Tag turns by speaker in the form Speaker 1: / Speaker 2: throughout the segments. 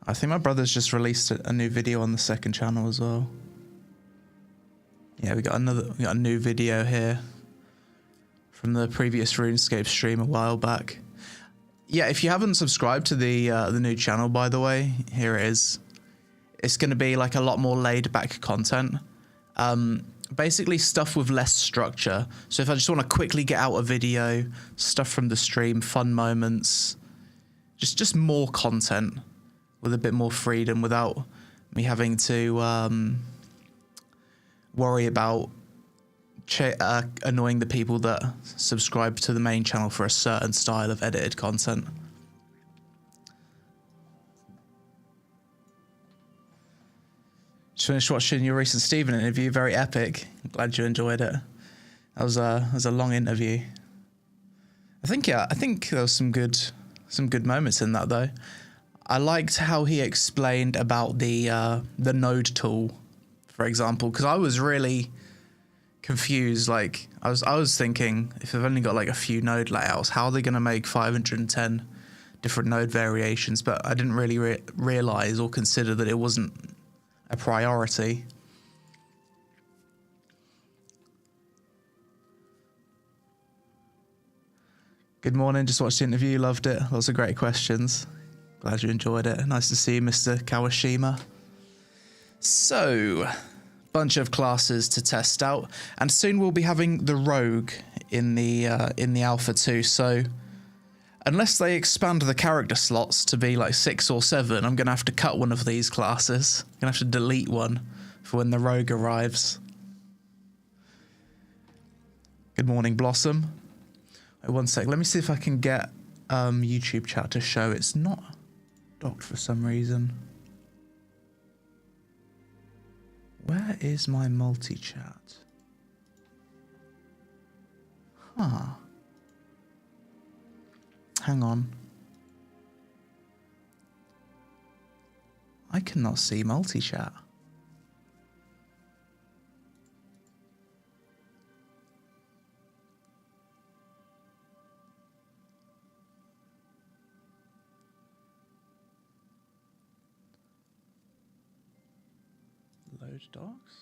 Speaker 1: I think my brother's just released a new video on the second channel as well. Yeah, we got a new video here from the previous RuneScape stream a while back. Yeah, if you haven't subscribed to the new channel, by the way, here it is. It's going to be like a lot more laid back content. Basically stuff with less structure. So if I just want to quickly get out a video, stuff from the stream, fun moments, just more content with a bit more freedom without me having to worry about annoying the people that subscribe to the main channel for a certain style of edited content. Just finished watching your recent Stephen interview, very epic. I'm glad you enjoyed it. That was a long interview. I think there was some good moments in that though. I liked how he explained about the node tool, for example, because I was really confused. Like I was thinking, if they've only got like a few node layouts, how are they going to make 510 different node variations? But I didn't really realize or consider that it wasn't a priority. Good morning, just watched the interview, loved it. Lots of great questions. Glad you enjoyed it. Nice to see you, Mr. Kawashima. So, bunch of classes to test out, and soon we'll be having the rogue in the alpha too. So, unless they expand the character slots to be like 6 or 7, I'm gonna have to cut one of these classes. I'm gonna have to delete one for when the rogue arrives. Good morning, Blossom. Wait, one sec. Let me see if I can get YouTube chat to show it's not docked for some reason. Where is my multi-chat? Huh. Hang on. I cannot see multi-chat. Load docs.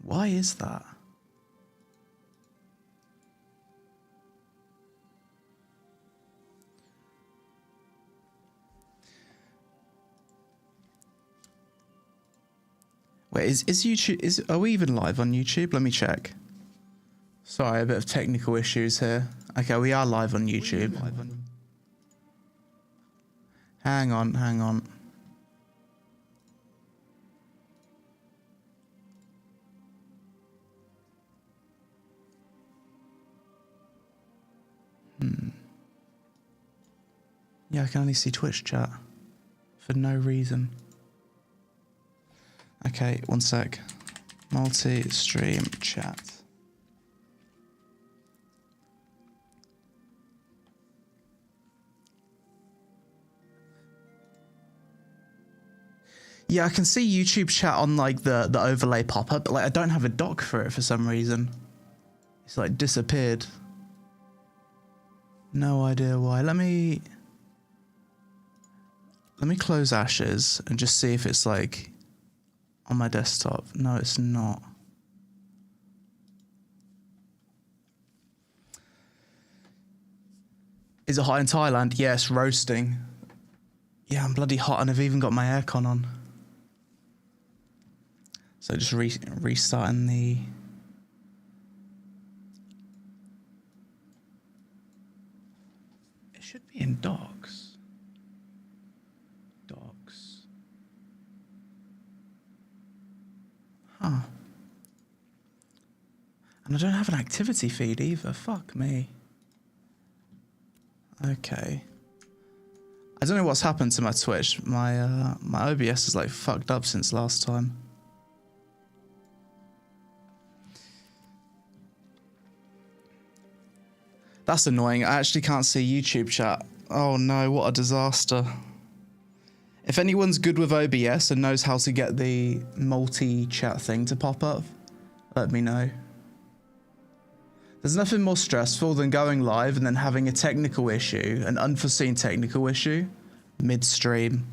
Speaker 1: Why is that? Wait, is YouTube, are we even live on YouTube? Let me check. Sorry, a bit of technical issues here. Okay, we are live on YouTube. Hang on. Yeah, I can only see Twitch chat for no reason. Okay, one sec. Multi-stream chat. Yeah, I can see YouTube chat on like the overlay pop-up, but like I don't have a dock for it for some reason. It's like disappeared. No idea why. Let me close Ashes and just see if it's like on my desktop. No, it's not. Is it hot in Thailand? Yes, roasting. Yeah, I'm bloody hot and I've even got my aircon on. So just restarting the... It should be in docs. Docs. Huh. And I don't have an activity feed either. Fuck me. Okay. I don't know what's happened to my Twitch. My my OBS is like fucked up since last time. That's annoying. I actually can't see YouTube chat. Oh no, what a disaster. If anyone's good with OBS and knows how to get the multi-chat thing to pop up, let me know. There's nothing more stressful than going live and then having a technical issue, an unforeseen technical issue, mid-stream.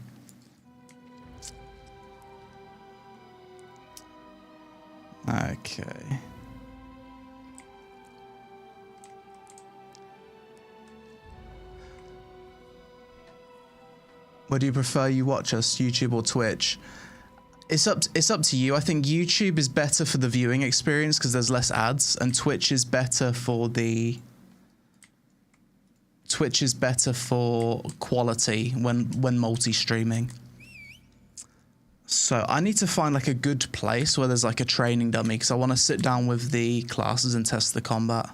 Speaker 1: Okay. What do you prefer you watch us, YouTube or Twitch? It's up to you. I think YouTube is better for the viewing experience because there's less ads, and Twitch is better for quality when multi-streaming. So I need to find like a good place where there's like a training dummy because I want to sit down with the classes and test the combat.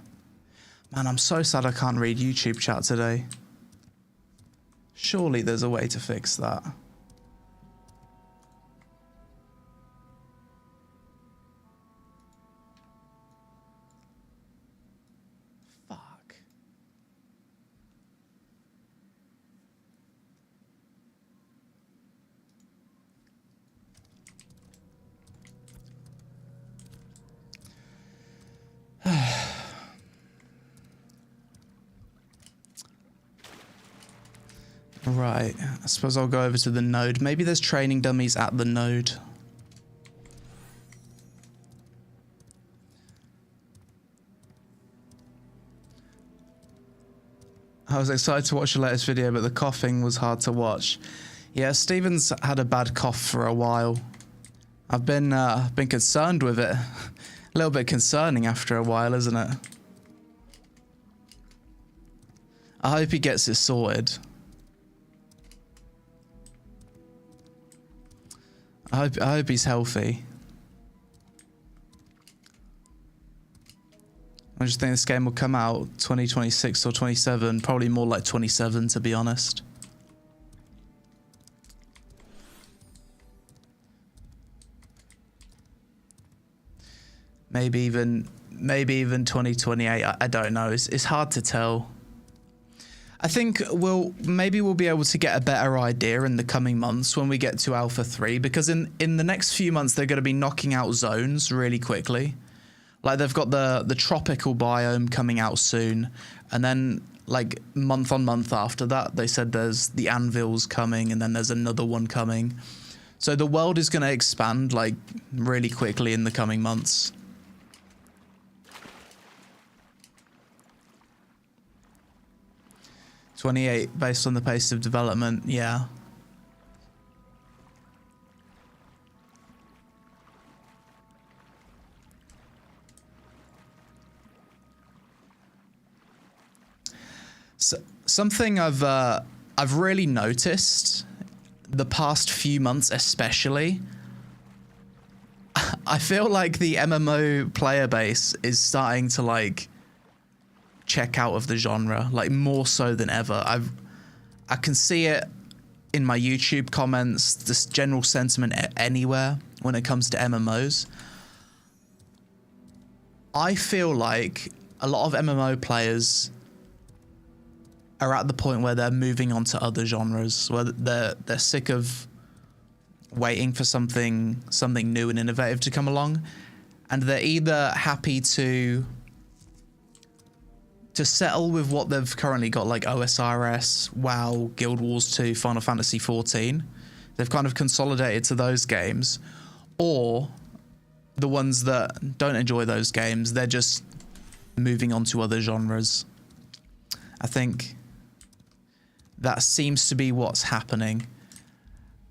Speaker 1: Man, I'm so sad I can't read YouTube chat today. Surely there's a way to fix that. Fuck. Right, I suppose I'll go over to the node. Maybe there's training dummies at the node. I was excited to watch your latest video, but the coughing was hard to watch. Yeah, Steven's had a bad cough for a while. I've been concerned with it. A little bit concerning after a while, isn't it? I hope he gets it sorted. I hope he's healthy. I just think this game will come out 2026 or 27, probably more like 27 to be honest. Maybe even 2028. I don't know. It's hard to tell. I think maybe we'll be able to get a better idea in the coming months when we get to Alpha 3, because in the next few months they're going to be knocking out zones really quickly. Like they've got the tropical biome coming out soon, and then like month on month after that they said there's the anvils coming, and then there's another one coming. So the world is going to expand like really quickly in the coming months. '28 based on the pace of development, yeah. So, something I've really noticed the past few months especially, I feel like the MMO player base is starting to like check out of the genre, like more so than ever. I can see it in my YouTube comments, this general sentiment anywhere when it comes to MMOs. I feel like a lot of MMO players are at the point where they're moving on to other genres, where they're sick of waiting for something new and innovative to come along, and they're either happy to settle with what they've currently got, like OSRS, WoW, Guild Wars 2, Final Fantasy 14. They've kind of consolidated to those games, or the ones that don't enjoy those games, they're just moving on to other genres. I think that seems to be what's happening.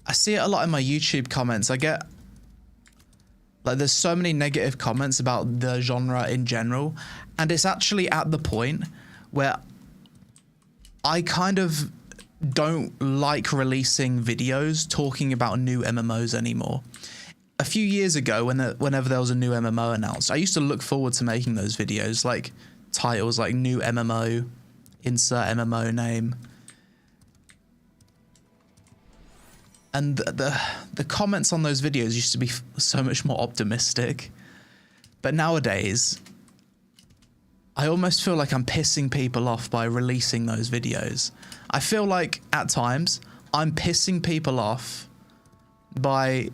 Speaker 1: I see it a lot in my YouTube comments. I get like there's so many negative comments about the genre in general, and it's actually at the point where I kind of don't like releasing videos talking about new MMOs anymore. A few years ago, whenever there was a new MMO announced, I used to look forward to making those videos, like titles like new MMO, insert MMO name. And the comments on those videos used to be so much more optimistic. But nowadays, I almost feel like I'm pissing people off by releasing those videos. I feel like at times I'm pissing people off by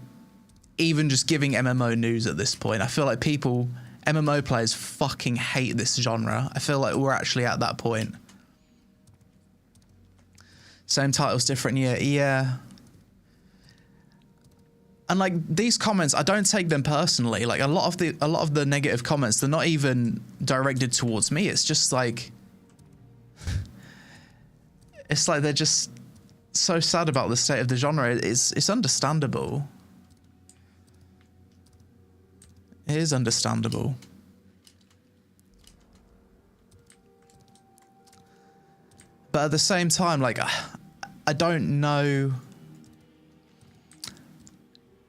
Speaker 1: even just giving MMO news at this point. I feel like people MMO players fucking hate this genre. I feel like we're actually at that point. Same titles, different year. Yeah. And like these comments, I don't take them personally. Like a lot of the negative comments, they're not even directed towards me. It's just like, it's like they're just so sad about the state of the genre. It's understandable. It is understandable. But at the same time, like, I don't know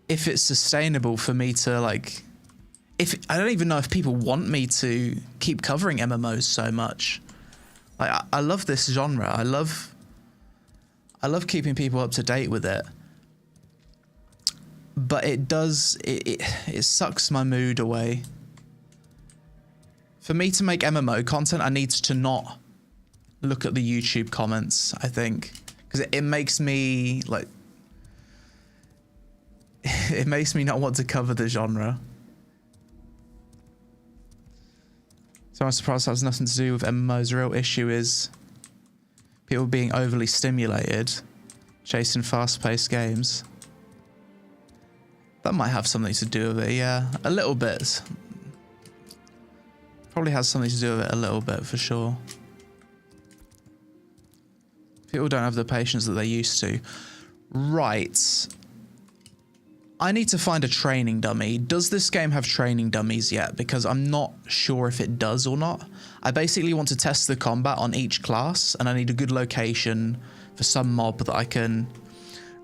Speaker 1: if it's sustainable for me to, like, I don't even know if people want me to keep covering MMOs so much. Like, I love this genre. I love keeping people up to date with it. But it does, it sucks my mood away. For me to make MMO content, I need to not look at the YouTube comments, I think. Because it makes me, like, it makes me not want to cover the genre. So I'm surprised that has nothing to do with MMOs. The real issue is people being overly stimulated, chasing fast-paced games. That might have something to do with it, yeah. A little bit. Probably has something to do with it a little bit, for sure. People don't have the patience that they used to. Right. I need to find a training dummy. Does this game have training dummies yet? Because I'm not sure if it does or not. I basically want to test the combat on each class, and I need a good location for some mob that I can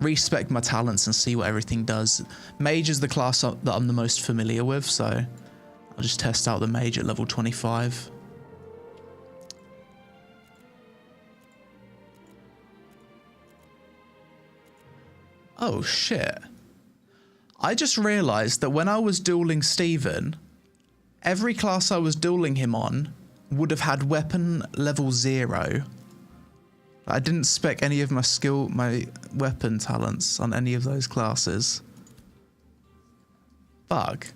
Speaker 1: respec my talents and see what everything does. Mage is the class that I'm the most familiar with, so I'll just test out the Mage at level 25. Oh shit. I just realized that when I was dueling Steven, every class I was dueling him on would have had weapon level 0. I didn't spec any of my weapon talents on any of those classes. Fuck.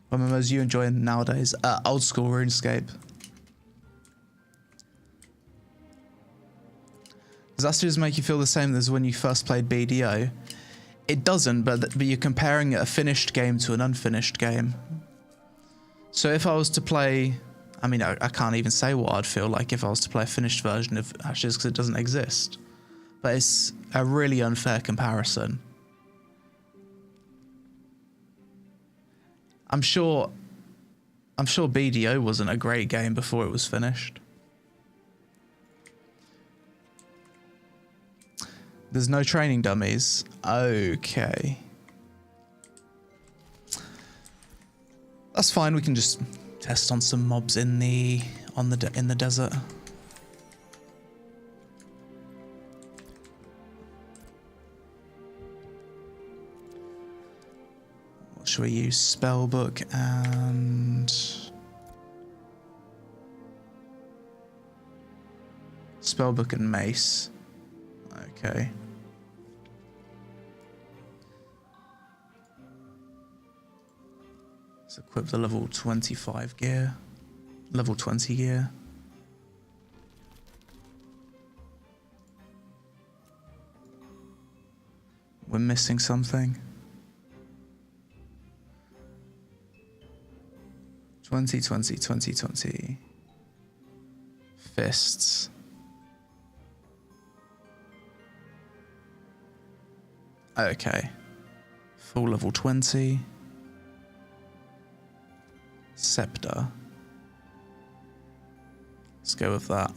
Speaker 1: What MMOs you enjoy nowadays? Old school RuneScape. Does that just make you feel the same as when you first played BDO? It doesn't, but you're comparing a finished game to an unfinished game. So if I was to play... I mean, I can't even say what I'd feel like if I was to play a finished version of Ashes because it doesn't exist. But it's a really unfair comparison. I'm sure BDO wasn't a great game before it was finished. There's no training dummies. Okay. That's fine, we can just test on some mobs in the desert. What should we use? Spellbook and Spellbook and Mace. Okay. Let's equip the level 25 gear. Level 20 gear. We're missing something. 20. Fists. Okay. Full level 20. Scepter. Let's go with that.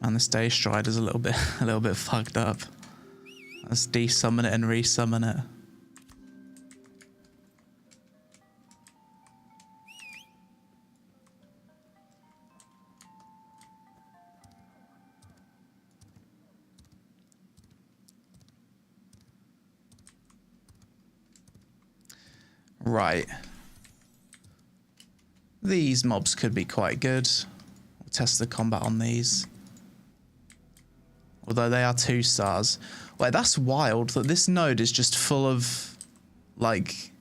Speaker 1: And this day stride is a little bit fucked up. Let's desummon it and resummon it. Right. These mobs could be quite good. We'll test the combat on these. although they are 2 stars. Wait, that's wild that this node is just full of, like,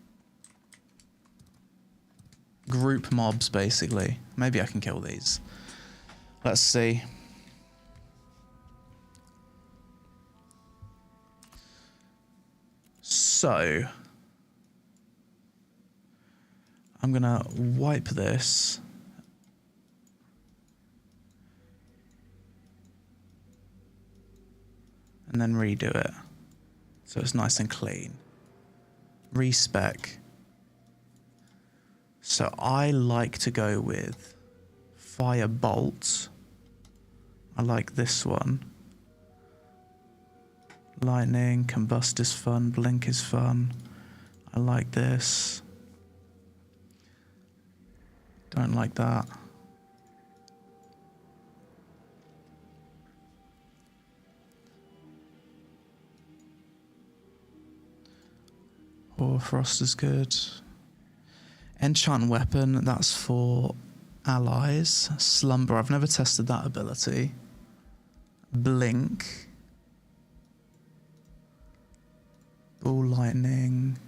Speaker 1: group mobs, basically. Maybe I can kill these. Let's see. So, I'm gonna wipe this. And then redo it. So it's nice and clean. Respec. So I like to go with fire bolt. I like this one. Lightning, combust is fun, blink is fun. I like this. Don't like that. Oh, frost is good. Enchant weapon, that's for allies. Slumber, I've never tested that ability. Blink. Ball lightning.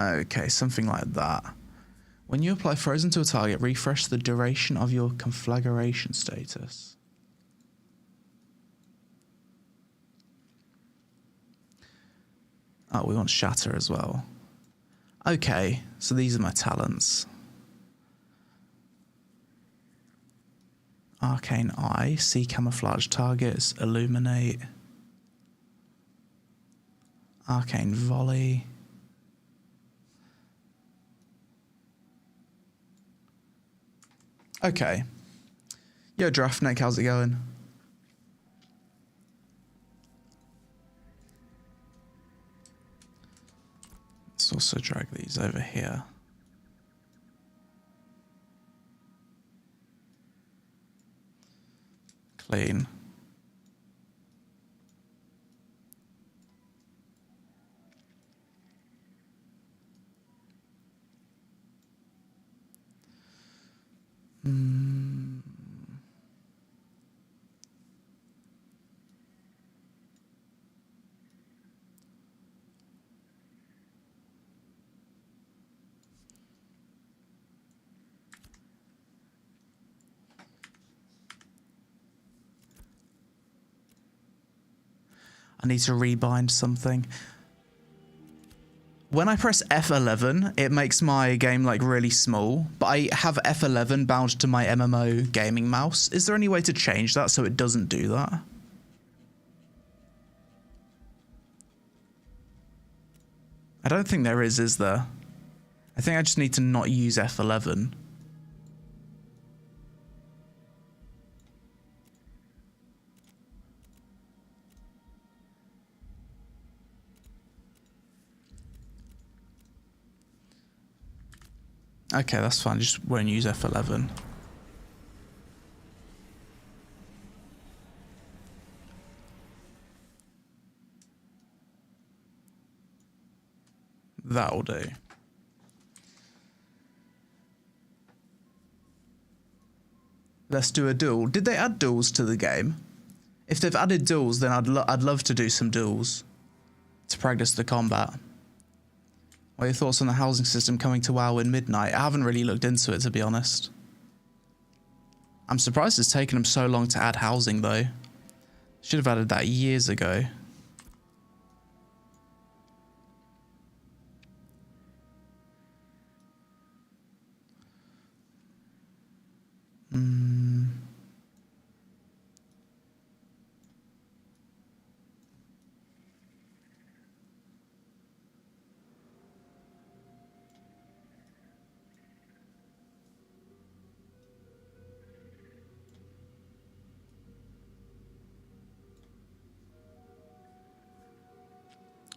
Speaker 1: Okay, something like that. When you apply frozen to a target, refresh the duration of your conflagration status. Oh, we want shatter as well. Okay, so these are my talents. Arcane Eye, see camouflage targets, illuminate. Arcane Volley. Okay. Yo, Draftneck, how's it going? Let's also drag these over here. Clean. I need to rebind something. When I press F11, it makes my game like really small, but I have F11 bound to my MMO gaming mouse. Is there any way to change that so it doesn't do that? I don't think there is there? I think I just need to not use F11. Okay, that's fine. Just won't use F11. That'll do. Let's do a duel. Did they add duels to the game? If they've added duels, then I'd love to do some duels to practice the combat. What are your thoughts on the housing system coming to WoW in Midnight? I haven't really looked into it, to be honest. I'm surprised it's taken them so long to add housing, though. Should have added that years ago.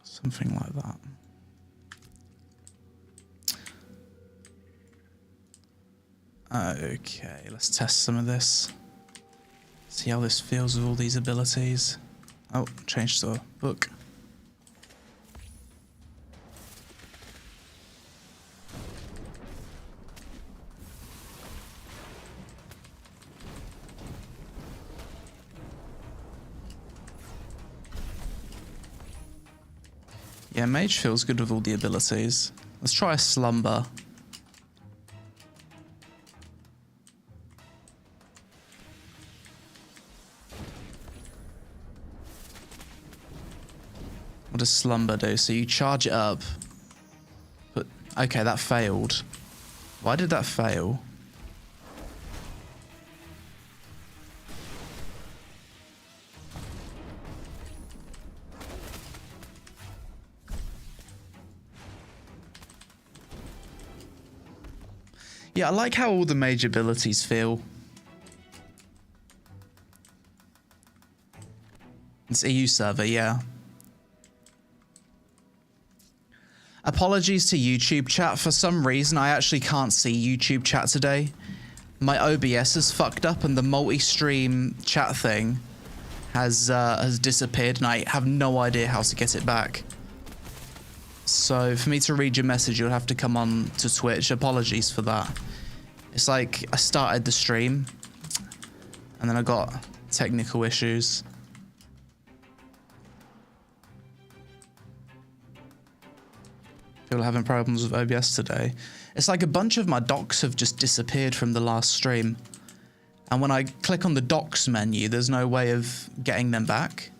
Speaker 1: Something like that. Okay, let's test some of this. See how this feels with all these abilities. Oh, change to book. Yeah, Mage feels good with all the abilities. Let's try a Slumber. What does Slumber do? So you charge it up. But, okay, that failed. Why did that fail? Yeah, I like how all the Mage abilities feel. It's EU server, yeah. Apologies to YouTube chat. For some reason, I actually can't see YouTube chat today. My OBS is fucked up and the multi-stream chat thing has disappeared and I have no idea how to get it back. So for me to read your message, you'll have to come on to Twitch. Apologies for that. It's like I started the stream and then I got technical issues. People are having problems with OBS today. It's like a bunch of my docs have just disappeared from the last stream. And when I click on the docs menu, there's no way of getting them back.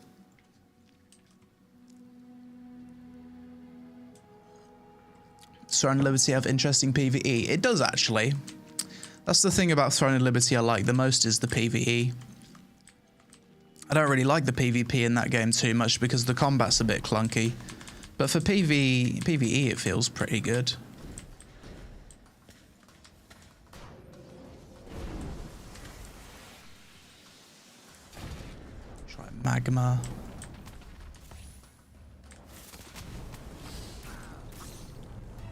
Speaker 1: Throne and Liberty have interesting PvE. It does actually. That's the thing about Throne and Liberty I like the most is the PvE. I don't really like the PvP in that game too much because the combat's a bit clunky. But for PvE it feels pretty good. Try Magma.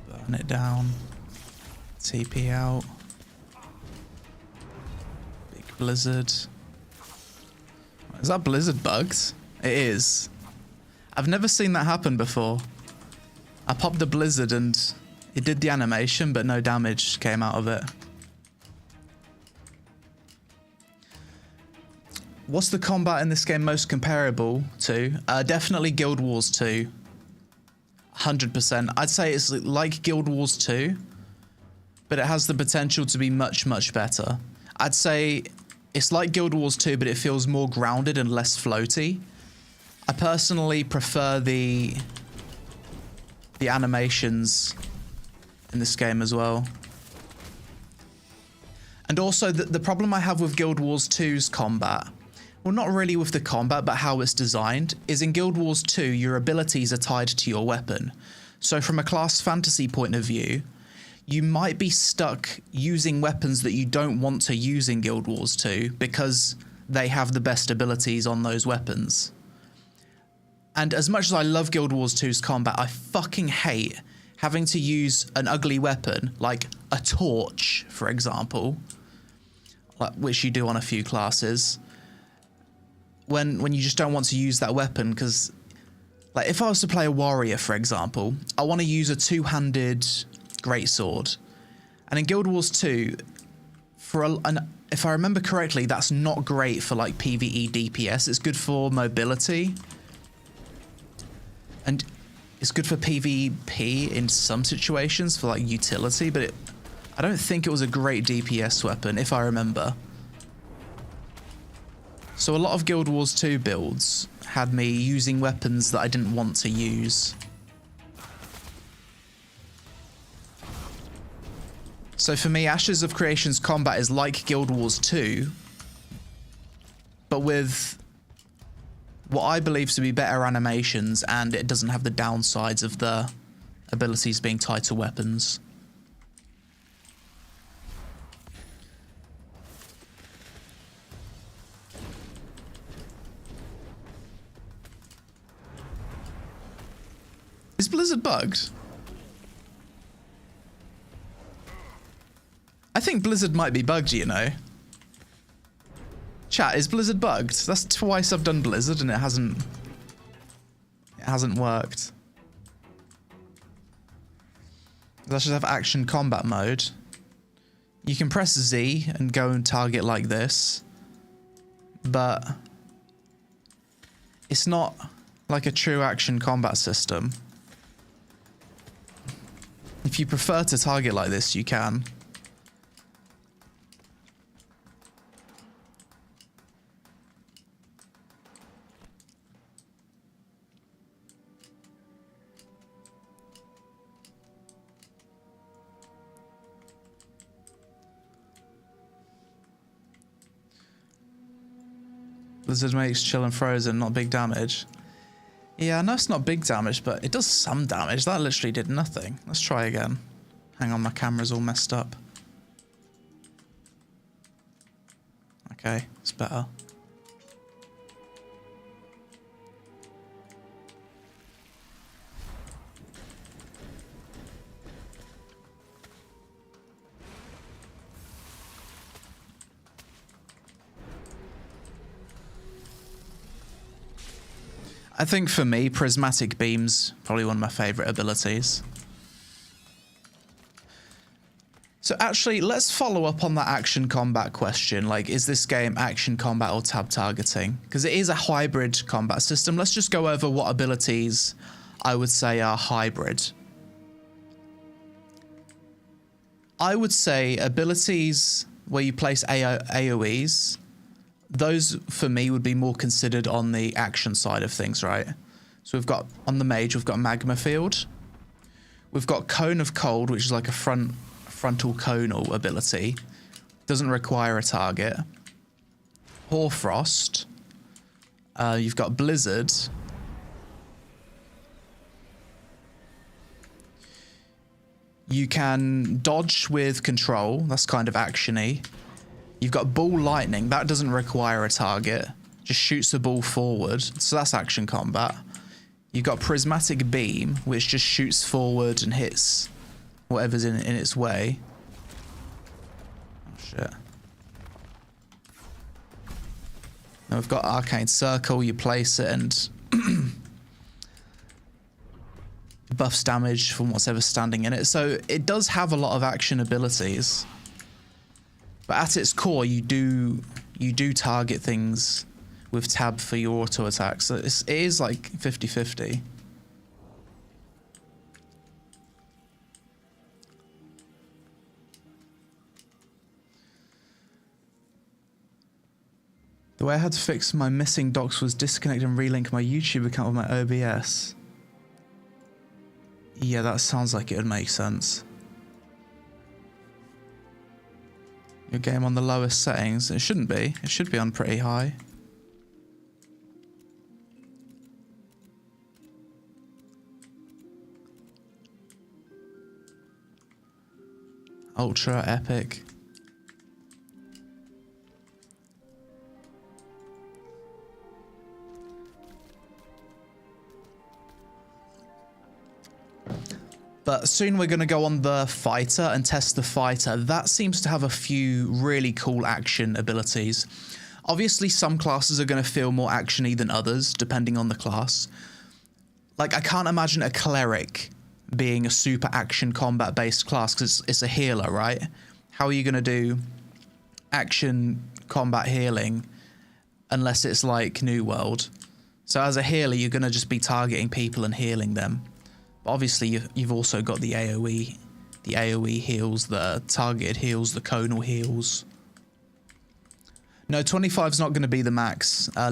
Speaker 1: Burn it down. TP out. Big blizzard. Is that blizzard bugged? It is. I've never seen that happen before. I popped the blizzard and it did the animation, but no damage came out of it. What's the combat in this game most comparable to? Definitely Guild Wars 2. 100%. I'd say it's like Guild Wars 2, but it has the potential to be much, much better. I'd say it's like Guild Wars 2, but it feels more grounded and less floaty. I personally prefer the animations in this game as well. And also the problem I have with Guild Wars 2's combat, well, not really with the combat, but how it's designed, is in Guild Wars 2, your abilities are tied to your weapon. So from a class fantasy point of view, you might be stuck using weapons that you don't want to use in Guild Wars 2 because they have the best abilities on those weapons. And as much as I love Guild Wars 2's combat, I fucking hate having to use an ugly weapon, like a torch, for example, which you do on a few classes, when you just don't want to use that weapon, because, like, if I was to play a warrior, for example, I want to use a two-handed greatsword. And in Guild Wars 2, if I remember correctly, that's not great for, like, PvE DPS. It's good for mobility. And it's good for PvP in some situations for like utility, but I don't think it was a great DPS weapon, if I remember. So a lot of Guild Wars 2 builds had me using weapons that I didn't want to use. So for me, Ashes of Creation's combat is like Guild Wars 2, but with what I believe to be better animations, and it doesn't have the downsides of the abilities being tied to weapons. Is Blizzard bugged? I think Blizzard might be bugged, you know. Chat, is Blizzard bugged? That's twice I've done Blizzard and it hasn't worked. Let's just have action combat mode. You can press Z and go and target like this, but it's not like a true action combat system. if you prefer to target like this, you can. Blizzard makes chill and frozen, not big damage. Yeah, I know it's not big damage, but it does some damage. That literally did nothing. Let's try again. Hang on, my camera's all messed up. Okay, it's better. I think for me, prismatic beams, probably one of my favorite abilities. So actually, let's follow up on that action combat question. Like, is this game action combat or tab targeting? Because it is a hybrid combat system. Let's just go over what abilities I would say are hybrid. I would say abilities where you place AoEs, those for me would be more considered on the action side of things, right? So we've got, on the Mage, we've got Magma Field. We've got Cone of Cold, which is like a frontal conal ability. Doesn't require a target. Hoarfrost. You've got Blizzard. You can dodge with control. That's kind of action-y. You've got Ball Lightning. That doesn't require a target. Just shoots the ball forward. So that's action combat. You've got Prismatic Beam, which just shoots forward and hits whatever's in its way. Oh, shit. Now we've got Arcane Circle. You place it and buffs damage from whatever's standing in it. So it does have a lot of action abilities. But at its core, you do target things with tab for your auto attacks. So it is like 50-50. The way I had to fix my missing docs was disconnect and relink my YouTube account with my OBS. Yeah, that sounds like it would make sense. Your game on the lowest settings. It shouldn't be. It should be on pretty high. Ultra epic. But soon we're going to go on the fighter and test the fighter. That seems to have a few really cool action abilities. Obviously, some classes are going to feel more action-y than others, depending on the class. Like, I can't imagine a cleric being a super action combat-based class, because it's a healer, right? How are you going to do action combat healing unless it's like New World? So as a healer, you're going to just be targeting people and healing them. Obviously, you've also got the AoE heals, the targeted heals, the conal heals. No, 25 is not going to be the max. I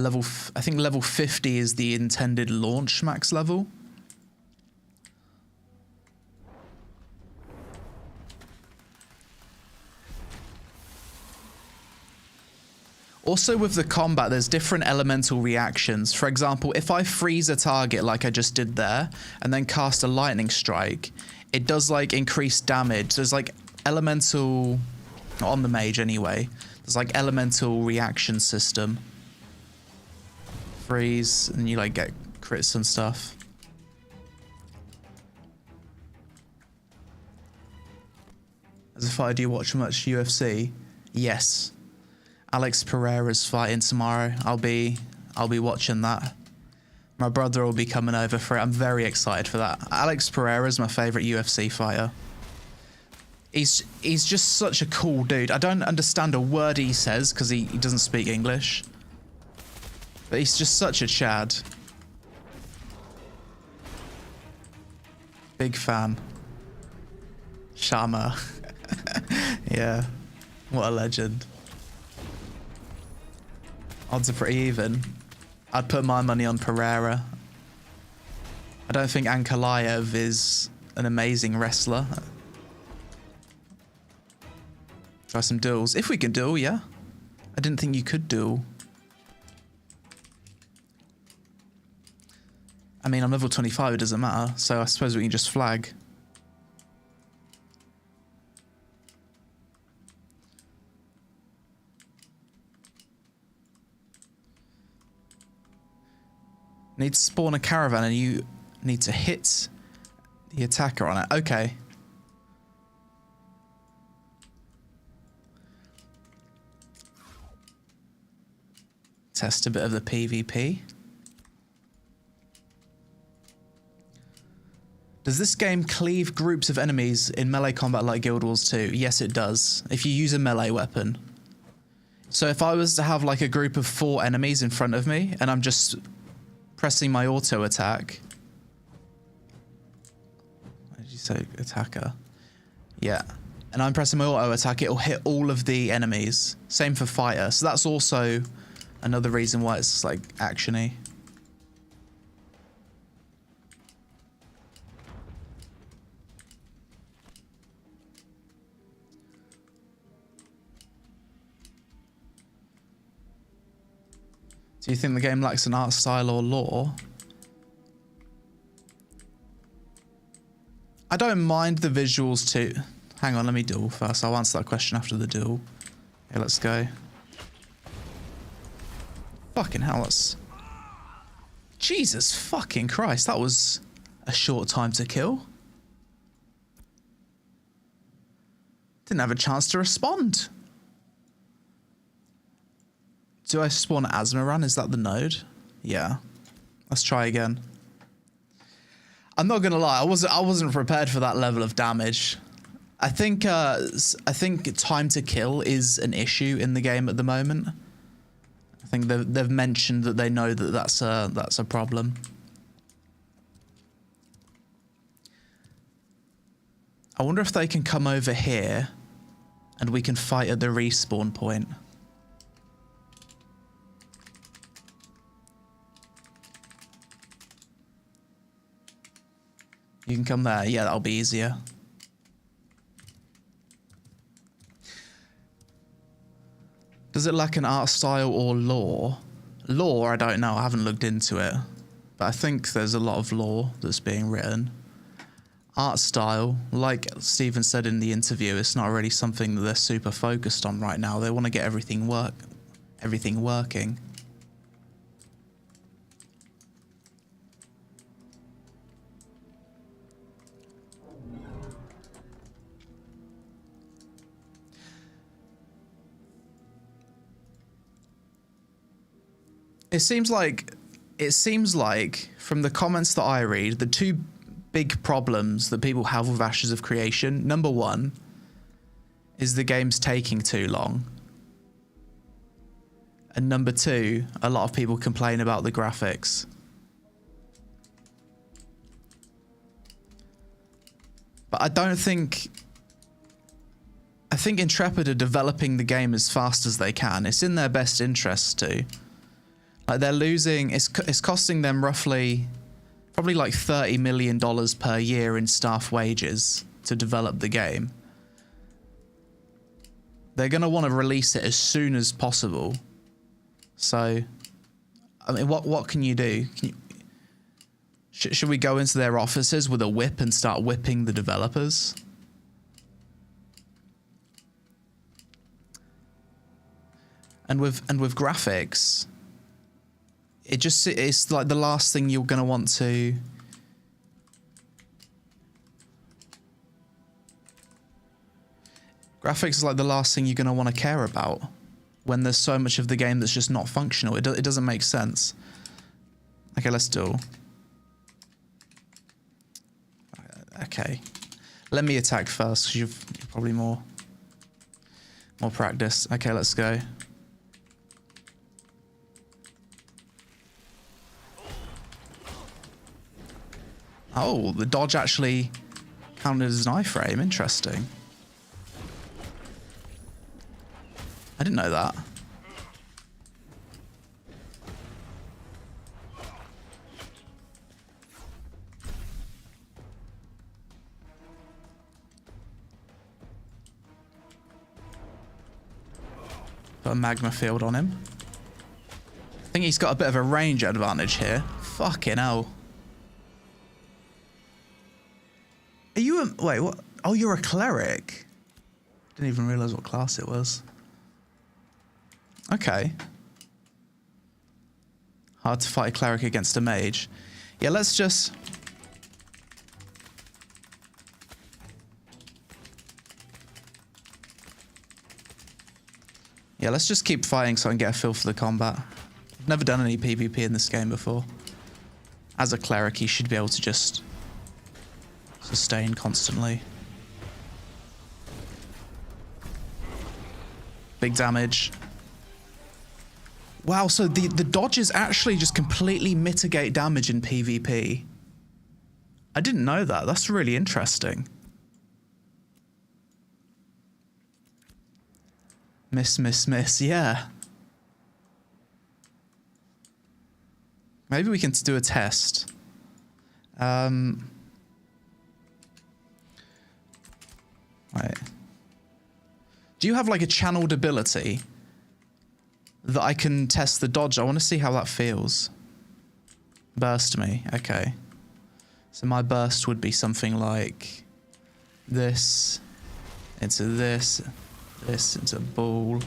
Speaker 1: think level 50 is the intended launch max level. Also with the combat, there's different elemental reactions. For example, if I freeze a target like I just did there, and then cast a lightning strike, it does like increased damage. There's like elemental, not on the Mage anyway, there's like elemental reaction system. Freeze, and you like get crits and stuff. As a fighter, do you watch much UFC? Yes. Alex Pereira's fighting tomorrow. I'll be watching that. My brother will be coming over for it. I'm very excited for that. Alex Pereira's my favorite UFC fighter. He's just such a cool dude. I don't understand a word he says because he doesn't speak English. But he's just such a Chad. Big fan. Shama. Yeah. What a legend. Odds are pretty even. I'd put my money on Pereira. I don't think Ankalaev is an amazing wrestler. Try some duels. If we can duel, yeah. I didn't think you could duel. I mean, I'm level 25, it doesn't matter. So I suppose we can just flag. Need to spawn a caravan and you need to hit the attacker on it. Okay. Test a bit of the PvP. Does this game cleave groups of enemies in melee combat like Guild Wars 2? Yes, it does. If you use a melee weapon. So if I was to have like a group of 4 enemies in front of me and I'm just pressing my auto attack. What did you say? Attacker. Yeah. And I'm pressing my auto attack, it'll hit all of the enemies. Same for fighter. So that's also another reason why it's like actiony. Do you think the game lacks an art style or lore? I don't mind the visuals too. Hang on, let me duel first. I'll answer that question after the duel. Okay, let's go. Fucking hell, that's... Jesus fucking Christ, that was a short time to kill. Didn't have a chance to respond. Do I spawn Asmaran? Is that the node? Yeah. Let's try again. I'm not gonna lie, I wasn't prepared for that level of damage. I think time to kill is an issue in the game at the moment. I think they've mentioned that they know that that's a problem. I wonder if they can come over here and we can fight at the respawn point. You can come there. Yeah, that'll be easier. Does it lack an art style or lore? Lore, I don't know. I haven't looked into it. But I think there's a lot of lore that's being written. Art style, like Steven said in the interview, it's not really something that they're super focused on right now. They want to get everything working. It seems like from the comments that I read, the two big problems that people have with Ashes of Creation, number one is the game's taking too long. And number two, a lot of people complain about the graphics. But I think Intrepid are developing the game as fast as they can. It's in their best interest to. Like they're losing, it's costing them probably like $30 million per year in staff wages to develop the game. They're going to want to release it as soon as possible. So, I mean, what can you do? Should we go into their offices with a whip and start whipping the developers? And with graphics, it's like the last thing you're going to want to... Graphics is like the last thing you're going to want to care about when there's so much of the game that's just not functional. It doesn't make sense. Okay, let's duel. Okay. Let me attack first, because you're probably more practiced. Okay, let's go. Oh, the dodge actually Counted as an iframe. Interesting. I didn't know that. Put a magma field on him. I think he's got a bit of a range advantage here. Fucking hell. Are you a... Wait, what? Oh, you're a cleric. Didn't even realize what class it was. Okay. Hard to fight a cleric against a mage. Yeah, let's just... Yeah, let's just keep fighting so I can get a feel for the combat. I've never done any PvP in this game before. As a cleric, you should be able to just sustain constantly. Big damage. Wow, so the dodges actually just completely mitigate damage in PvP. I didn't know that. That's really interesting. Miss, miss, miss. Yeah. Maybe we can do a test. Wait. Do you have like a channeled ability that I can test the dodge? I want to see how that feels. Burst me. Okay. So my burst would be something like this into this, this into ball.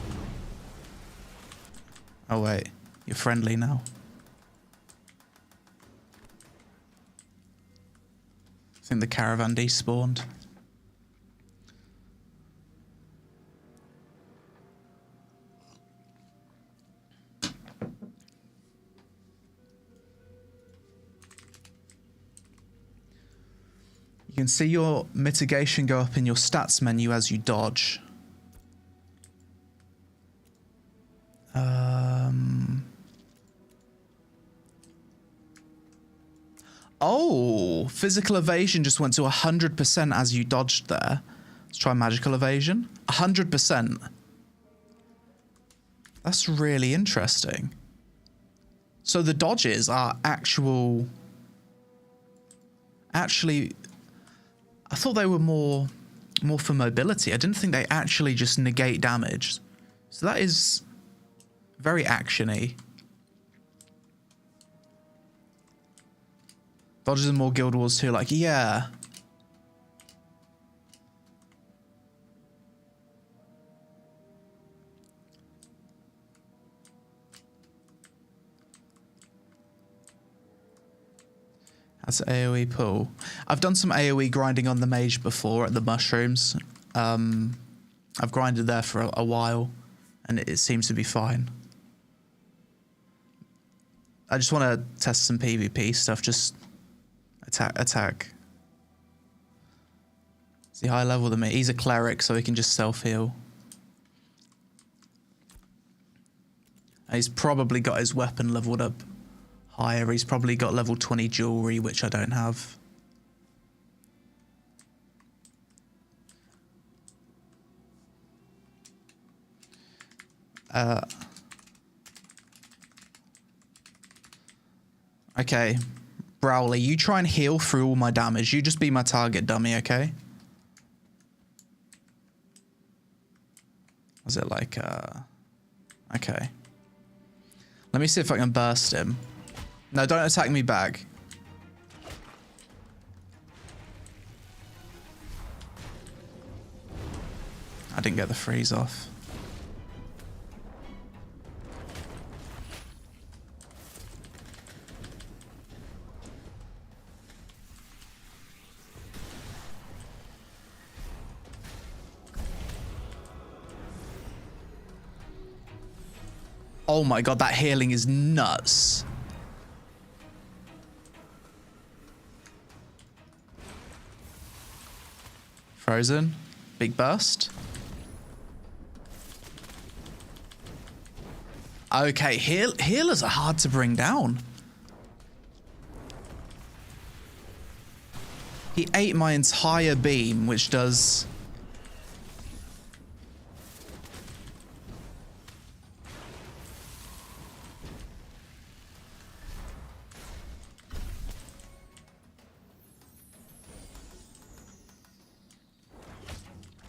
Speaker 1: Oh wait, you're friendly now. I think the caravan despawned. You can see your mitigation go up in your stats menu as you dodge. Oh, physical evasion just went to 100% as you dodged there. Let's try magical evasion. 100%. That's really interesting. So the dodges are actually, I thought they were more for mobility. I didn't think they actually just negate damage. So that is very action-y. Dodges and more Guild Wars too, like, yeah. That's AoE pull. I've done some AoE grinding on the Mage before at the mushrooms. I've grinded there for a while, and it seems to be fine. I just want to test some PvP stuff, just attack. Is he high level than me? He's a cleric, so he can just self-heal. And he's probably got his weapon leveled up higher. He's probably got level 20 jewelry, which I don't have. Okay, Browley, you try and heal through all my damage. You just be my target dummy, okay? Was it like, okay. Let me see if I can burst him. No, don't attack me back. I didn't get the freeze off. Oh my god, that healing is nuts. Frozen. Big burst. Okay, healers are hard to bring down. He ate my entire beam, which does...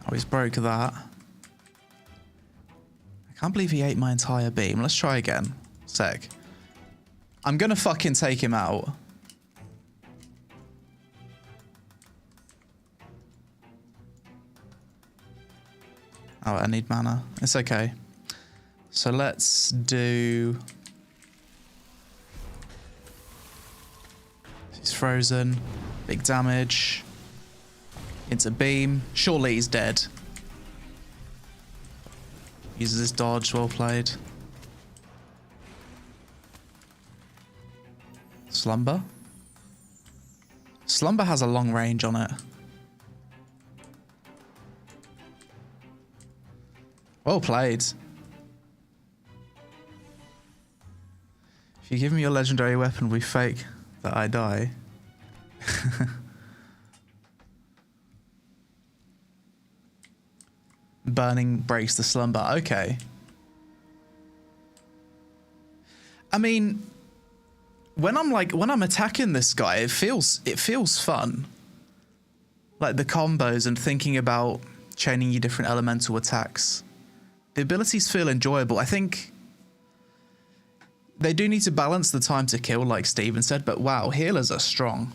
Speaker 1: Oh, he's broke that. I can't believe he ate my entire beam. Let's try again. Sec. I'm gonna fucking take him out. Oh, I need mana. It's okay. So let's do... He's frozen. Big damage. Into beam. Surely he's dead. Uses his dodge. Well played. Slumber. Slumber has a long range on it. Well played. If you give me your legendary weapon, we fake that I die. Burning breaks the slumber. Okay. I mean, when I'm attacking this guy, it feels fun. Like the combos and thinking about chaining your different elemental attacks. The abilities feel enjoyable. I think they do need to balance the time to kill, like Steven said, but wow, healers are strong.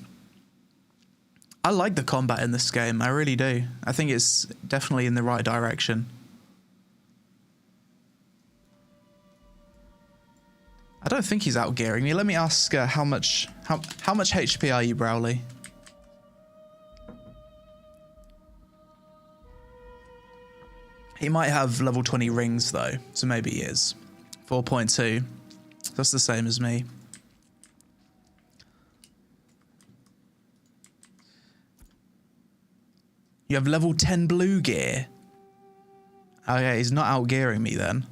Speaker 1: I like the combat in this game, I really do. I think it's definitely in the right direction. I don't think he's outgearing me. Let me ask how much HP are you, Browley? He might have level 20 rings though, so maybe he is. 4.2. That's the same as me. You have level 10 blue gear. Okay, he's not outgearing me then.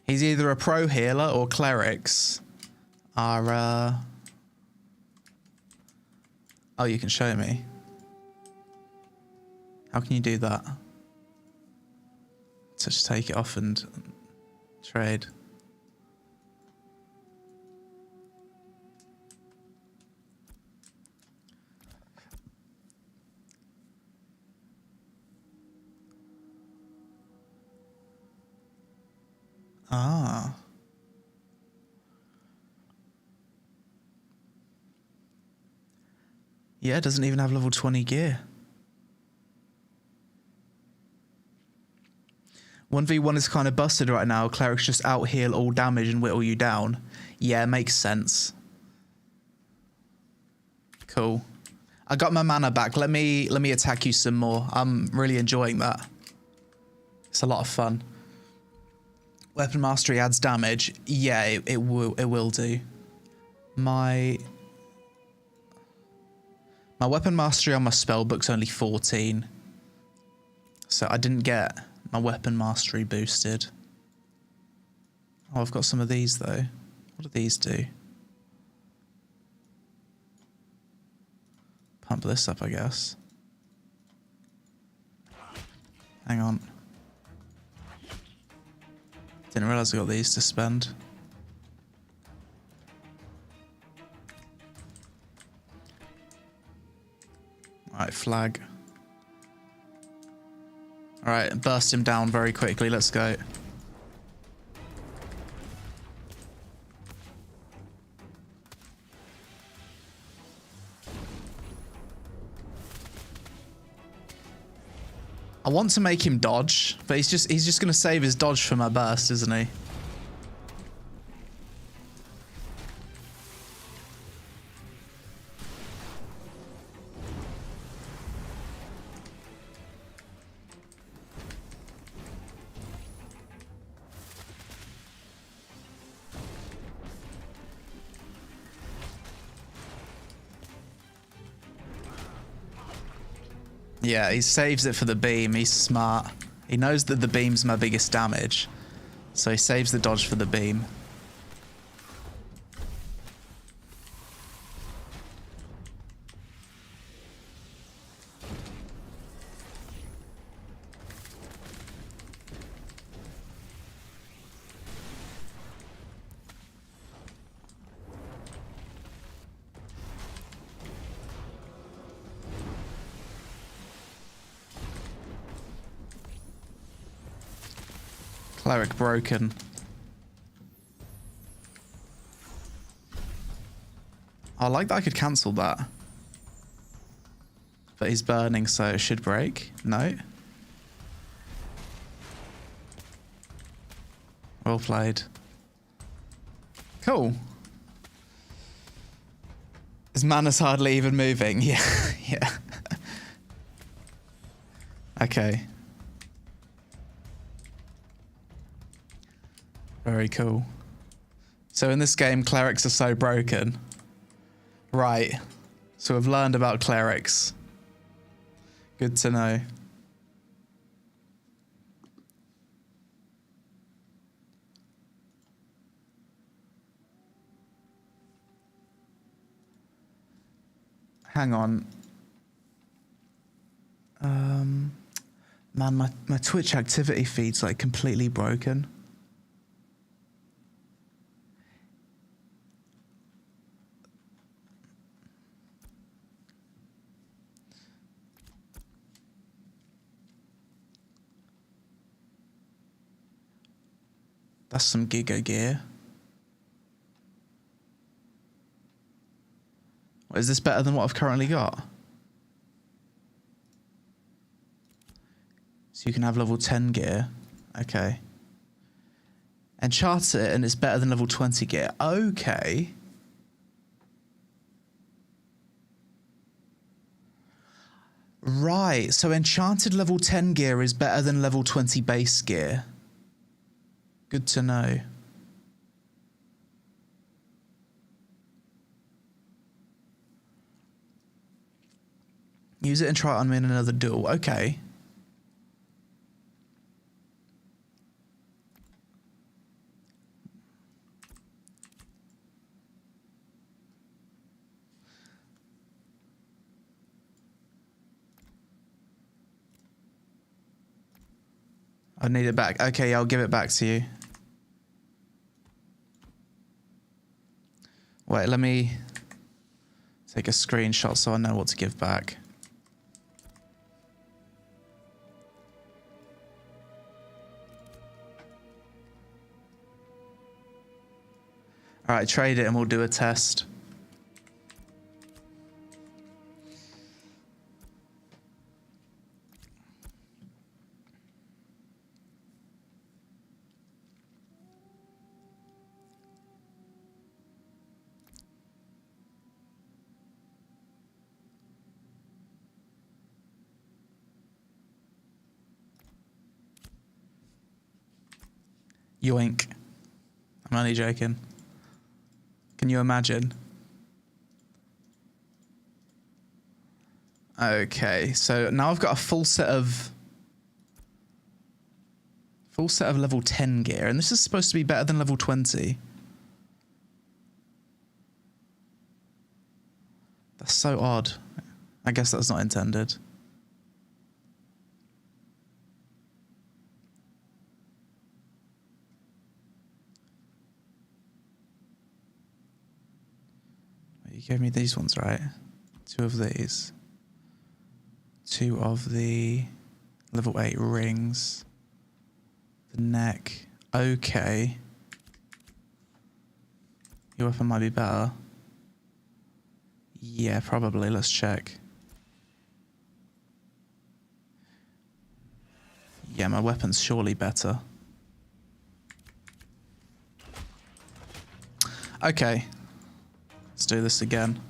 Speaker 1: He's either a pro healer or clerics are... Oh, you can show me. How can you do that? So just take it off and trade. Ah. Yeah, it doesn't even have level 20 gear. 1v1 is kind of busted right now. Clerics just out heal all damage and whittle you down. Yeah, makes sense. Cool. I got my mana back. Let me attack you some more. I'm really enjoying that. It's a lot of fun. Weapon mastery adds damage. Yeah, it will do. My weapon mastery on my spell book's only 14. So I didn't get my weapon mastery boosted. Oh, I've got some of these though. What do these do? Pump this up, I guess. Hang on. Didn't realize I got these to spend. Alright, flag. Alright, burst him down very quickly. Let's go. I want to make him dodge, but he's just gonna save his dodge for my burst, isn't he? Yeah, he saves it for the beam. He's smart. He knows that the beam's my biggest damage, so he saves the dodge for the beam. Cleric broken. I like that I could cancel that. But he's burning, so it should break. No. Well played. Cool. His mana's hardly even moving. Yeah, yeah. Okay. Very cool. So in this game, clerics are so broken. Right. So we've learned about clerics. Good to know. Hang on. Man, my Twitch activity feed's like completely broken. That's some giga gear. Is this better than what I've currently got? So you can have level 10 gear. Okay. And chart it and it's better than level 20 gear. Okay. Right. So enchanted level 10 gear is better than level 20 base gear. Good to know. Use it and try it on me in another duel. Okay. I need it back. Okay, I'll give it back to you. Wait, let me take a screenshot so I know what to give back. All right, trade it and we'll do a test. Yoink. I'm only joking. Can you imagine? Okay, so now I've got a full set of level 10 gear, and this is supposed to be better than level 20. That's so odd. I guess that's not intended. You gave me these ones, right? 2 of these. 2 of the level 8 rings. The neck. Okay. Your weapon might be better. Yeah, probably. Let's check. Yeah, my weapon's surely better. Okay. Let's do this again.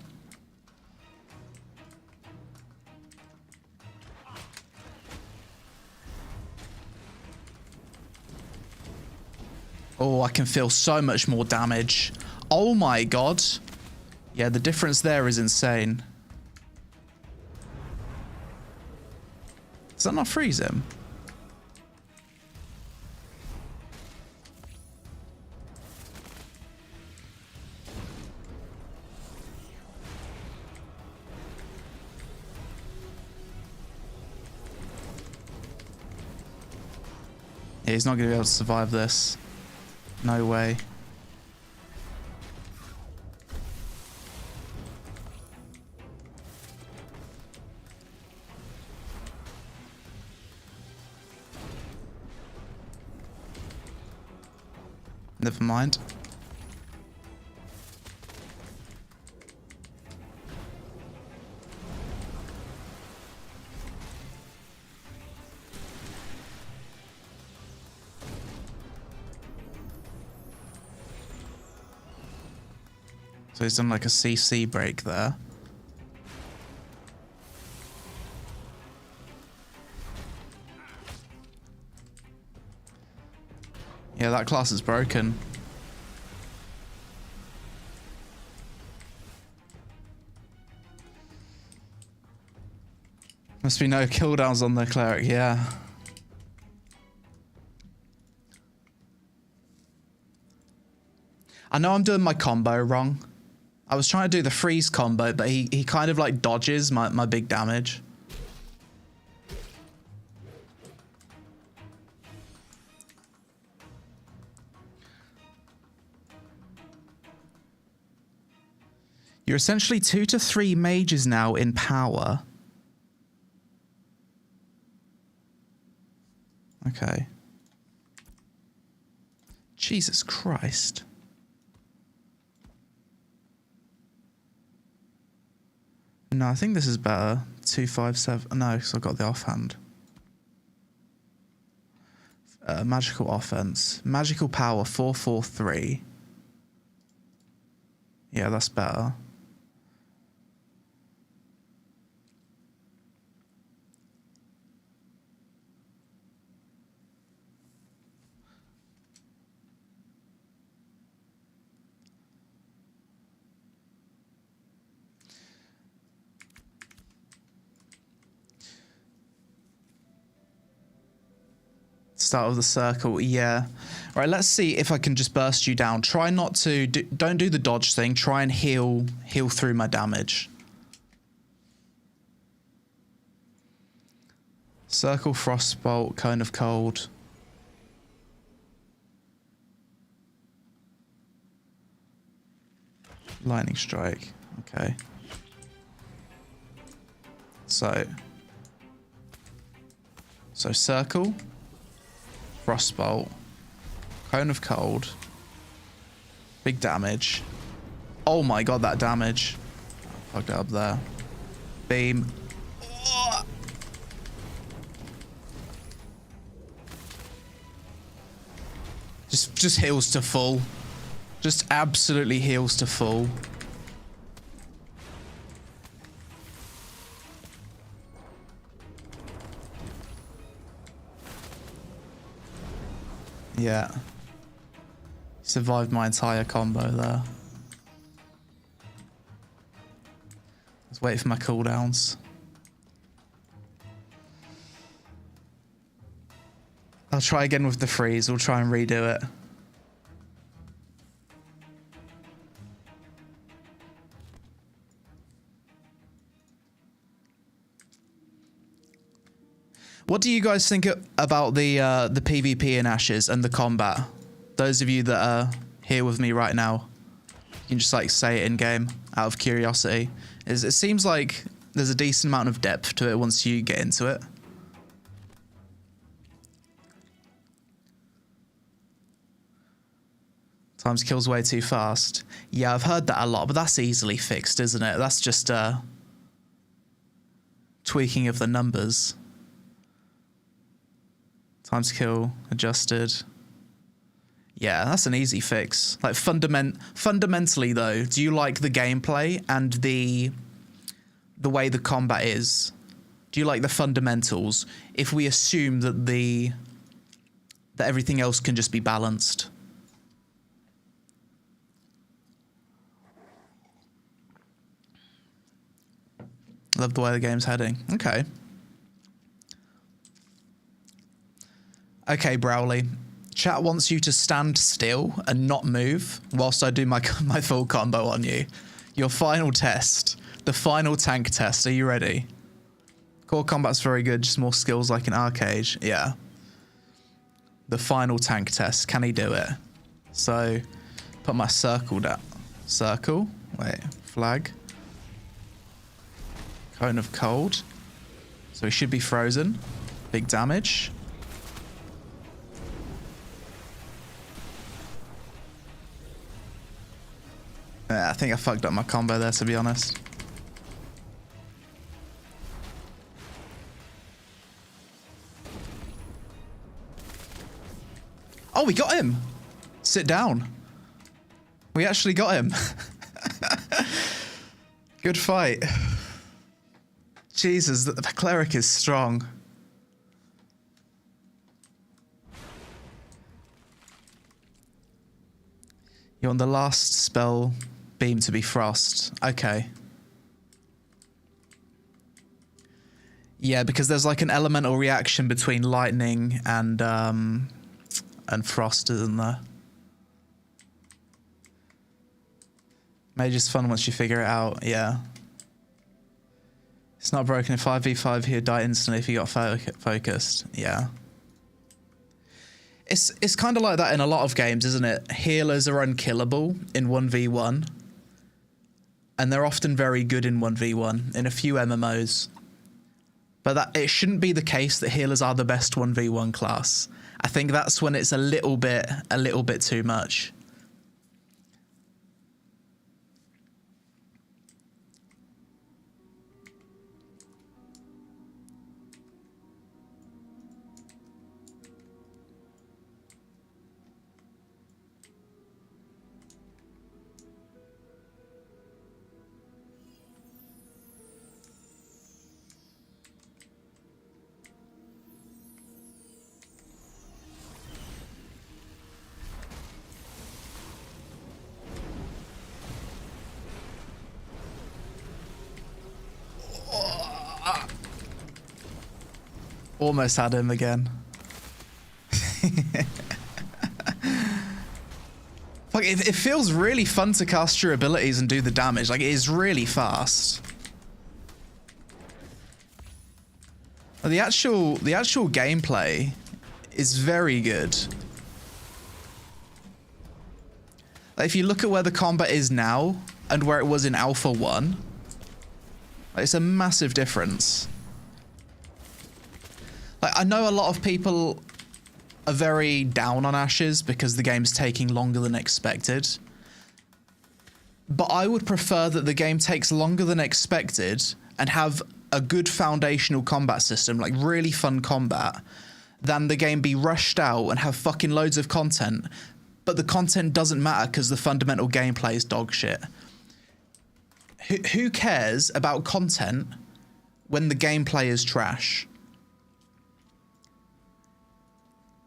Speaker 1: Oh, I can feel so much more damage. Oh my god. Yeah, the difference there is insane. Does that not freeze him? Yeah, he's not going to be able to survive this. No way. Never mind. So he's done like a CC break there. Yeah, that class is broken. Must be no cooldowns on the cleric, yeah. I know I'm doing my combo wrong. I was trying to do the freeze combo, but he kind of like dodges my big damage. You're essentially 2 to 3 mages now in power. Okay. Jesus Christ. No, I think this is better. 257. No, because I got the offhand. Magical offense. Magical power 443. Yeah, that's better. Start of the circle, yeah. Right, let's see if I can just burst you down. Try not to don't do the dodge thing. Try and heal through my damage. Circle, frostbolt, cone of cold. Lightning strike. Okay. So circle, frostbolt, cone of cold, big damage. Oh my god, that damage. Fucked it up there. Beam. Oh. Just heals to full. Just absolutely heals to full. Yeah. Survived my entire combo there. Let's wait for my cooldowns. I'll try again with the freeze. We'll try and redo it. What do you guys think about the PvP in Ashes and the combat? Those of you that are here with me right now, you can just like say it in game out of curiosity. It seems like there's a decent amount of depth to it once you get into it. Times kills way too fast. Yeah, I've heard that a lot, but that's easily fixed, isn't it? That's just tweaking of the numbers. Time to kill adjusted. Yeah, that's an easy fix. Like fundamentally though, do you like the gameplay and the way the combat is? Do you like the fundamentals? If we assume that that everything else can just be balanced. Love the way the game's heading. Okay. Okay, Browley. Chat wants you to stand still and not move whilst I do my full combo on you. Your final test. The final tank test. Are you ready? Core combat's very good. Just more skills like an arcade. Yeah. The final tank test. Can he do it? So, put my circle down. Circle. Wait. Flag. Cone of cold. So he should be frozen. Big damage. I think I fucked up my combo there, to be honest. Oh, we got him. Sit down. We actually got him. Good fight. Jesus, the cleric is strong. You want the last spell beam to be frost. Okay. Yeah, because there's like an elemental reaction between lightning and frost, isn't there? Mage is fun once you figure it out, yeah. It's not broken in 5v5, he'd die instantly if he got focused, yeah. It's kind of like that in a lot of games, isn't it? Healers are unkillable in 1v1. And they're often very good in 1v1 in a few MMOs. But that it shouldn't be the case that healers are the best 1v1 class. I think that's when it's a little bit too much. Almost had him again. Fuck, it feels really fun to cast your abilities and do the damage. Like, it is really fast. The actual gameplay is very good. Like, if you look at where the combat is now and where it was in Alpha 1, like, it's a massive difference. Like, I know a lot of people are very down on Ashes because the game's taking longer than expected. But I would prefer that the game takes longer than expected and have a good foundational combat system, like really fun combat, than the game be rushed out and have fucking loads of content, but the content doesn't matter because the fundamental gameplay is dog shit. Who cares about content when the gameplay is trash?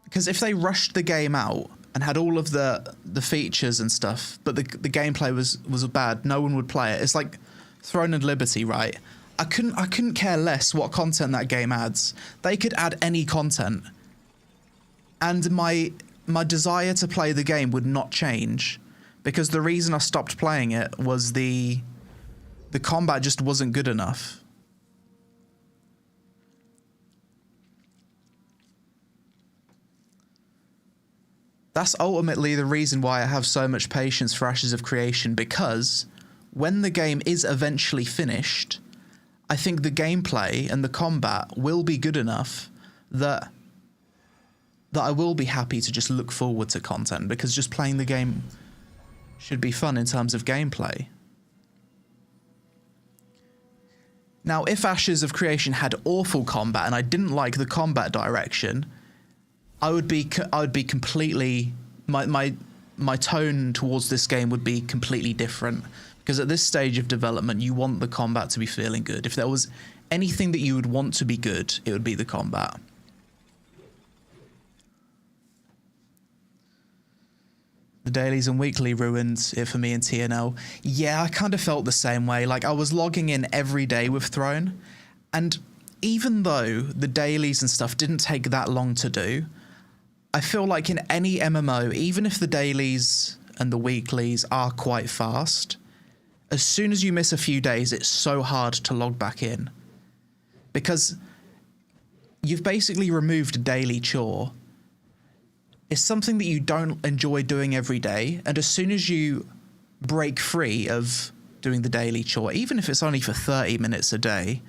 Speaker 1: Because if they rushed the game out and had all of the features and stuff, but the gameplay was bad, no one would play it. It's like Throne and Liberty, right? I couldn't care less what content that game adds. They could add any content, and my desire to play the game would not change, because the reason I stopped playing it was the combat just wasn't good enough. That's ultimately the reason why I have so much patience for Ashes of Creation, because when the game is eventually finished, I think the gameplay and the combat will be good enough that I will be happy to just look forward to content, because just playing the game should be fun in terms of gameplay. Now, if Ashes of Creation had awful combat and I didn't like the combat direction, I would be completely, my tone towards this game would be completely different, because at this stage of development you want the combat to be feeling good. If there was anything that you would want to be good, it would be the combat. The dailies and weekly ruined it for me in TNL. Yeah, I kind of felt the same way. Like, I was logging in every day with Throne, and even though the dailies and stuff didn't take that long to do, I feel like in any MMO, even if the dailies and the weeklies are quite fast, as soon as you miss a few days, it's so hard to log back in, because you've basically removed a daily chore. It's something that you don't enjoy doing every day, and as soon as you break free of doing the daily chore, even if it's only for 30 minutes a day,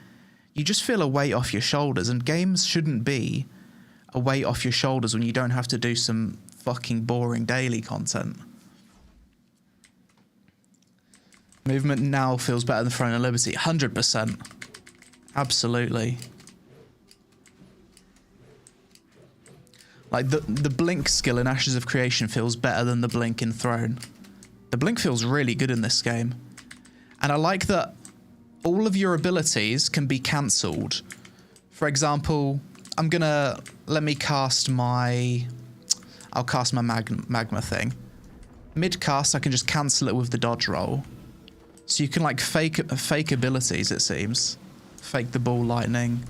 Speaker 1: you just feel a weight off your shoulders, and games shouldn't be a weight off your shoulders when you don't have to do some fucking boring daily content. Movement now feels better than Throne of Liberty. 100%. Absolutely. Like, the blink skill in Ashes of Creation feels better than the blink in Throne. The blink feels really good in this game. And I like that all of your abilities can be cancelled. For example, I'm gonna... Let me cast my... I'll cast my magma thing. Mid-cast, I can just cancel it with the dodge roll. So you can, like, fake abilities, it seems. Fake the ball lightning.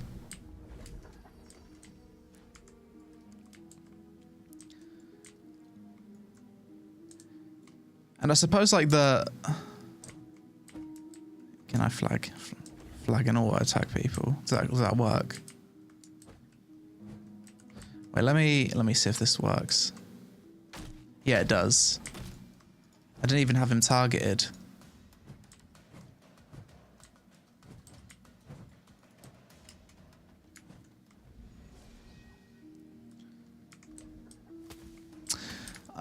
Speaker 1: And I suppose, like, the... Can I flag and auto attack people? Does that work? Wait, let me see if this works. Yeah, it does. I didn't even have him targeted.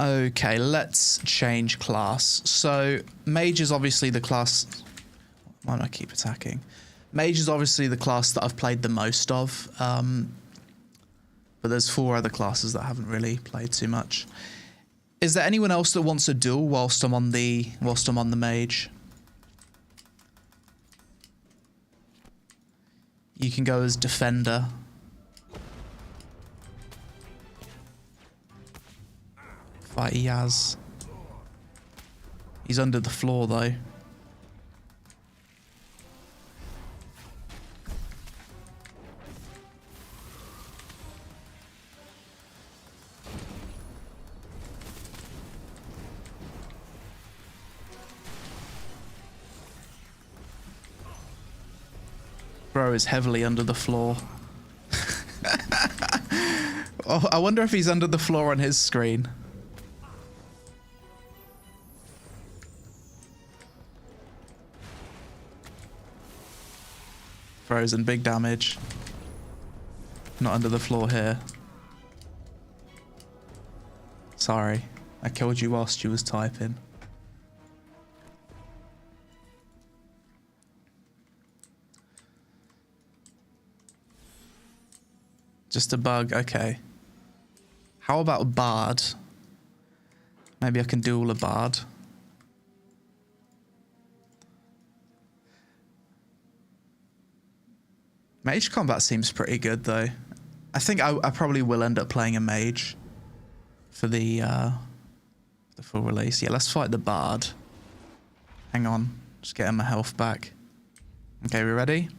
Speaker 1: Okay, let's change class. So, Mage is obviously the class... Why don't I keep attacking? Mage is obviously the class that I've played the most of. But there's 4 other classes that I haven't really played too much. Is there anyone else that wants a duel whilst I'm on the Mage? You can go as Defender. Fight Yaz. He's under the floor though. Bro is heavily under the floor. Oh, I wonder if he's under the floor on his screen. Frozen, big damage. Not under the floor here. Sorry, I killed you whilst you was typing. Just a bug, okay. How about a bard? Maybe I can duel a bard. Mage combat seems pretty good though. I think I probably will end up playing a mage for the full release. Yeah, let's fight the bard. Hang on, just getting my health back. Okay, we ready?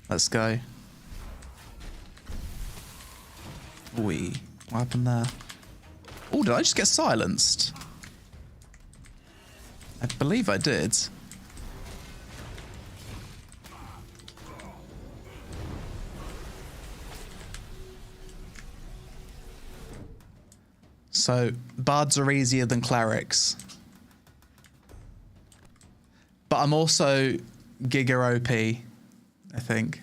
Speaker 1: Let's go. What happened there? Oh, did I just get silenced? I believe I did. So, bards are easier than clerics. But I'm also Giga OP, I think.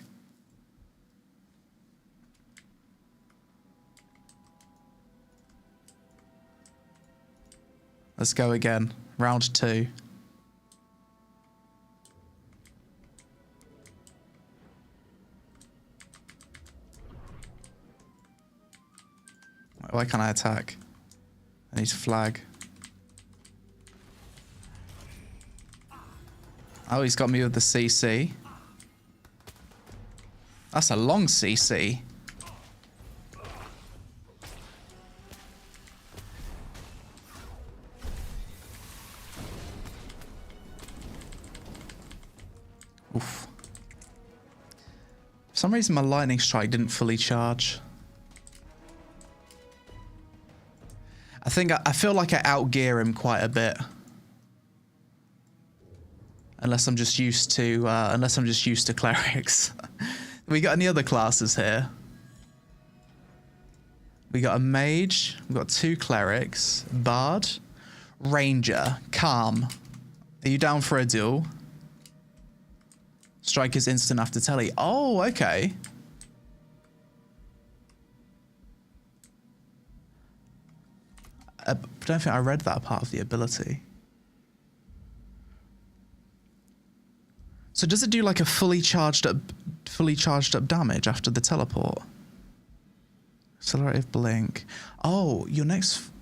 Speaker 1: Let's go again. Round 2. Why can't I attack? I need to flag. Oh, he's got me with the CC. That's a long CC. Oof. For some reason my lightning strike didn't fully charge. I feel like I outgear him quite a bit. Unless I'm just used to clerics. We got any other classes here? We got a mage, we've got 2 clerics, bard, ranger, calm. Are you down for a duel? Strike is instant after telly. Oh, okay. I don't think I read that part of the ability. So does it do like a fully charged up damage after the teleport? Accelerative blink. Oh, your next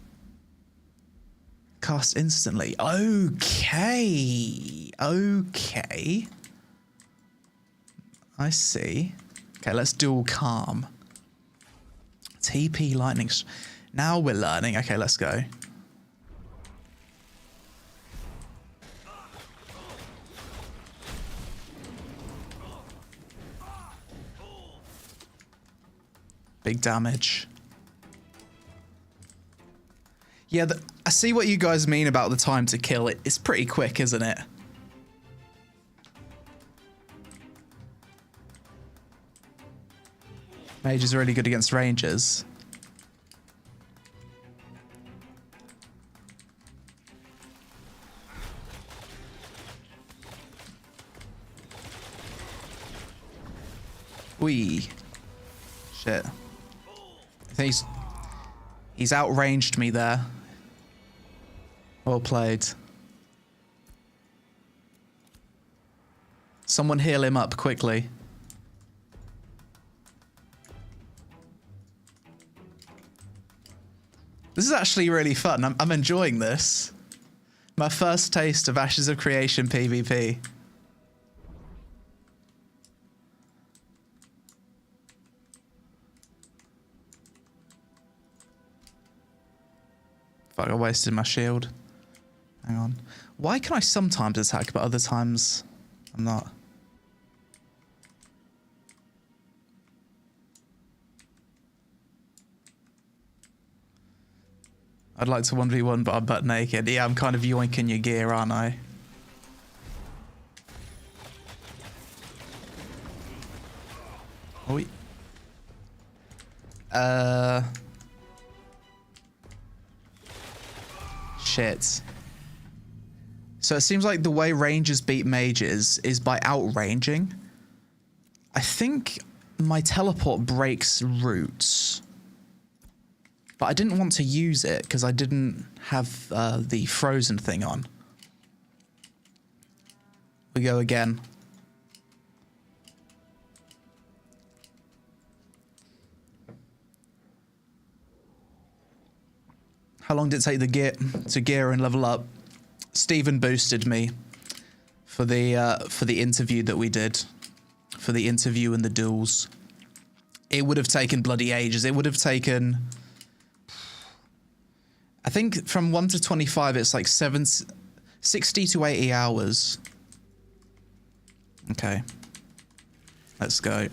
Speaker 1: cast instantly. Okay. Okay. I see. Okay, let's dual calm. TP lightning. Now we're learning. Okay, let's go. Big damage. Yeah, I see what you guys mean about the time to kill. It's pretty quick, isn't it? Mage is really good against rangers. Wee. Shit. I think he's outranged me there. Well played. Someone heal him up quickly. This is actually really fun. I'm enjoying this. My first taste of Ashes of Creation PvP. Fuck, I wasted my shield. Hang on. Why can I sometimes attack, but other times I'm not? I'd like to 1v1, but I'm butt naked. Yeah, I'm kind of yoinking your gear, aren't I? Oi. Shit. So it seems like the way rangers beat mages is by outranging. I think my teleport breaks roots. But I didn't want to use it because I didn't have the frozen thing on. We go again. How long did it take to gear and level up? Stephen boosted me for the interview that we did, for the interview and the duels. It would have taken bloody ages. It would have taken, I think from 1 to 25, it's like 60 to 80 hours. Okay. Let's go.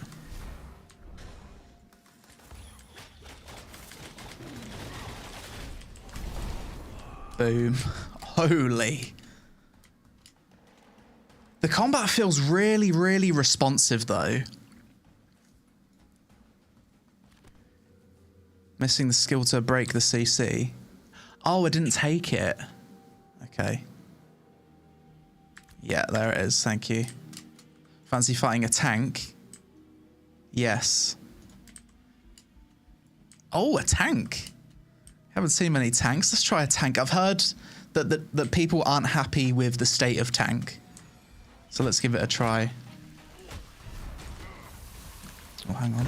Speaker 1: Boom. Holy. The combat feels really, really responsive though. Missing the skill to break the CC. Oh, I didn't take it. Okay. Yeah, there it is. Thank you. Fancy fighting a tank? Yes. Oh, a tank. Haven't seen many tanks. Let's try a tank. I've heard that people aren't happy with the state of tank. So let's give it a try. Oh, hang on.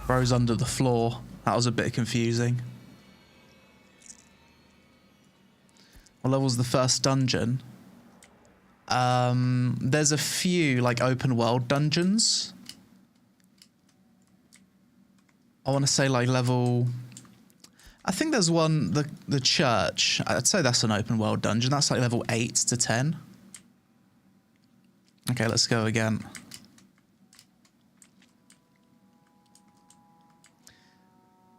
Speaker 1: Bro's under the floor. That was a bit confusing. What level's the first dungeon? There's a few like open world dungeons. I want to say like level, I think there's one, the church. I'd say that's an open world dungeon. That's like level 8 to 10. Okay, let's go again.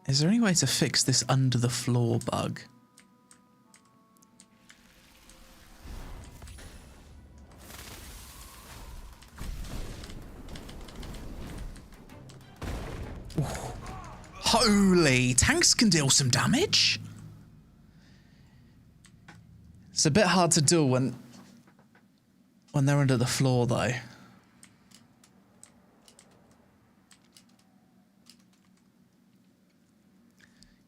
Speaker 1: Is there any way to fix this under the floor bug? Ooh. Holy, tanks can deal some damage. It's a bit hard to do when they're under the floor though.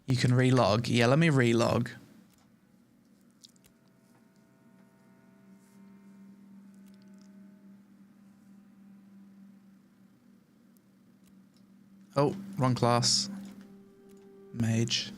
Speaker 1: You can relog. Yeah, let me relog. Oh, wrong class. Mage.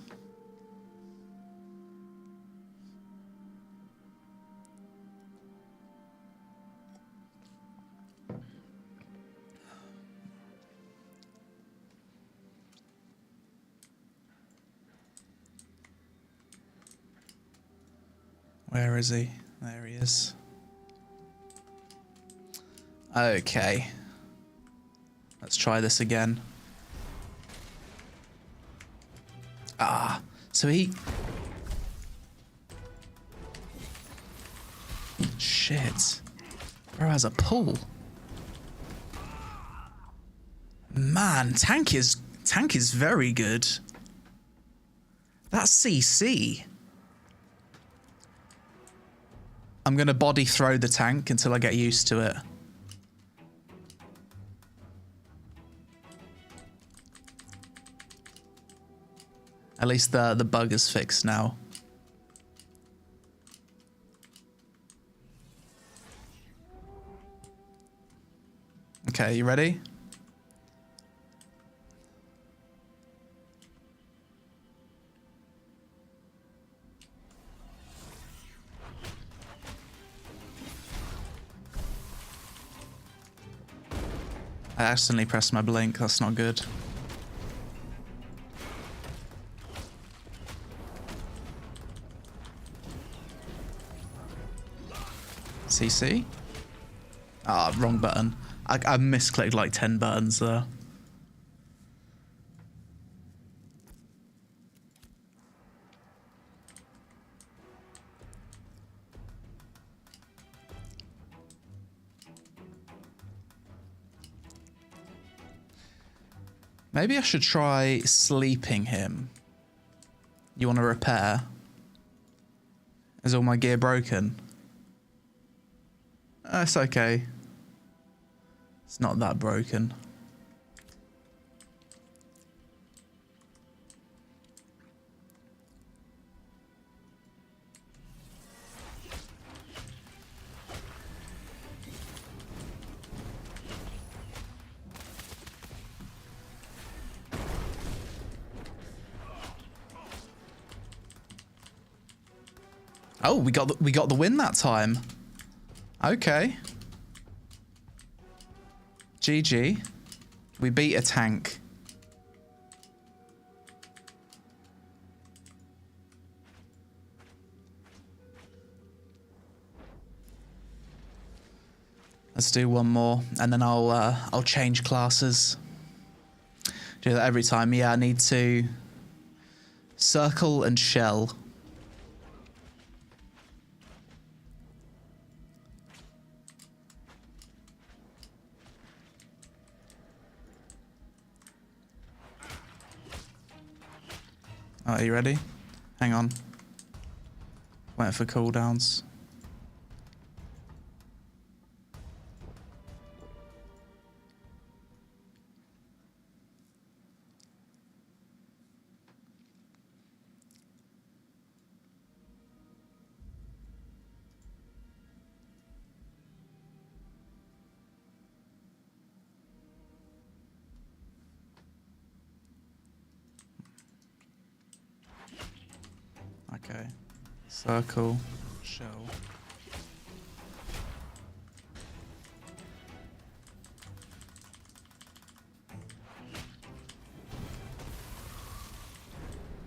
Speaker 1: Where is he? There he is. Okay. Let's try this again. Ah, so he... Shit. Bro has a pull. Man, tank is very good. That's CC. I'm gonna body throw the tank until I get used to it. At least the bug is fixed now. Okay, you ready? I accidentally pressed my blink, that's not good. CC? Ah, wrong button. I misclicked like 10 buttons there. Maybe I should try sleeping him. You want to repair? Is all my gear broken? It's okay. It's not that broken. Oh, we got the win that time. Okay. GG. We beat a tank. Let's do one more, and then I'll change classes. Do that every time. Yeah, I need to circle and shell. Oh, are you ready? Hang on. Waiting for cooldowns. Okay. Circle, shell.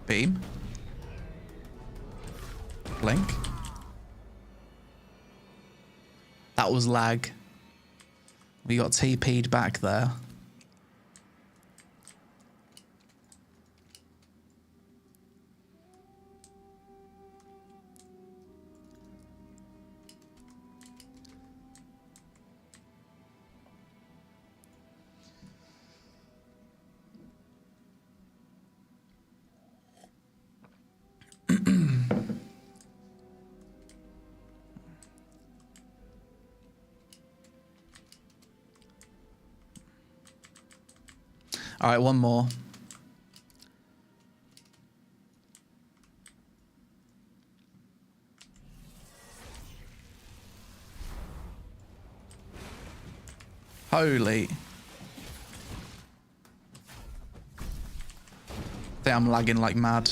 Speaker 1: Beam. Blink. That was lag. We got TP'd back there. All right, one more. Holy. think I'm lagging like mad.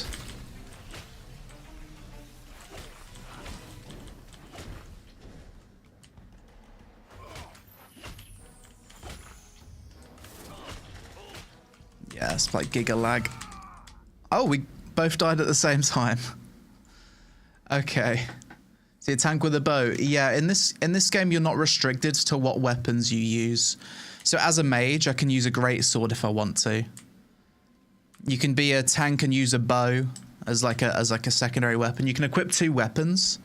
Speaker 1: Yeah, it's like giga lag. Oh, we both died at the same time. Okay. See, a tank with a bow. Yeah, in this game, you're not restricted to what weapons you use. So as a mage, I can use a greatsword if I want to. You can be a tank and use a bow as like a secondary weapon. You can equip 2 weapons,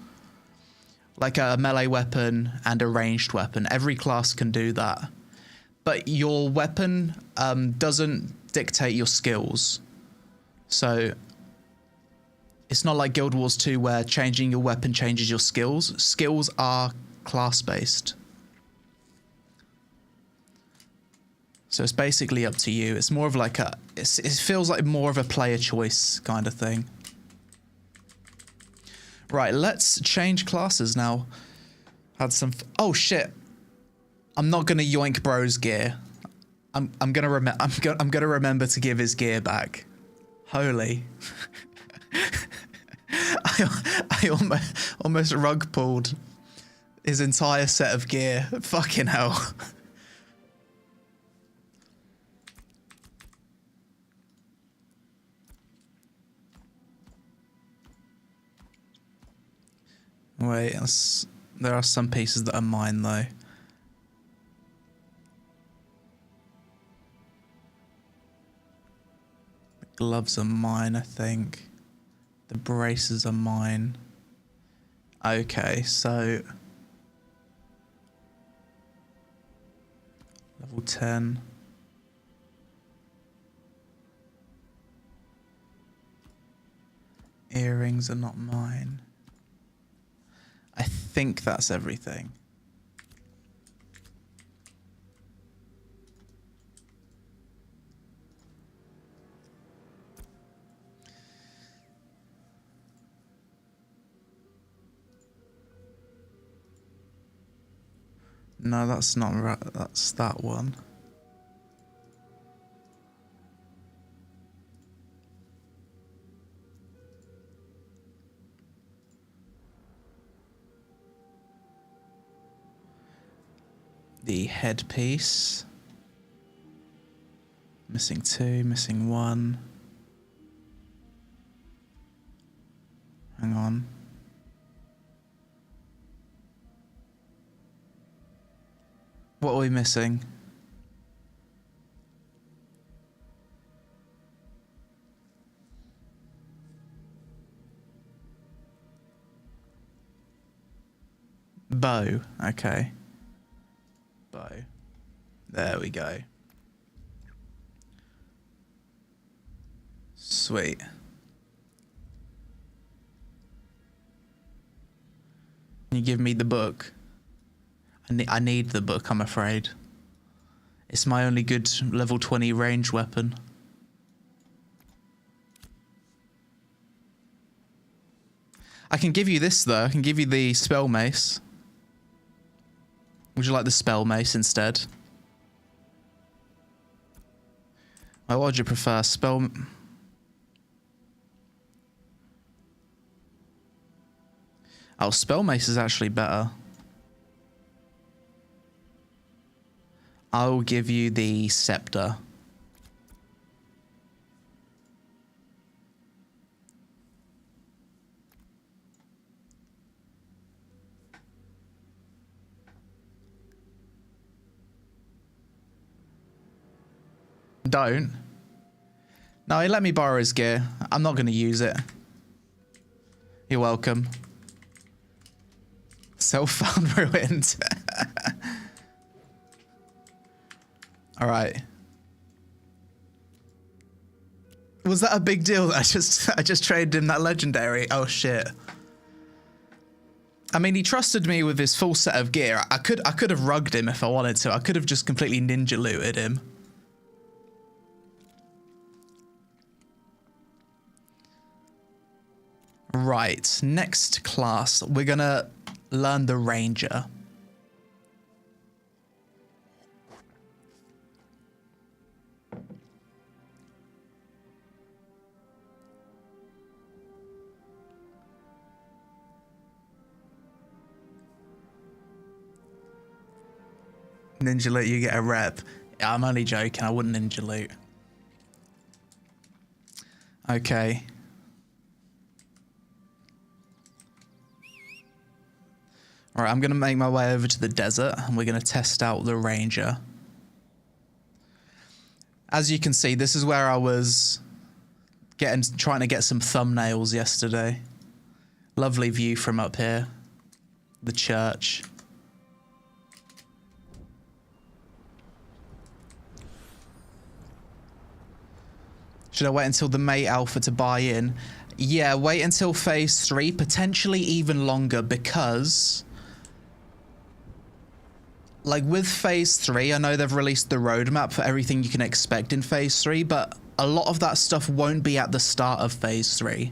Speaker 1: like a melee weapon and a ranged weapon. Every class can do that. But your weapon doesn't dictate your skills. So it's not like Guild Wars 2 where changing your weapon changes your skills. Skills are class-based. So it's basically up to you. It's more of like it feels like more of a player choice kind of thing. Right, let's change classes now. Had some, oh shit. I'm not gonna yoink bro's gear. I'm gonna remember to give his gear back. Holy. I almost rug pulled his entire set of gear. Fucking hell. Wait, there are some pieces that are mine though. The gloves are mine, I think. The braces are mine. Okay, so level 10. Earrings are not mine. I think that's everything. No, that's not right. That's that one. The headpiece. Missing 2, missing 1. Hang on. What are we missing? Bow. Okay. Bow. There we go. Sweet. Can you give me the book? I need the book, I'm afraid. It's my only good level 20 range weapon. I can give you this though. I can give you the spell mace. Would you like the spell mace instead? Oh, what would you prefer? Spell... Oh, spell mace is actually better. I'll give you the scepter. Don't. No, he let me borrow his gear. I'm not going to use it. You're welcome. Self-found ruined. All right. Was that a big deal? I just traded him that legendary. Oh shit. I mean, he trusted me with his full set of gear. I could have rugged him if I wanted to. I could have just completely ninja looted him. Right, next class, we're gonna learn the Ranger. Ninja loot, you get a rep. Yeah, I'm only joking. I wouldn't ninja loot. Okay. All right, I'm going to make my way over to the desert and we're going to test out the ranger. As you can see, this is where I was trying to get some thumbnails yesterday. Lovely view from up here. The church. Should I wait until the May Alpha to buy in? Yeah, wait until Phase 3, potentially even longer, because... like, with Phase 3, I know they've released the roadmap for everything you can expect in Phase 3, but a lot of that stuff won't be at the start of Phase 3.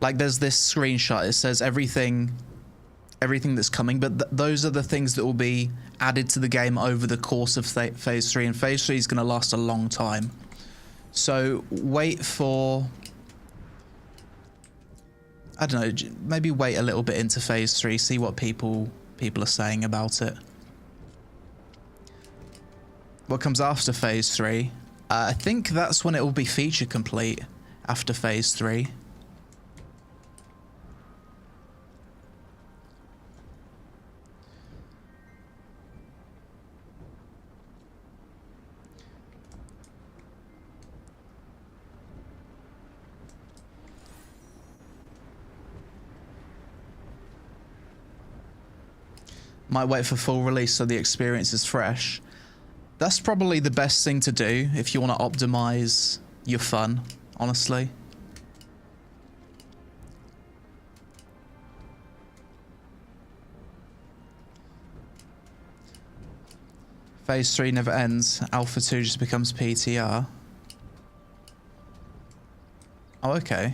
Speaker 1: Like, there's this screenshot, it says everything that's coming, but those are the things that will be added to the game over the course of Phase 3, and Phase 3 is going to last a long time. So wait for, I don't know, maybe wait a little bit into Phase 3, see what people are saying about it. What comes after Phase 3? I think that's when it will be feature complete after Phase 3. Might wait for full release so the experience is fresh. That's probably the best thing to do if you want to optimize your fun, honestly. Phase 3 never ends. Alpha 2 just becomes PTR. Oh, okay.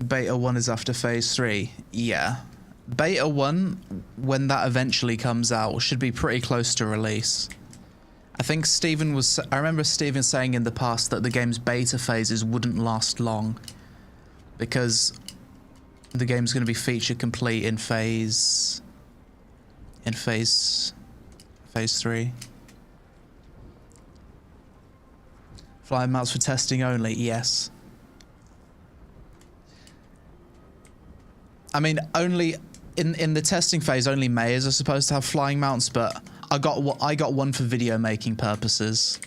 Speaker 1: Beta 1 is after Phase 3. Yeah. Beta 1, when that eventually comes out, should be pretty close to release. I think I remember Steven saying in the past that the game's beta phases wouldn't last long, because the game's going to be feature complete in Phase 3. Flying mounts for testing only, yes. I mean, only in the testing phase, only Mayors are supposed to have flying mounts, but I got one for video making purposes.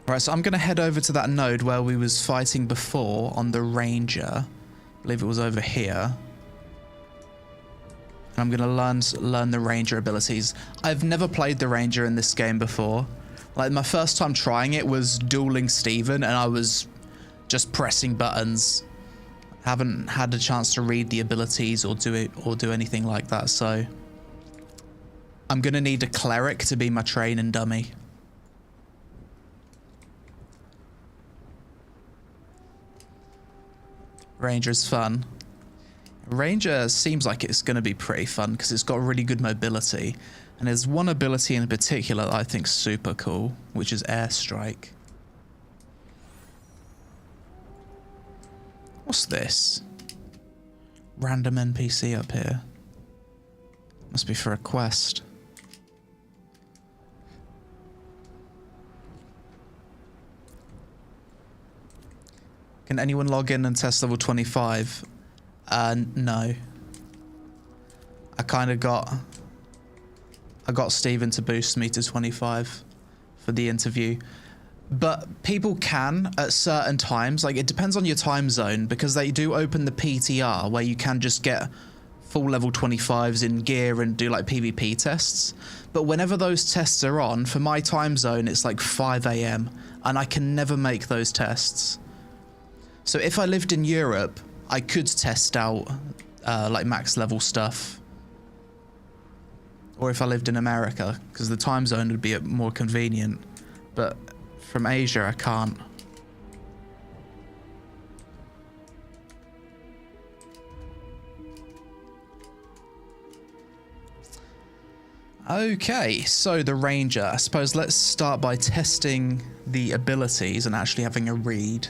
Speaker 1: Right, so I'm going to head over to that node where we was fighting before on the Ranger. I believe it was over here. And I'm going to learn the Ranger abilities. I've never played the Ranger in this game before. Like, my first time trying it was dueling Steven, and I was just pressing buttons. Haven't had a chance to read the abilities or do anything like that, so I'm going to need a Cleric to be my training dummy. Ranger's fun. Ranger seems like it's going to be pretty fun because it's got really good mobility. And there's one ability in particular that I think's super cool, which is Airstrike. What's this? Random NPC up here. Must be for a quest. Can anyone log in and test level 25? No. I got Steven to boost me to 25 for the interview. But people can at certain times, like it depends on your time zone, because they do open the PTR where you can just get full level 25s in gear and do like PvP tests. But whenever those tests are on, for my time zone, it's like 5 AM and I can never make those tests. So if I lived in Europe, I could test out like max level stuff. Or if I lived in America, because the time zone would be more convenient. But from Asia, I can't. Okay, so the Ranger. I suppose let's start by testing the abilities and actually having a read.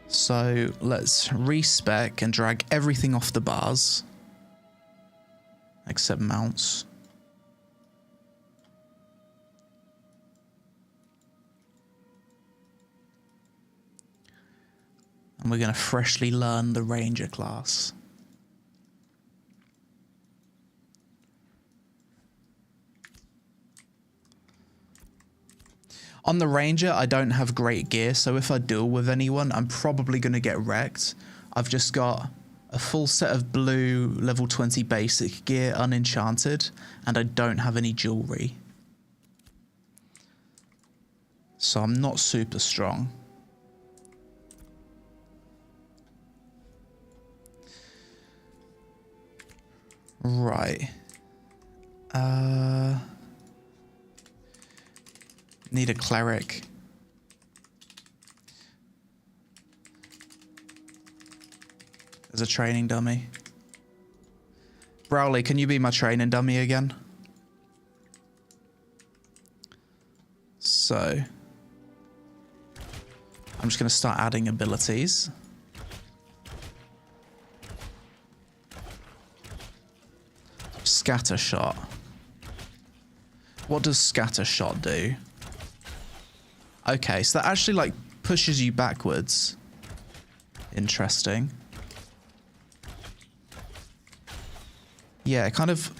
Speaker 1: So let's respec and drag everything off the bars. Except mounts. And we're going to freshly learn the Ranger class. On the Ranger, I don't have great gear, so if I duel with anyone, I'm probably going to get wrecked. I've just got a full set of blue level 20 basic gear unenchanted, and I don't have any jewelry. So I'm not super strong. Right. Need a cleric. As a training dummy. Browley, can you be my training dummy again? So I'm just going to start adding abilities. Scatter shot. What does scatter shot do? Okay, so that actually like pushes you backwards. Interesting. Yeah, kind of.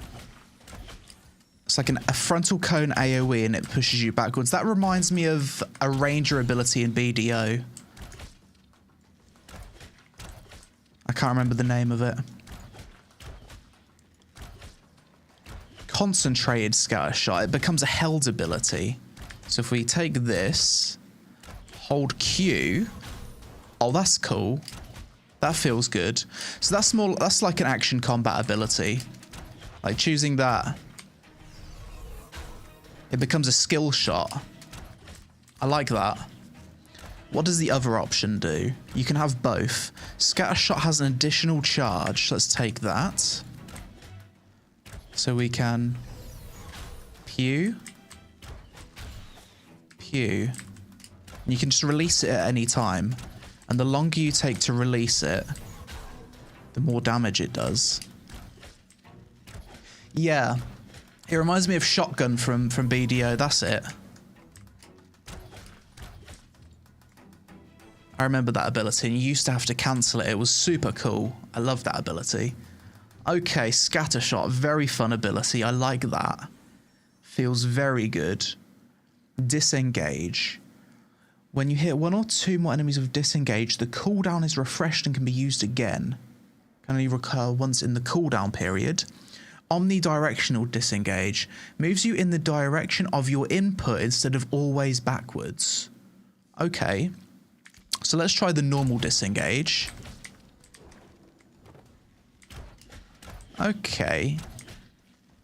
Speaker 1: It's like a frontal cone AoE and it pushes you backwards. That reminds me of a ranger ability in BDO. I can't remember the name of it. Concentrated scatter shot. It becomes a held ability. So if we take this, hold Q. Oh, that's cool. That feels good. So that's more. That's like an action combat ability. Like choosing that. It becomes a skill shot. I like that. What does the other option do? You can have both. Scatter shot has an additional charge. Let's take that. So we can pew. Pew. And you can just release it at any time. And the longer you take to release it, the more damage it does. Yeah. It reminds me of shotgun from BDO. That's it. I remember that ability. And you used to have to cancel it. It was super cool. I love that ability. Okay, scatter shot. Very fun ability. I like that. Feels very good. Disengage. When you hit one or two more enemies with disengage, the cooldown is refreshed and can be used again. Can only recur once in the cooldown period. Omnidirectional disengage moves you in the direction of your input instead of always backwards. Okay. So let's try the normal disengage. Okay.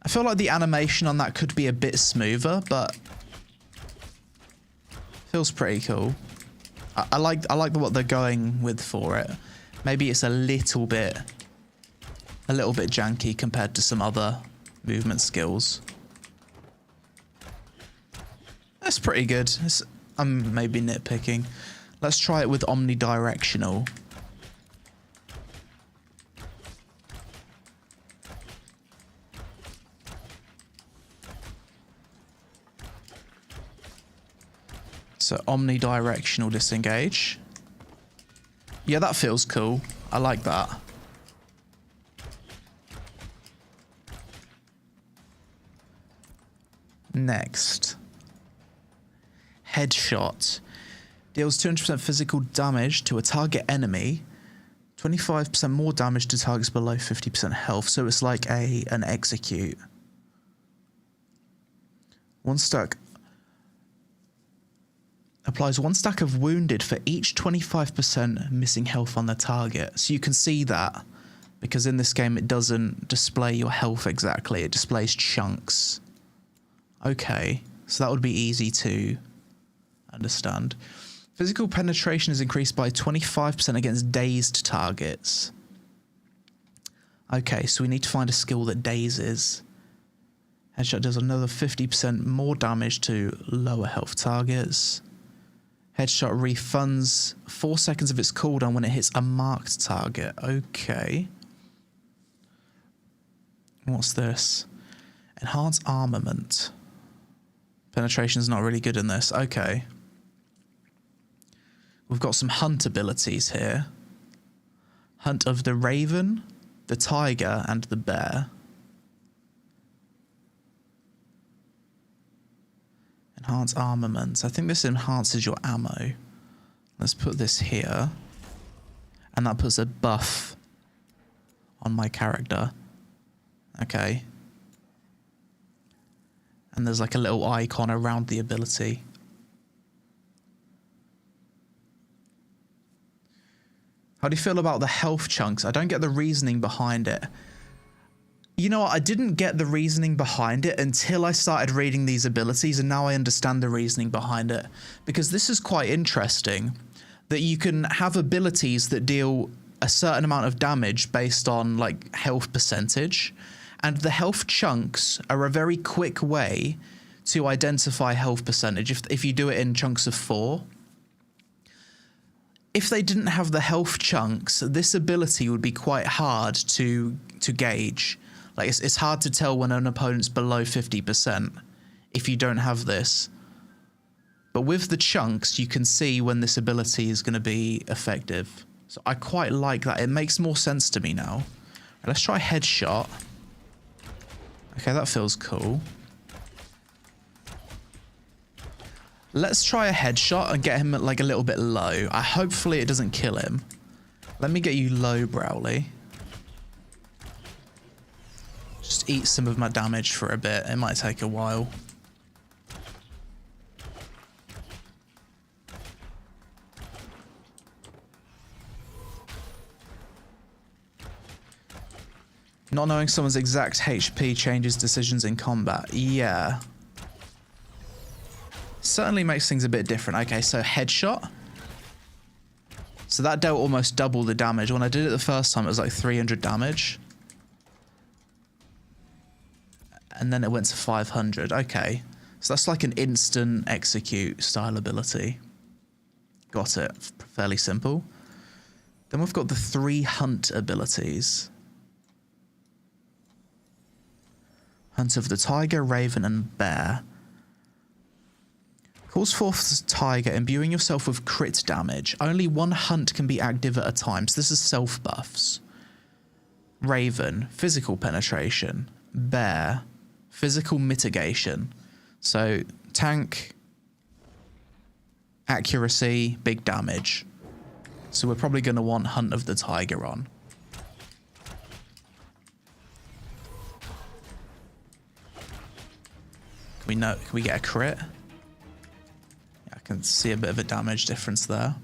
Speaker 1: I feel like the animation on that could be a bit smoother, but feels pretty cool. I like what they're going with for it. Maybe it's a little bit janky compared to some other movement skills. That's pretty good. I'm maybe nitpicking. Let's try it with omnidirectional. So omnidirectional disengage. Yeah, that feels cool. I like that. Next. Headshot. Deals 200% physical damage to a target enemy. 25% more damage to targets below 50% health. So it's like an execute. 1 stack. Applies 1 stack of wounded for each 25% missing health on the target. So you can see that, because in this game it doesn't display your health exactly. It displays chunks. Okay, so that would be easy to understand. Physical penetration is increased by 25% against dazed targets. Okay, so we need to find a skill that dazes. Headshot does another 50% more damage to lower health targets. Headshot refunds 4 seconds of its cooldown when it hits a marked target. Okay. What's this? Enhance armament. Penetration's not really good in this. Okay. We've got some hunt abilities here. Hunt of the raven, the tiger, and the bear. Enhance armaments. I think this enhances your ammo. Let's put this here. And that puts a buff on my character. Okay. And there's like a little icon around the ability. How do you feel about the health chunks? I don't get the reasoning behind it. You know what? I didn't get the reasoning behind it until I started reading these abilities, and now I understand the reasoning behind it. Because this is quite interesting, that you can have abilities that deal a certain amount of damage based on like health percentage, and the health chunks are a very quick way to identify health percentage if you do it in chunks of 4. If they didn't have the health chunks, this ability would be quite hard to gauge. Like it's hard to tell when an opponent's below 50% if you don't have this. But with the chunks, you can see when this ability is going to be effective. So I quite like that. It makes more sense to me now. Let's try headshot. Okay, that feels cool. Let's try a headshot and get him like a little bit low. Hopefully it doesn't kill him. Let me get you low, Browley. Just eat some of my damage for a bit. It might take a while. Not knowing someone's exact HP changes decisions in combat. Yeah. Certainly makes things a bit different. Okay, so headshot. So that dealt almost double the damage. When I did it the first time, it was like 300 damage. And then it went to 500. Okay. So that's like an instant execute style ability. Got it. Fairly simple. Then we've got the 3 hunt abilities. Hunt of the tiger, raven, and bear. Calls forth the tiger, imbuing yourself with crit damage. Only 1 hunt can be active at a time, so this is self buffs. Raven, physical penetration. Bear, physical mitigation. So tank, accuracy, big damage. So we're probably going to want Hunt of the Tiger on. Can we get a crit? I can see a bit of a damage difference there.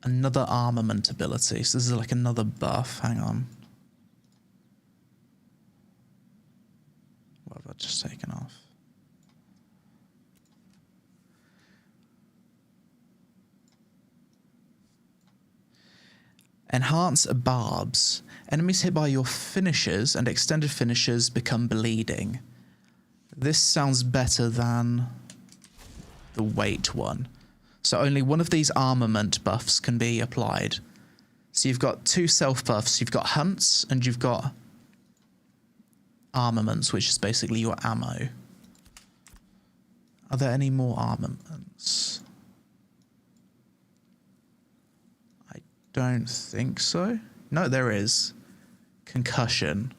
Speaker 1: Another armament ability. So this is like another buff. Hang on. What have I just taken off? Enhance barbs. Enemies hit by your finishers and extended finishers become bleeding. This sounds better than the weight one. So only one of these armament buffs can be applied. So you've got 2 self buffs. You've got hunts and you've got armaments, which is basically your ammo. Are there any more armaments? I Don't think so. No, there is. Concussion.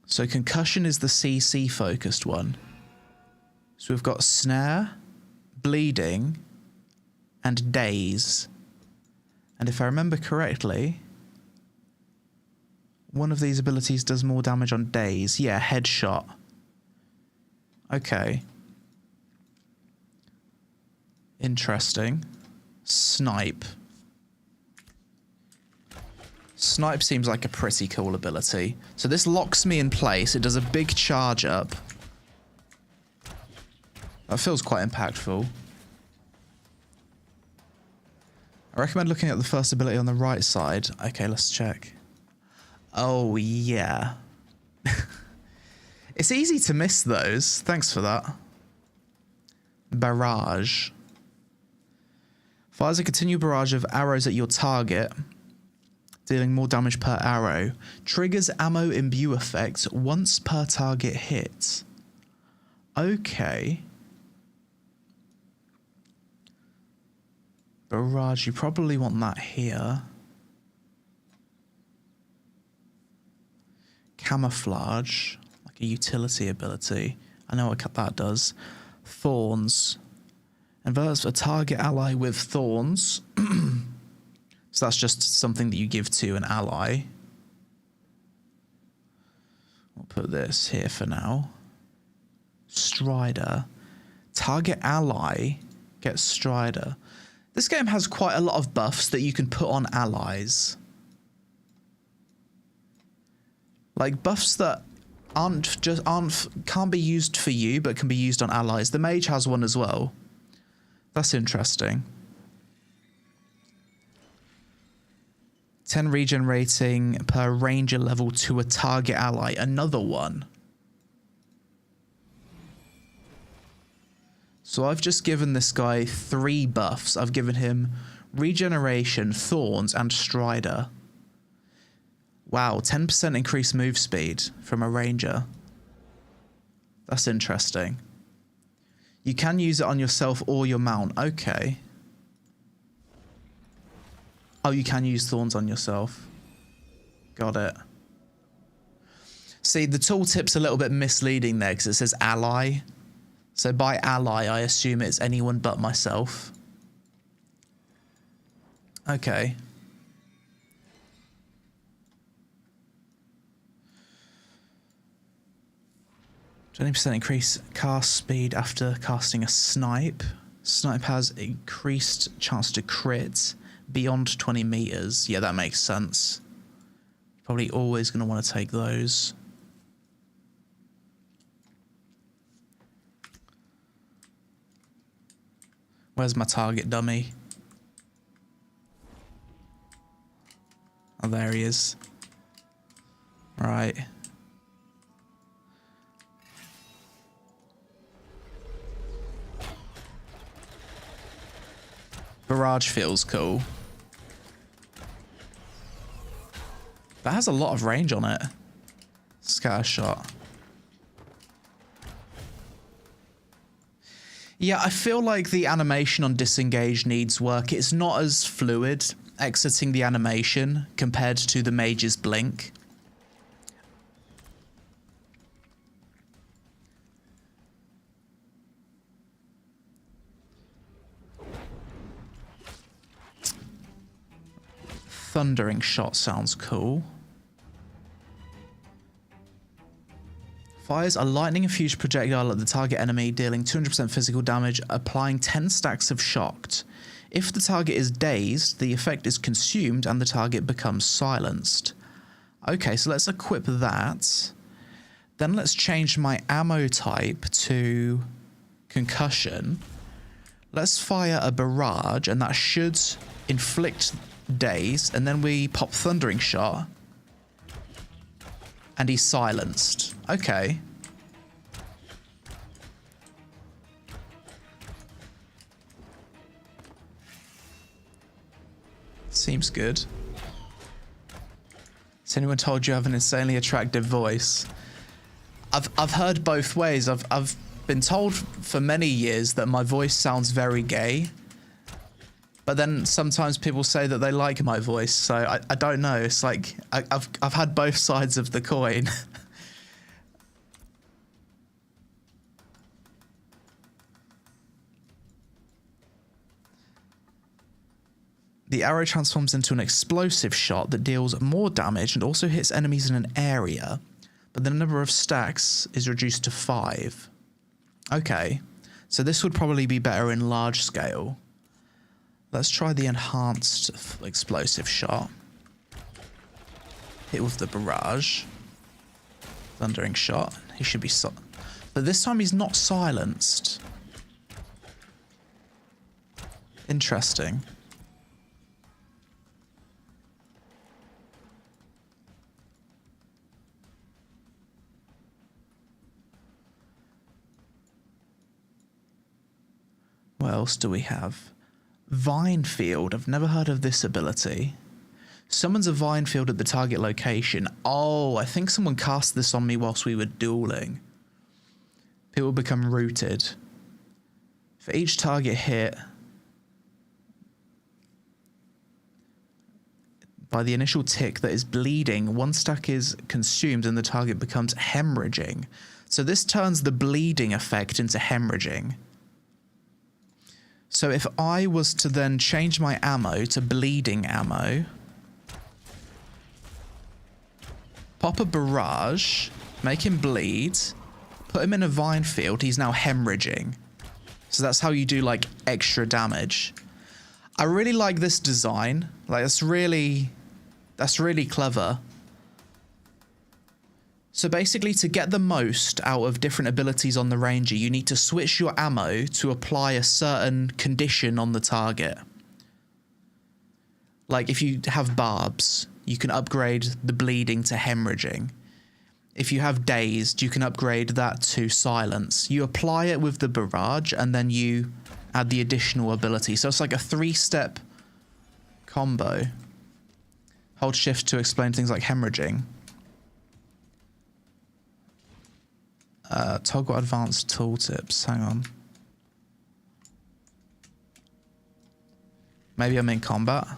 Speaker 1: So concussion is the CC focused one. So we've got snare, bleeding, and daze. And if I remember correctly, one of these abilities does more damage on daze. Yeah, headshot. Okay. Interesting. Snipe. Snipe seems like a pretty cool ability. So this locks me in place. It does a big charge up. That feels quite impactful. I recommend looking at the first ability on the right side. Okay, let's check. Oh, yeah. It's easy to miss those. Thanks for that. Barrage. Fires a continued barrage of arrows at your target, dealing more damage per arrow. Triggers ammo imbue effect once per target hit. Okay. Barrage, you probably want that here. Camouflage, like a utility ability. I know what that does. Thorns. Inverts a target ally with thorns. So that's just something that you give to an ally. I'll put this here for now. Strider. Target ally gets Strider. This game has quite a lot of buffs that you can put on allies. Like buffs that can't be used for you, but can be used on allies. The Mage has one as well. That's interesting. 10 regenerating per ranger level to a target ally. Another one. So I've just given this guy 3 buffs. I've given him regeneration, thorns, and strider. Wow, 10% increased move speed from a ranger. That's interesting. You can use it on yourself or your mount. Okay. Oh, you can use thorns on yourself. Got it. See, the tooltip's a little bit misleading there because it says ally. So by ally, I assume it's anyone but myself. Okay. %20 increase cast speed after casting a snipe. Snipe has increased chance to crit beyond 20 meters. Yeah, that makes sense. Probably always going to want to take those. Where's my target dummy? Oh, there he is. Right. Barrage feels cool. That has a lot of range on it. Scatter shot. Yeah, I feel like the animation on disengage needs work. It's not as fluid exiting the animation compared to the Mage's blink. Thundering shot sounds cool. Fires a lightning-infused projectile at the target enemy, dealing 200% physical damage, applying 10 stacks of shocked. If the target is dazed, the effect is consumed and the target becomes silenced. Okay, so let's equip that. Then let's change my ammo type to concussion. Let's fire a barrage, and that should inflict daze, and then we pop thundering shot. And he's silenced. Okay. Seems good. Has anyone told you I have an insanely attractive voice? I've heard both ways. I've been told for many years that my voice sounds very gay. But then sometimes people say that they like my voice, so I don't know. It's like I've had both sides of the coin. The arrow transforms into an explosive shot that deals more damage and also hits enemies in an area, but the number of stacks is reduced to 5. Okay, so this would probably be better in large scale. Let's try the enhanced explosive shot. Hit with the barrage. Thundering shot. He should be but this time he's not silenced. Interesting. What else do we have? Vine Field. I've never heard of this ability. Summons a vine field at the target location. Oh, I think someone cast this on me whilst we were dueling. People become rooted. For each target hit by the initial tick that is bleeding, 1 stack is consumed and the target becomes hemorrhaging. So this turns the bleeding effect into hemorrhaging. So if I was to then change my ammo to bleeding ammo, pop a barrage, make him bleed, put him in a vine field, he's now hemorrhaging. So that's how you do like extra damage. I really like this design. Like that's really clever. So basically, to get the most out of different abilities on the ranger, you need to switch your ammo to apply a certain condition on the target. Like if you have barbs, you can upgrade the bleeding to hemorrhaging. If you have dazed, you can upgrade that to silence. You apply it with the barrage and then you add the additional ability. So it's like a 3-step combo. Hold shift to explain things like hemorrhaging. Toggle advanced tooltips. Hang on. Maybe I'm in combat.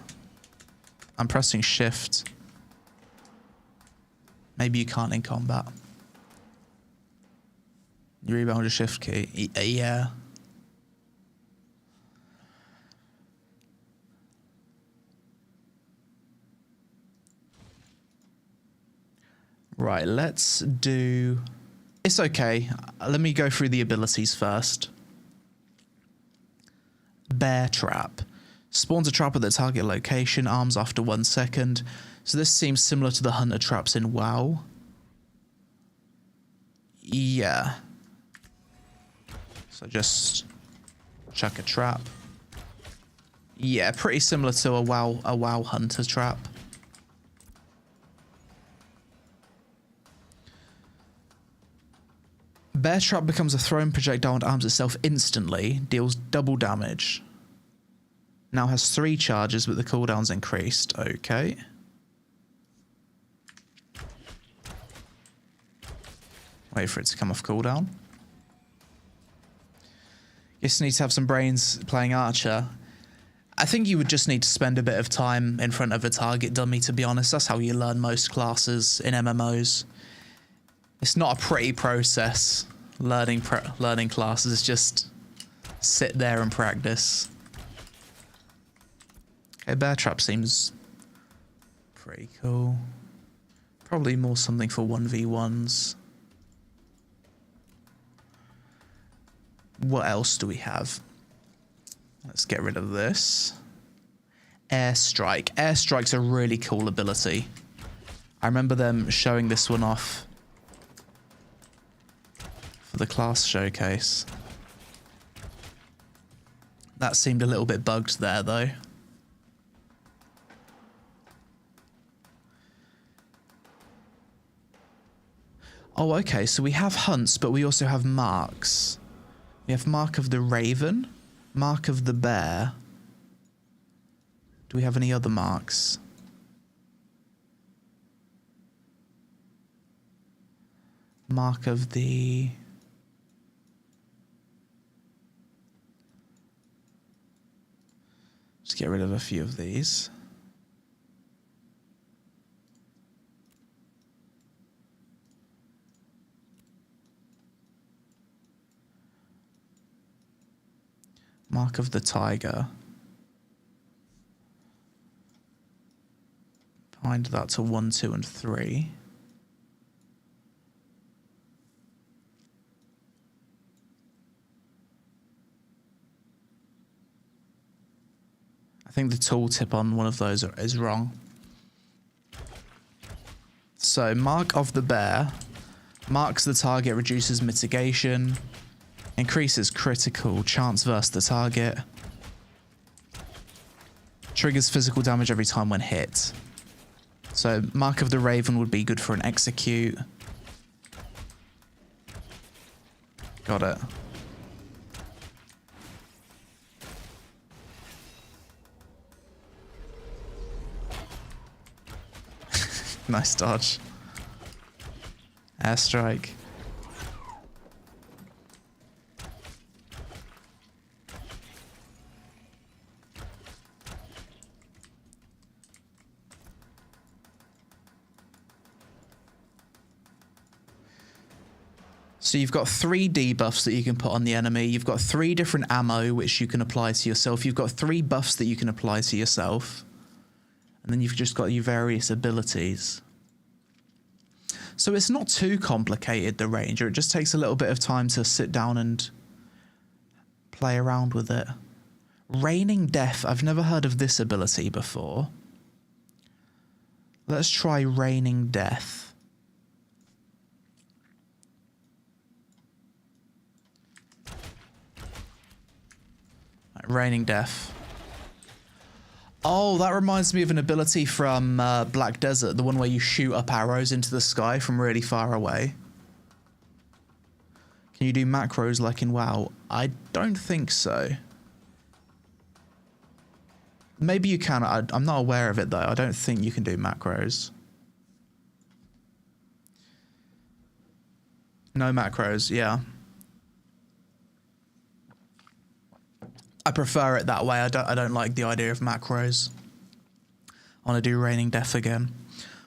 Speaker 1: I'm pressing shift. Maybe you can't in combat. You rebound your shift key. Yeah. Right, let's do... It's okay. Let me go through the abilities first. Bear Trap. Spawns a trap at the target location, arms after 1 second. So this seems similar to the hunter traps in WoW. Yeah. So just chuck a trap. Yeah, pretty similar to a WoW hunter trap. Bear Trap becomes a thrown projectile and arms itself instantly, deals double damage. Now has 3 charges, but the cooldown's increased. Okay. Wait for it to come off cooldown. Guess you need to have some brains playing Archer. I think you would just need to spend a bit of time in front of a target dummy, to be honest. That's how you learn most classes in MMOs. It's not a pretty process, learning classes. Just sit there and practice. Okay, Bear Trap seems pretty cool. Probably more something for 1v1s. What else do we have? Let's get rid of this. Airstrike. Airstrike's a really cool ability. I remember them showing this one off for the class showcase. That seemed a little bit bugged there, though. Oh, okay, so we have hunts, but we also have marks. We have Mark of the Raven, Mark of the Bear. Do we have any other marks? Mark of the... get rid of a few of these. Mark of the Tiger. Bind that to 1, 2, and 3. I think the tooltip on one of those is wrong. So, Mark of the Bear. Marks the target, reduces mitigation. Increases critical chance versus the target. Triggers physical damage every time when hit. So, Mark of the Raven would be good for an execute. Got it. Nice dodge. Airstrike. So you've got 3 debuffs that you can put on the enemy. You've got 3 different ammo which you can apply to yourself. You've got 3 buffs that you can apply to yourself. And then you've just got your various abilities. So it's not too complicated, the Ranger. It just takes a little bit of time to sit down and play around with it. Raining Death. I've never heard of this ability before. Let's try Raining Death. Raining Death. Oh, that reminds me of an ability from Black Desert, the one where you shoot up arrows into the sky from really far away. Can you do macros like in WoW? I don't think so. Maybe you can. I'm not aware of it though. I don't think you can do macros. No macros, yeah. I prefer it that way. I don't like the idea of macros. I want to do Raining Death again.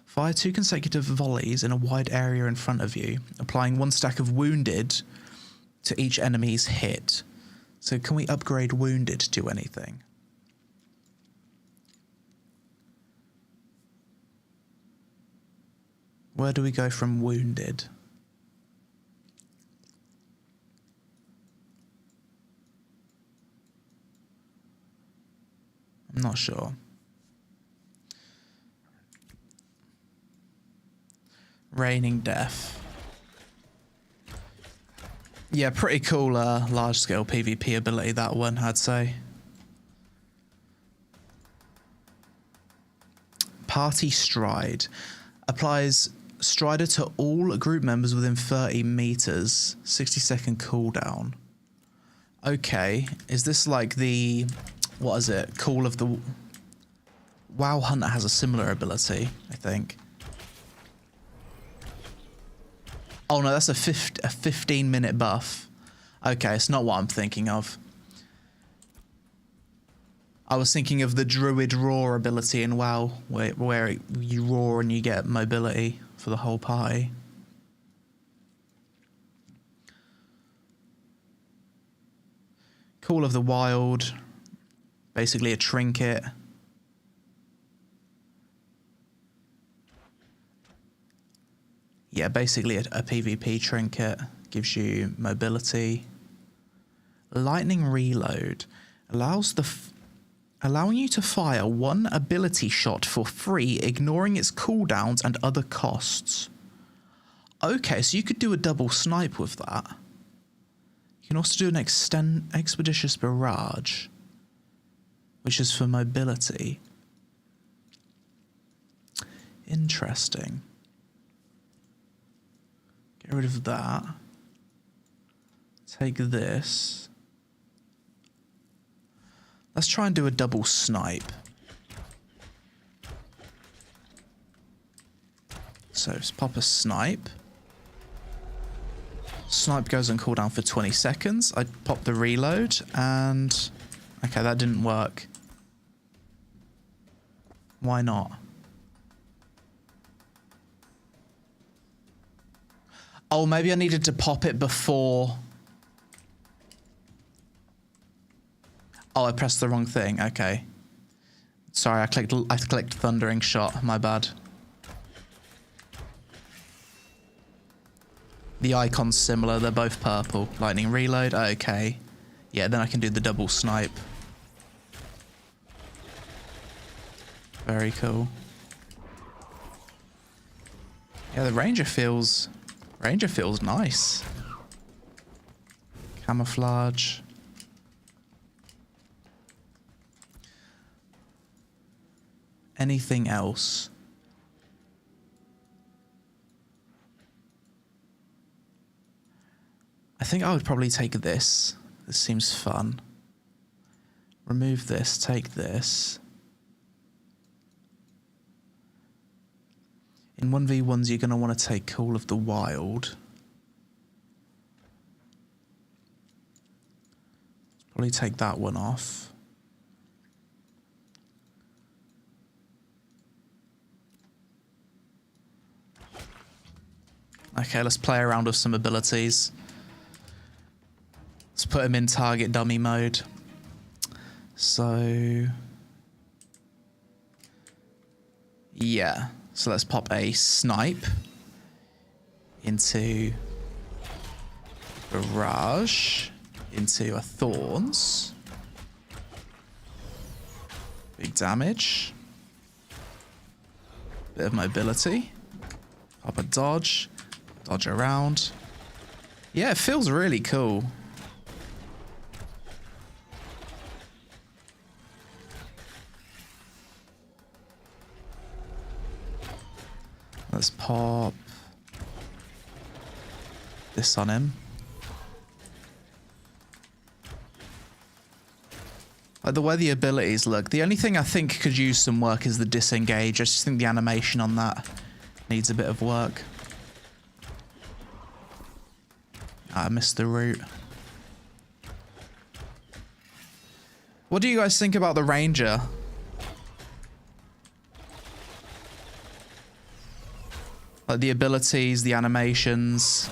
Speaker 1: Fire 2 consecutive volleys in a wide area in front of you, applying 1 stack of Wounded to each enemy's hit. So can we upgrade Wounded to anything? Where do we go from Wounded? I'm not sure. Raining Death. Yeah, pretty cool large-scale PvP ability, that one, I'd say. Party Stride. Applies Strider to all group members within 30 meters. 60-second cooldown. Okay, is this like the... What is it? Call of the... WoW Hunter has a similar ability, I think. Oh no, that's a 15-minute buff. Okay, it's not what I'm thinking of. I was thinking of the Druid Roar ability in WoW, where you roar and you get mobility for the whole party. Call of the Wild. Basically a trinket. Yeah, basically a PvP trinket. Gives you mobility. Lightning Reload. Allowing you to fire 1 ability shot for free, ignoring its cooldowns and other costs. Okay, so you could do a double snipe with that. You can also do an Expeditious Barrage, which is for mobility. Interesting. Get rid of that. Take this. Let's try and do a double snipe. So let's pop a snipe. Snipe goes on cooldown for 20 seconds. I pop the reload and... Okay, that didn't work. Why not? Oh, maybe I needed to pop it before. Oh, I pressed the wrong thing. Okay. Sorry, I clicked Thundering Shot. My bad. The icon's similar. They're both purple. Lightning Reload. Okay. Yeah, then I can do the double snipe. Very cool. Yeah, the Ranger feels nice. Camouflage. Anything else? I think I would probably take this. This seems fun. Remove this, take this. In 1v1s, you're going to want to take Call of the Wild. Probably take that one off. Okay, let's play around with some abilities. Let's put him in target dummy mode. So... yeah. So let's pop a snipe into barrage, into a thorns. Big damage. Bit of mobility. Pop a dodge. Dodge around. Yeah, it feels really cool. Let's pop this on him. Like the way the abilities look, the only thing I think could use some work is the disengage. I just think the animation on that needs a bit of work. I missed the route. What do you guys think about the Ranger? Like the abilities, the animations.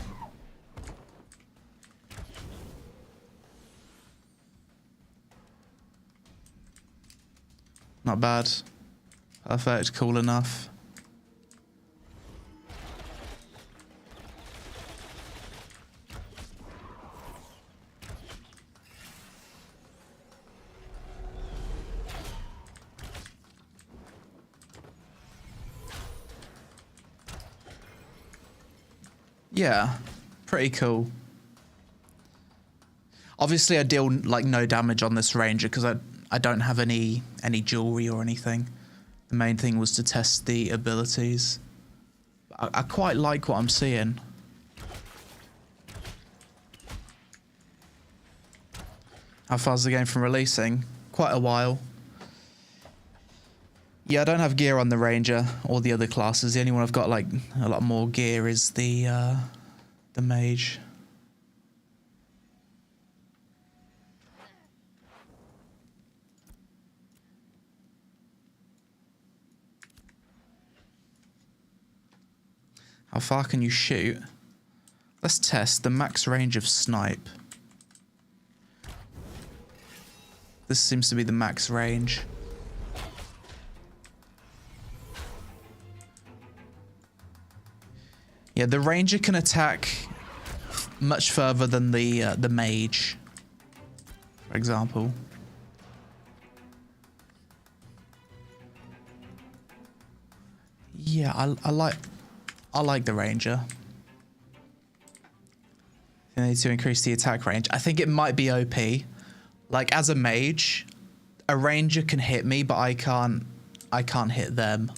Speaker 1: Not bad. Perfect, cool enough. Yeah, pretty cool. Obviously I deal like no damage on this Ranger because I don't have any jewelry or anything. The main thing was to test the abilities. I quite like what I'm seeing. How far's the game from releasing? Quite a while. Yeah, I don't have gear on the Ranger or the other classes. The only one I've got like a lot more gear is the Mage. How far can you shoot? Let's test the max range of snipe. This seems to be the max range. Yeah, the Ranger can attack much further than the Mage, for example. Yeah, I like the Ranger. They need to increase the attack range. I think it might be OP. Like as a Mage, a Ranger can hit me, but I can't hit them.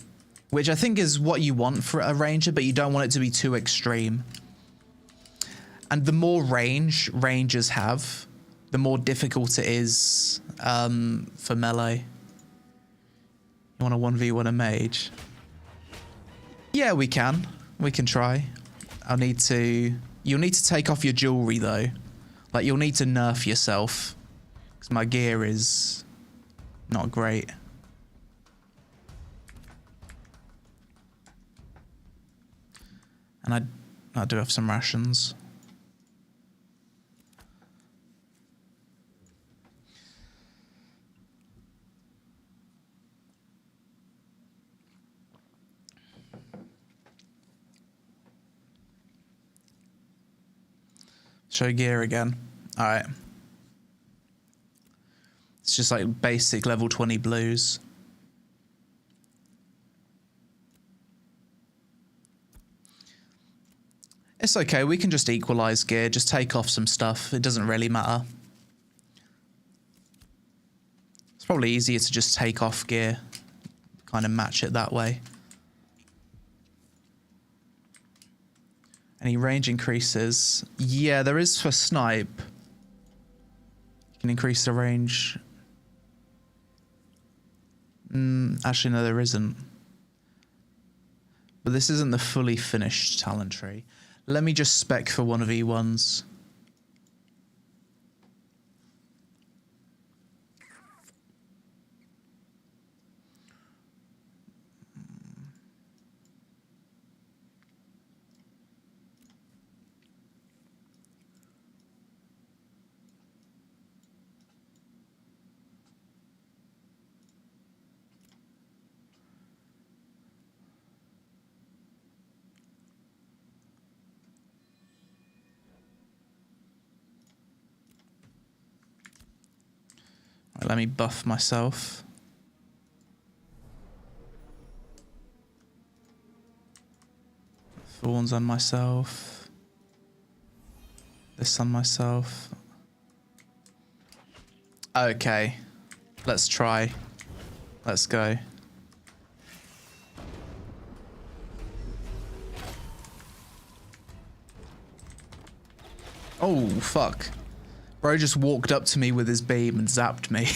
Speaker 1: Which I think is what you want for a Ranger, but you don't want it to be too extreme. And the more range Rangers have, the more difficult it is for melee. You want a 1v1 a Mage? Yeah, we can. We can try. You'll need to take off your jewelry though. Like you'll need to nerf yourself. Because my gear is not great. And I do have some rations. Show gear again. Alright. It's just like basic level 20 blues. It's okay, we can just equalize gear, just take off some stuff. It doesn't really matter. It's probably easier to just take off gear, kind of match it that way. Any range increases? Yeah, there is for snipe. You can increase the range. Actually, no, there isn't. But this isn't the fully finished talent tree. Let me just spec for one of E1's. Let me buff myself. Thorns on myself. This on myself. Okay. Let's try. Let's go. Oh, fuck. Bro just walked up to me with his beam and zapped me.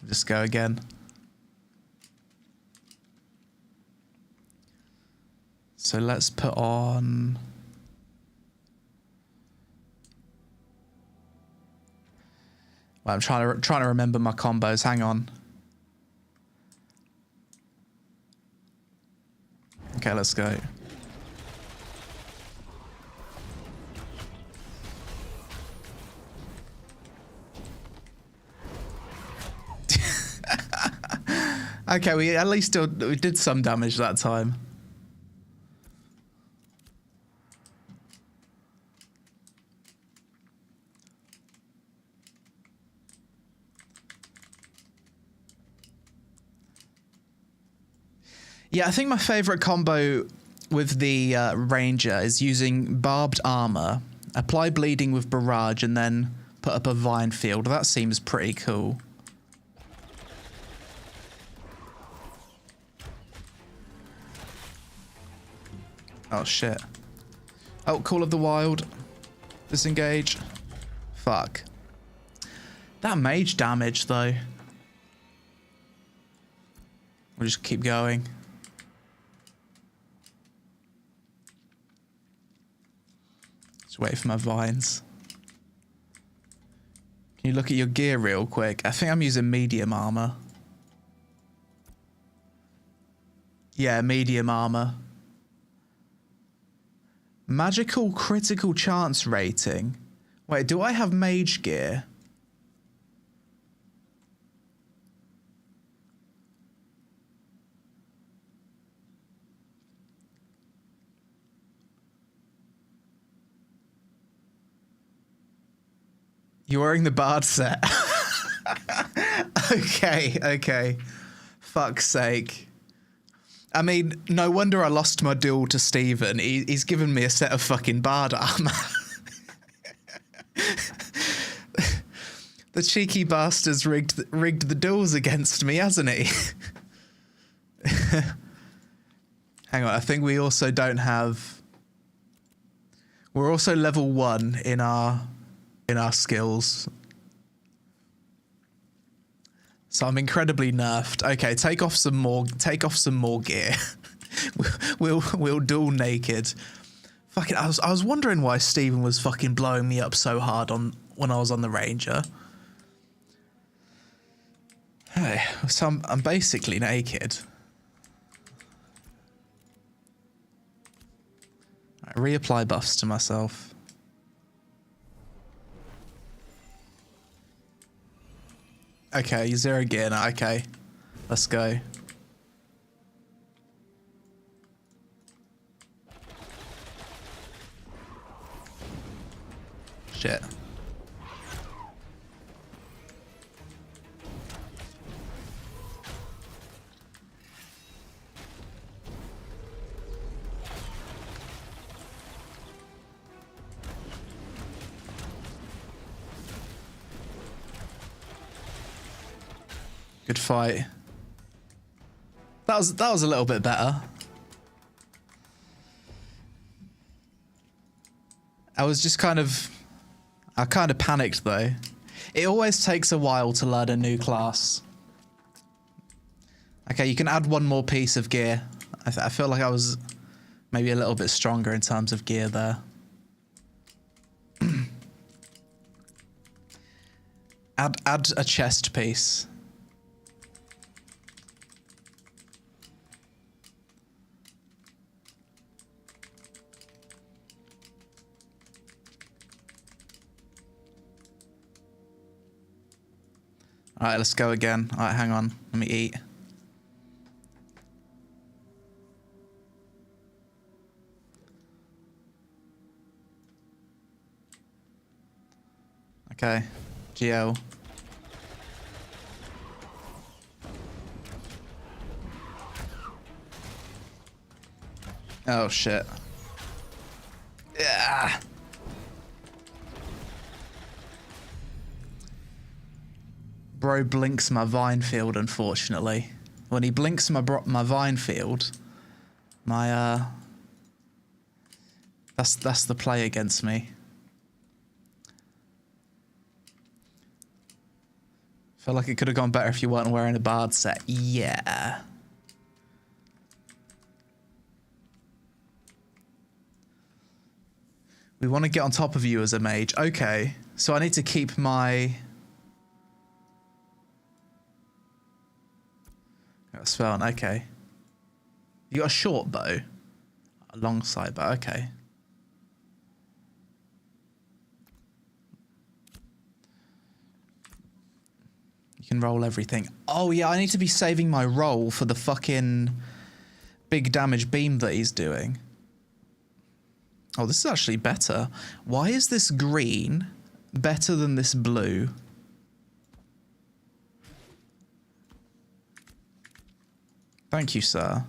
Speaker 1: Just go again. So let's put on... Well, I'm trying to remember my combos. Hang on. Okay, let's go. Okay, we at least we did some damage that time. Yeah, I think my favorite combo with the ranger is using barbed armor, apply bleeding with barrage, and then put up a vine field. That seems pretty cool. Oh shit. Oh, Call of the Wild. Disengage. Fuck. That mage damage though. We'll just keep going. Just wait for my vines. Can you look at your gear real quick? I think I'm using medium armor. Yeah, medium armor. Magical critical chance rating. Wait, do I have mage gear? You're wearing the bard set. Okay. Fuck's sake. I mean, no wonder I lost my duel to Steven. He's given me a set of fucking bard armor. The cheeky bastard's rigged the duels against me, hasn't he? Hang on, I think we also don't have... We're also level 1 in our skills. So I'm incredibly nerfed. Okay, take off some more gear. we'll duel naked. Fucking, I was wondering why Steven was fucking blowing me up so hard when I was on the Ranger. Hey, so I'm basically naked. Reapply buffs to myself. Okay, 0 gear now. Okay, let's go. Shit. Good fight. That was a little bit better. I kind of panicked though. It always takes a while to learn a new class. Okay, you can add one more piece of gear. I feel like I was maybe a little bit stronger in terms of gear there. add a chest piece. All right, let's go again. All right, hang on. Let me eat. Okay, GL. Oh shit. Yeah. Bro blinks my vine field, unfortunately. When he blinks my vine field, my that's the play against me. Feel like it could have gone better if you weren't wearing a bard set. Yeah. We want to get on top of you as a mage. Okay. So I need to keep my... Spell, okay. You got a short bow? A long side bow, okay. You can roll everything. Oh yeah, I need to be saving my roll for the fucking big damage beam that he's doing. Oh, this is actually better. Why is this green better than this blue? Thank you, sir.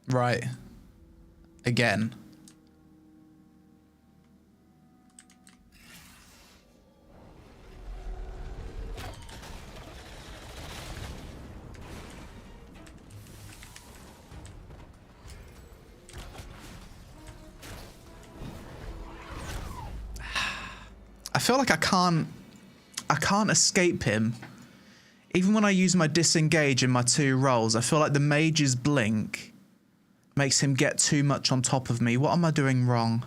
Speaker 1: Right. Again. I feel like I can't escape him. Even when I use my disengage in my 2 rolls, I feel like the mage's blink makes him get too much on top of me. What am I doing wrong?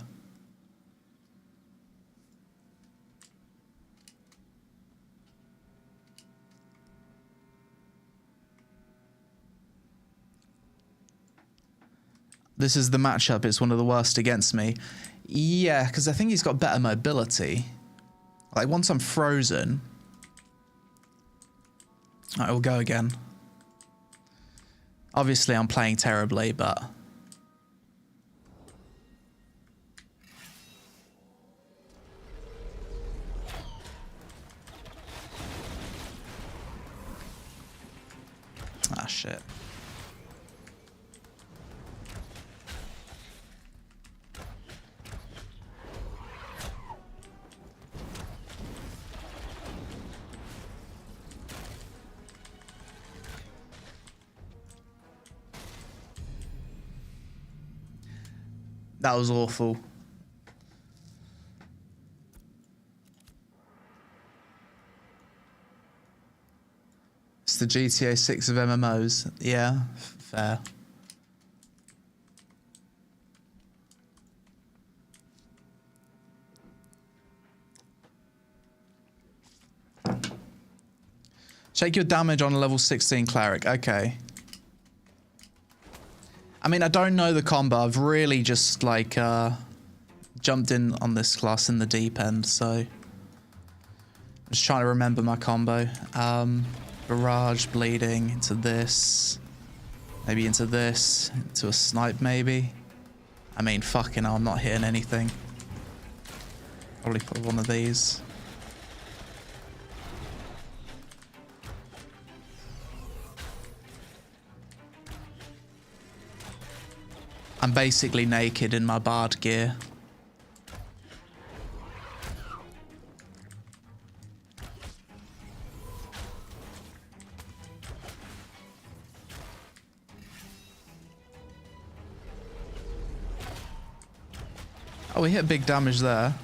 Speaker 1: This is the matchup. It's one of the worst against me. Yeah, because I think he's got better mobility. Like, once I'm frozen... Alright, we'll go again. Obviously, I'm playing terribly, but... Ah, shit. That was awful. It's the GTA 6 of MMOs. Yeah, fair. Check your damage on a level 16 cleric. Okay. I mean, I don't know the combo. I've really just like jumped in on this class in the deep end, so I'm just trying to remember my combo. Barrage, bleeding, into this, maybe into this, into a snipe maybe. I mean, fucking hell, I'm not hitting anything. Probably put one of these. I'm basically naked in my bard gear. Oh, we hit big damage there.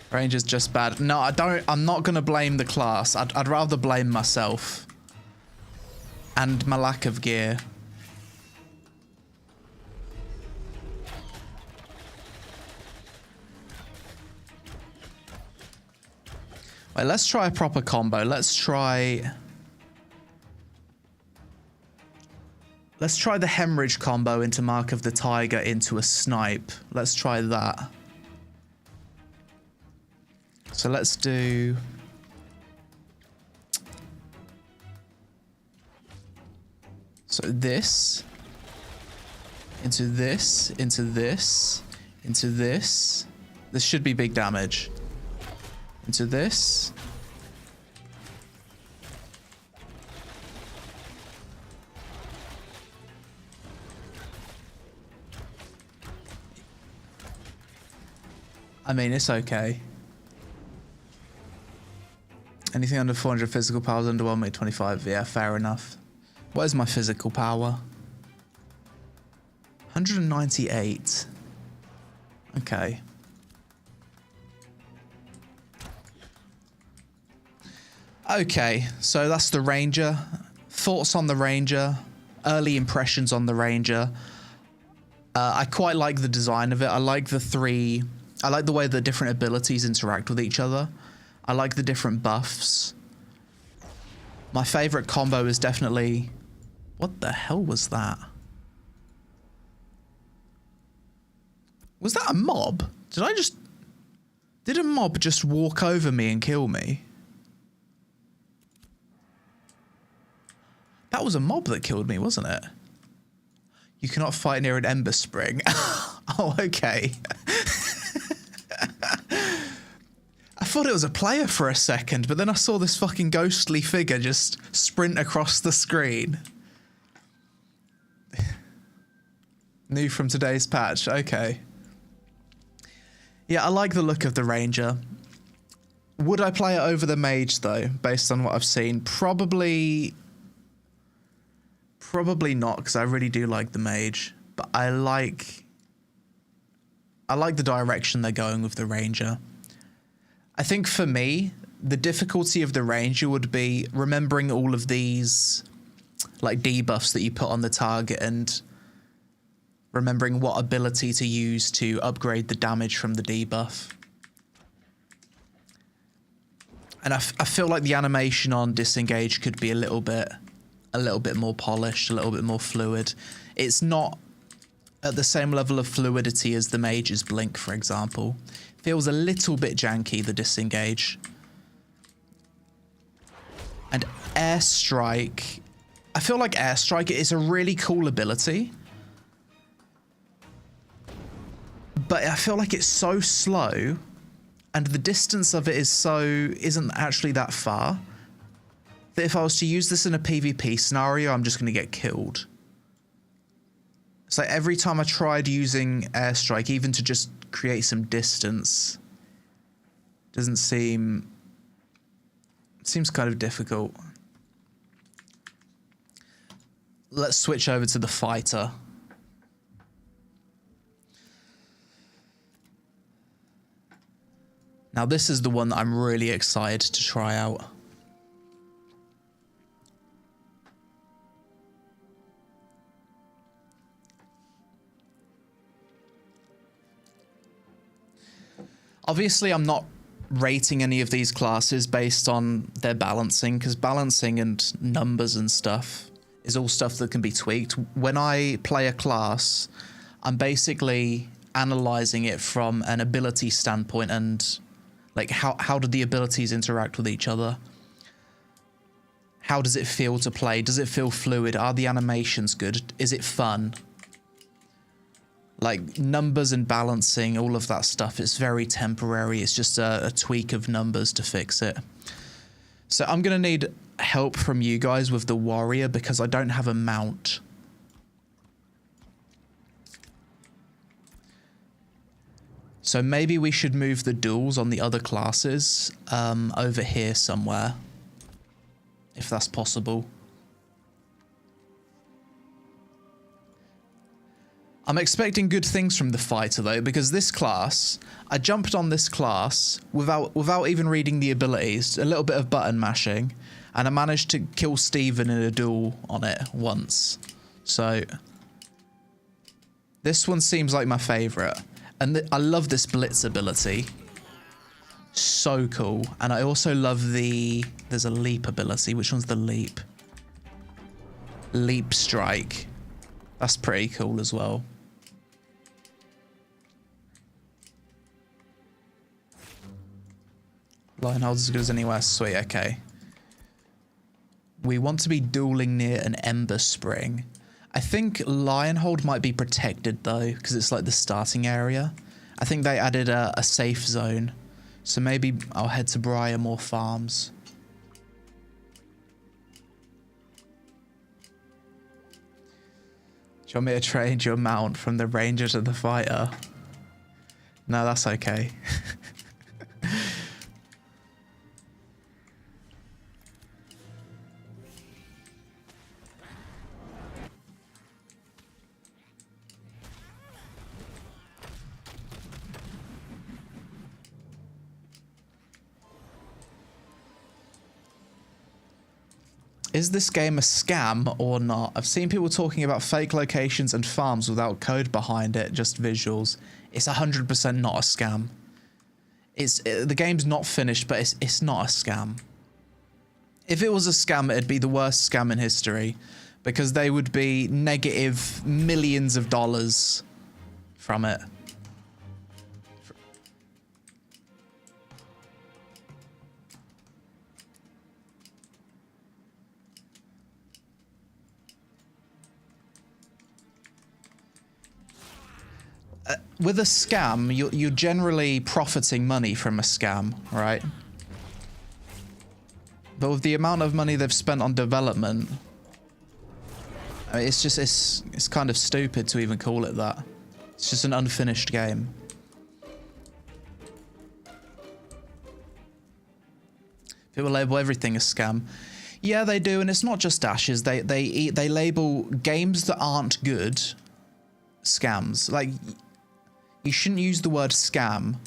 Speaker 1: Range is just bad. No, I'm not going to blame the class. I'd rather blame myself. And my lack of gear. Wait, let's try a proper combo. Let's try the hemorrhage combo into Mark of the Tiger into a snipe. Let's try that. So let's do... So this, into this, into this, into this. This should be big damage. Into this. I mean, it's okay. Anything under 400 physical power is underwhelming at 25. Yeah, fair enough. What is my physical power? 198. Okay. Okay, so that's the Ranger. Thoughts on the Ranger. Early impressions on the Ranger. I quite like the design of it. I like the way the different abilities interact with each other. I like the different buffs. My favorite combo is definitely... What the hell was that? Was that a mob? Did a mob just walk over me and kill me? That was a mob that killed me, wasn't it? You cannot fight near an ember spring. Oh, okay. I thought it was a player for a second, but then I saw this fucking ghostly figure just sprint across the screen. New from today's patch. Okay. Yeah, I like the look of the Ranger. Would I play it over the Mage, though, based on what I've seen? Probably not, because I really do like the Mage. But I like the direction they're going with the Ranger. I think for me, the difficulty of the Ranger would be remembering all of these like debuffs that you put on the target and remembering what ability to use to upgrade the damage from the debuff. And I feel like the animation on disengage could be a little bit more polished, a little bit more fluid. It's not at the same level of fluidity as the Mage's blink, for example. Feels a little bit janky, the disengage. And airstrike. I feel like airstrike is a really cool ability. But I feel like it's so slow and the distance of it isn't actually that far, that if I was to use this in a PvP scenario, I'm just going to get killed. It's like every time I tried using airstrike, even to just create some distance, seems kind of difficult. Let's switch over to the fighter. Now this is the one that I'm really excited to try out. Obviously, I'm not rating any of these classes based on their balancing, because balancing and numbers and stuff is all stuff that can be tweaked. When I play a class, I'm basically analyzing it from an ability standpoint and like how do the abilities interact with each other? How does it feel to play? Does it feel fluid? Are the animations good? Is it fun? Like numbers and balancing, all of that stuff, it's very temporary. It's just a tweak of numbers to fix it. So I'm going to need help from you guys with the warrior because I don't have a mount. So maybe we should move the duels on the other classes over here somewhere, if that's possible. I'm expecting good things from the fighter though, because this class, I jumped on this class without even reading the abilities, a little bit of button mashing, and I managed to kill Steven in a duel on it once. So this one seems like my favorite. And I love this blitz ability. So cool. And I also love there's a leap ability. Which one's the leap? Leap strike. That's pretty cool as well. Lionheart's as good as anywhere. Sweet, okay. We want to be dueling near an ember spring. I think Lionhold might be protected though, because it's like the starting area. I think they added a safe zone. So maybe I'll head to Briarmore Farms. Do you want me to trade your mount from the ranger to the fighter? No, that's okay. Is this game a scam or not? I've seen people talking about fake locations and farms without code behind it, just visuals. It's 100% not a scam. The game's not finished, but it's not a scam. If it was a scam, it'd be the worst scam in history, because they would be negative millions of dollars from it. With a scam, you're generally profiting money from a scam, right? But with the amount of money they've spent on development, I mean, it's kind of stupid to even call it that. It's just an unfinished game. People label everything a scam. Yeah, they do, and it's not just dashes. They label games that aren't good scams. Like, you shouldn't use the word scam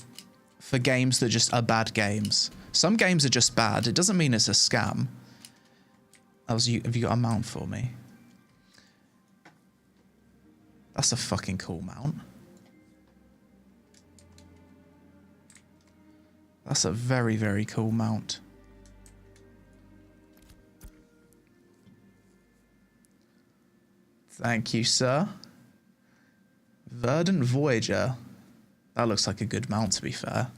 Speaker 1: for games that just are bad games. Some games are just bad. It doesn't mean it's a scam. Have you got a mount for me? That's a fucking cool mount. That's a very, very cool mount. Thank you, sir. Verdant Voyager. That looks like a good mount, to be fair.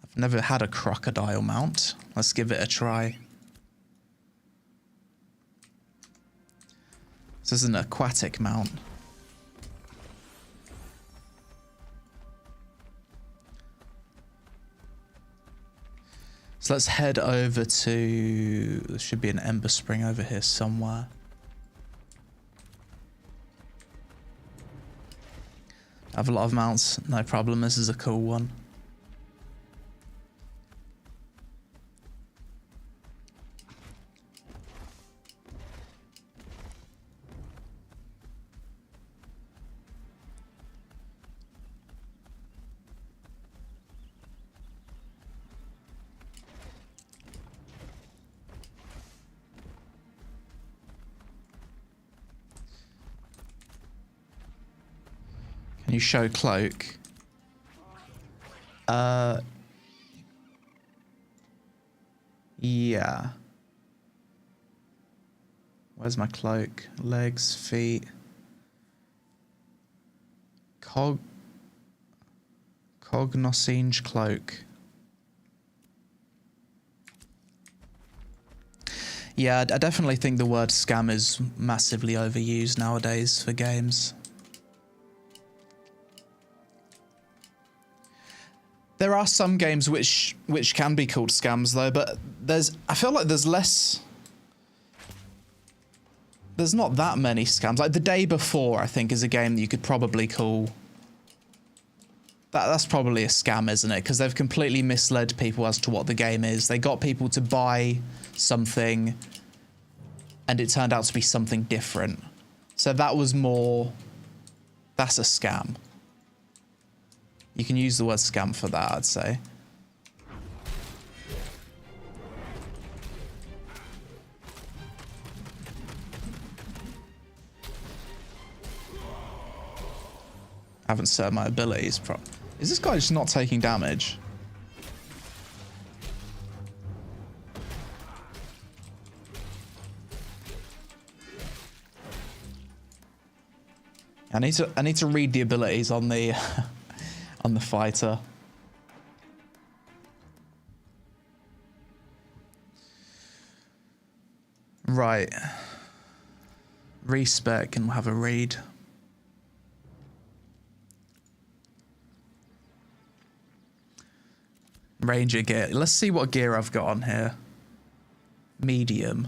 Speaker 1: I've never had a crocodile mount. Let's give it a try. This is an aquatic mount. So let's head over to... There should be an ember spring over here somewhere. I have a lot of mounts, no problem. This is a cool one. Can you show cloak? Yeah. Where's my cloak? Legs, feet. Cognoscenge cloak. Yeah, I definitely think the word scam is massively overused nowadays for games. There are some games which can be called scams though, but I feel like there's not that many scams. Like The Day Before, I think, is a game that you could probably call that's probably a scam, isn't it? Because they've completely misled people as to what the game is. They got people to buy something and it turned out to be something different. So that's a scam. You can use the word scam for that, I'd say. I haven't set my abilities. Is this guy just not taking damage? I need to read the abilities on the on the fighter. Right. Respec and we'll have a read. Ranger gear. Let's see what gear I've got on here. Medium.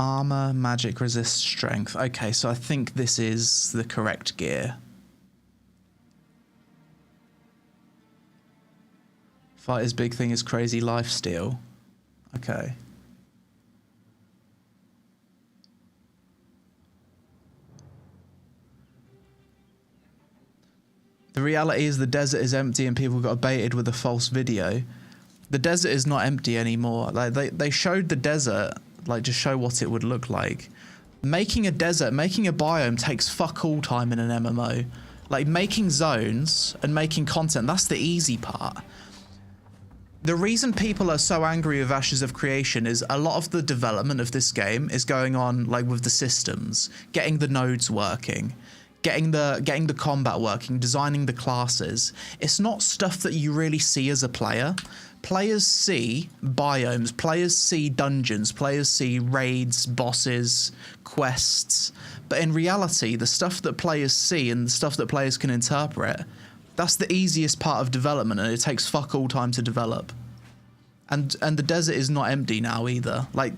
Speaker 1: Armor, magic, resist, strength. Okay, so I think this is the correct gear. Fighter's big thing is crazy lifesteal. Okay. The reality is the desert is empty and people got baited with a false video. The desert is not empty anymore. Like they showed the desert, like to show what it would look like. Making a desert, making a biome takes fuck all time in an MMO. Like making zones and making content, that's the easy part. The reason people are so angry with Ashes of Creation is a lot of the development of this game is going on like with the systems, getting the nodes working, getting the combat working, designing the classes. It's not stuff that you really see as a player. Players see biomes, players see dungeons, players see raids, bosses, quests. But in reality, the stuff that players see and the stuff that players can interpret, that's the easiest part of development, and it takes fuck all time to develop. And the desert is not empty now either. Like,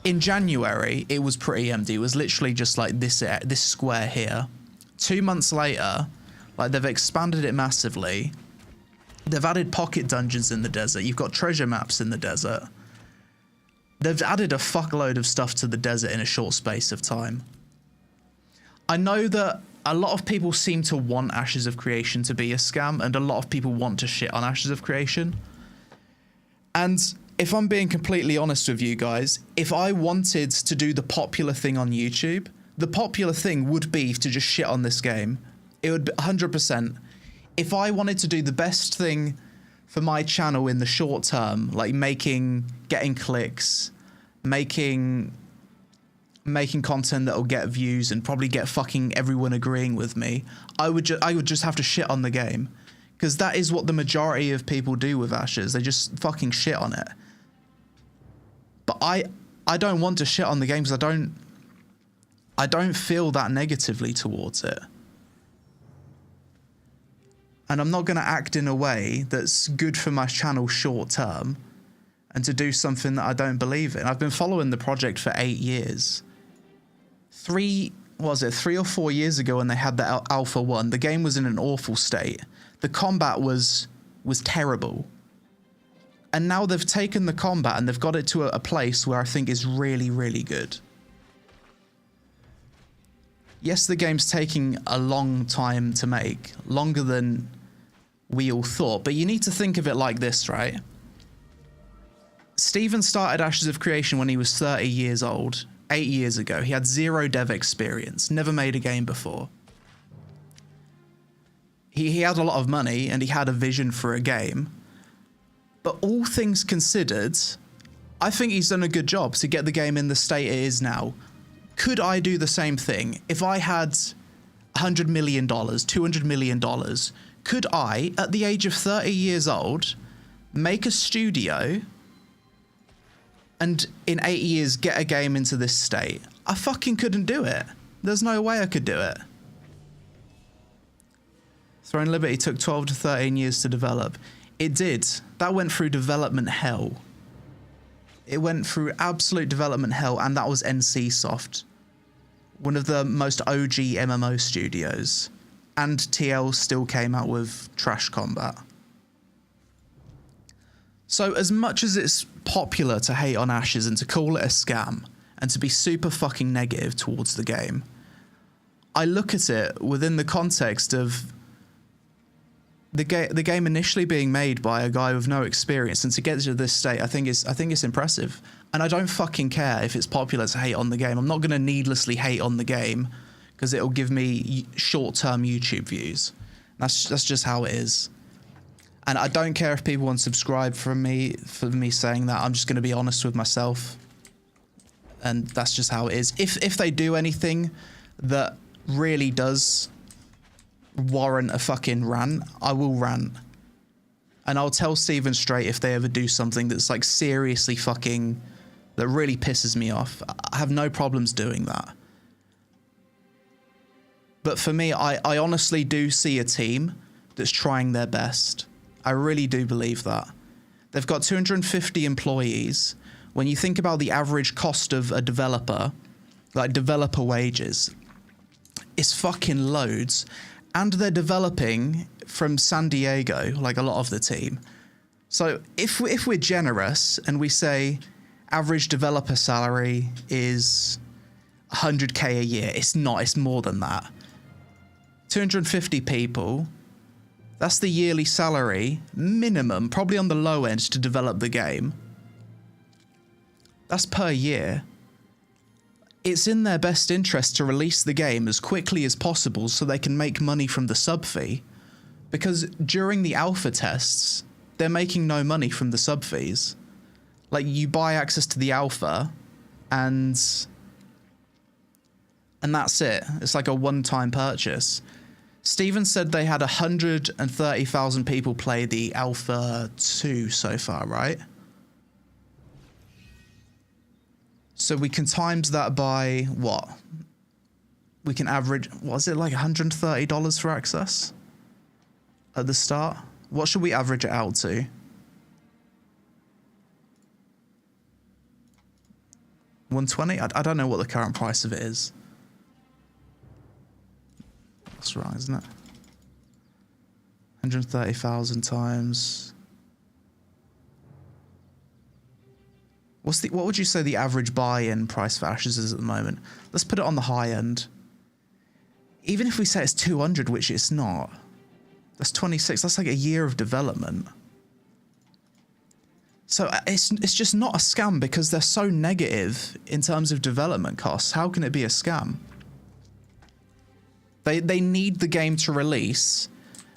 Speaker 1: in January, it was pretty empty. It was literally just like this square here. 2 months later, like they've expanded it massively. They've added pocket dungeons in the desert. You've got treasure maps in the desert. They've added a fuckload of stuff to the desert in a short space of time. I know that a lot of people seem to want Ashes of Creation to be a scam, and a lot of people want to shit on Ashes of Creation. And if I'm being completely honest with you guys, if I wanted to do the popular thing on YouTube, the popular thing would be to just shit on this game. It would be 100%. If I wanted to do the best thing for my channel in the short term, like getting clicks, making content that'll get views and probably get fucking everyone agreeing with me, I would just have to shit on the game. Because that is what the majority of people do with Ashes. They just fucking shit on it. But I don't want to shit on the game because I don't feel that negatively towards it. And I'm not going to act in a way that's good for my channel short term and to do something that I don't believe in. I've been following the project for 8 years. 3 or 4 years ago when they had the Alpha 1, the game was in an awful state. The combat was terrible. And now they've taken the combat and they've got it to a place where I think is really, really good. Yes, the game's taking a long time to make, longer than we all thought, but you need to think of it like this, right? Steven started Ashes of Creation when he was 30 years old, 8 years ago. He had 0 dev experience, never made a game before. He had a lot of money and he had a vision for a game. But all things considered, I think he's done a good job to get the game in the state it is now. Could I do the same thing? If I had $100 million, $200 million, could I, at the age of 30 years old, make a studio and in 8 years get a game into this state? I fucking couldn't do it. There's no way I could do it. Throne Liberty took 12 to 13 years to develop. It did. That went through development hell. It went through absolute development hell, and that was NCSoft, one of the most OG MMO studios. And TL still came out with trash combat. So as much as it's popular to hate on Ashes and to call it a scam and to be super fucking negative towards the game, I look at it within the context of the game initially being made by a guy with no experience, and to get to this state, I think it's impressive. And I don't fucking care if it's popular to hate on the game. I'm not going to needlessly hate on the game because it'll give me short-term YouTube views. That's just how it is. And I don't care if people unsubscribe for me saying that. I'm just going to be honest with myself, and that's just how it is. If they do anything that really does warrant a fucking rant, I will rant. And I'll tell Steven straight if they ever do something that's like seriously fucking, that really pisses me off. I have no problems doing that. But for me, I honestly do see a team that's trying their best. I really do believe that. They've got 250 employees. When you think about the average cost of a developer, like developer wages, it's fucking loads. And they're developing from San Diego, like a lot of the team. So if we're generous and we say average developer salary is 100K a year, it's not, it's more than that. 250 people, that's the yearly salary minimum, probably on the low end, to develop the game. That's per year. It's in their best interest to release the game as quickly as possible so they can make money from the sub fee. Because during the alpha tests, they're making no money from the sub fees. Like, you buy access to the alpha and that's it. It's like a one-time purchase. Steven said they had 130,000 people play the Alpha 2 so far, right? So we can times that by what? We can average, what is it, like $130 for access at the start? What should we average it out to? $120? I don't know what the current price of it is. That's right, isn't it? 130,000 times. What would you say the average buy-in price for Ashes is at the moment? Let's put it on the high end. Even if we say it's 200, which it's not, that's 26. That's like a year of development. So it's just not a scam because they're so negative in terms of development costs. How can it be a scam? They need the game to release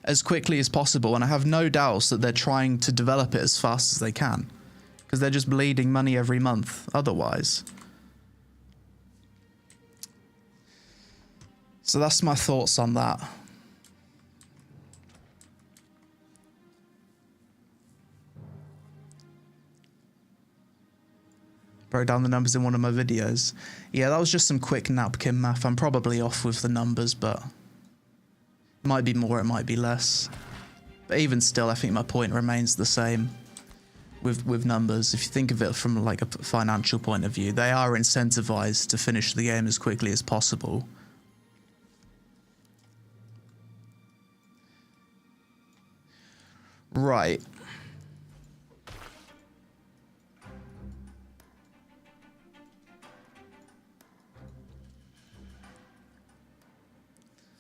Speaker 1: as quickly as possible, and I have no doubts that they're trying to develop it as fast as they can, because they're just bleeding money every month otherwise. So that's my thoughts on that. Broke down the numbers in one of my videos. Yeah, that was just some quick napkin math. I'm probably off with the numbers, but it might be more, it might be less. But even still, I think my point remains the same with numbers. If you think of it from like a financial point of view, they are incentivized to finish the game as quickly as possible. Right.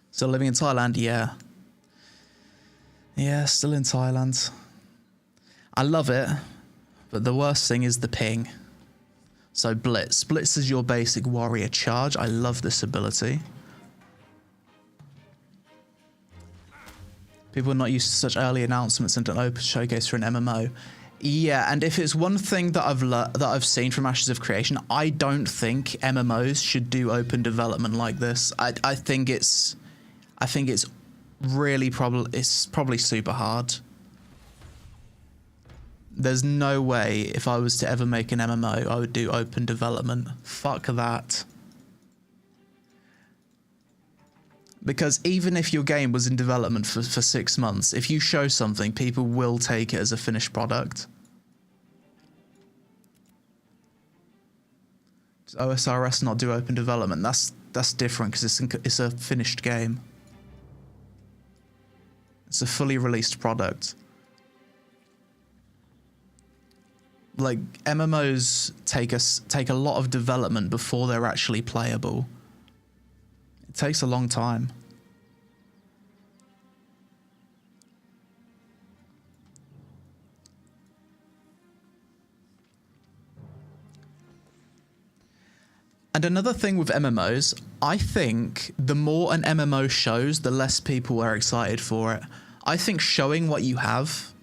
Speaker 1: Still living in Thailand? Yeah. Yeah, still in Thailand. I love it, but the worst thing is the ping. So Blitz. Blitz is your basic warrior charge. I love this ability. People are not used to such early announcements and an open showcase for an MMO. Yeah, and if it's one thing that I've seen from Ashes of Creation, I don't think MMOs should do open development like this. I think it's really probably super hard. There's no way if I was to ever make an MMO, I would do open development. Fuck that. Because even if your game was in development for 6 months, if you show something, people will take it as a finished product. Does OSRS not do open development? That's different because it's a finished game. It's a fully released product. Like MMOs take a lot of development before they're actually playable. It takes a long time. And another thing with MMOs, I think the more an MMO shows, the less people are excited for it. I think showing what you have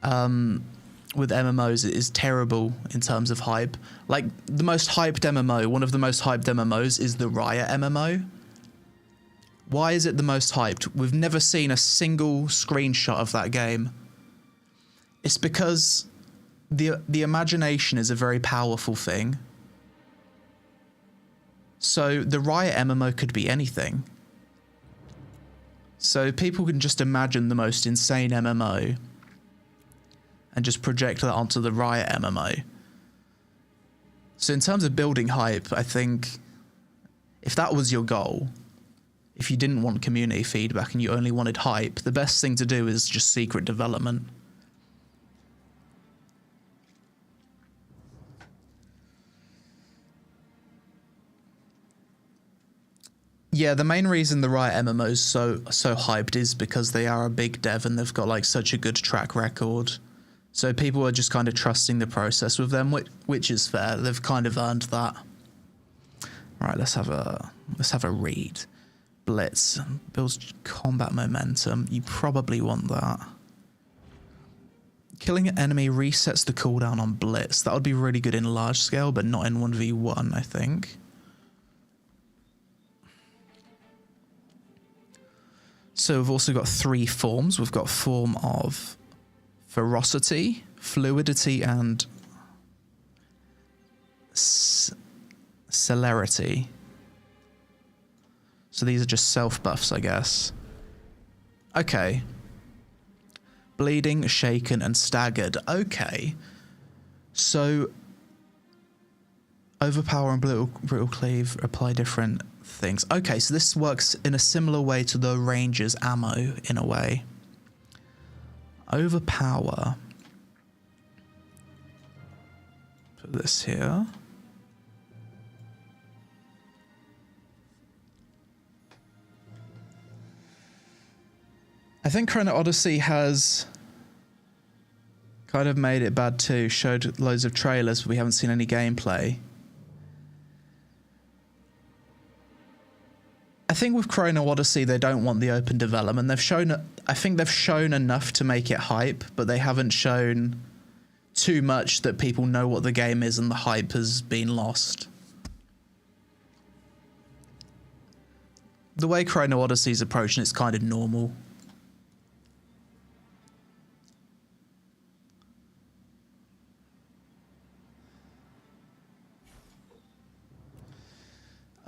Speaker 1: with MMOs is terrible in terms of hype. Like the most hyped MMO, one of the most hyped MMOs is the Riot MMO. Why is it the most hyped? We've never seen a single screenshot of that game. It's because the imagination is a very powerful thing. So the Riot MMO could be anything. So people can just imagine the most insane MMO and just project that onto the Riot MMO. So in terms of building hype, I think if that was your goal, if you didn't want community feedback and you only wanted hype, the best thing to do is just secret development. Yeah, the main reason the Riot MMO is so hyped is because they are a big dev and they've got like such a good track record. So people are just kind of trusting the process with them, which is fair. They've kind of earned that. Right, let's have a read. Blitz builds combat momentum. You probably want that. Killing an enemy resets the cooldown on Blitz. That would be really good in large scale, but not in 1v1, I think. So we've also got 3 forms. We've got form of ferocity, fluidity, and celerity. So these are just self buffs, I guess. Okay. Bleeding, shaken, and staggered. Okay. So overpower and brutal cleave apply different things. Okay, so this works in a similar way to the ranger's ammo in a way. Overpower. Put this here. I think Chrono Odyssey has kind of made it bad too. Showed loads of trailers, but we haven't seen any gameplay. I think with Chrono Odyssey, they don't want the open development. I think they've shown enough to make it hype, but they haven't shown too much that people know what the game is and the hype has been lost. The way Chrono Odyssey's approaching it's kind of normal.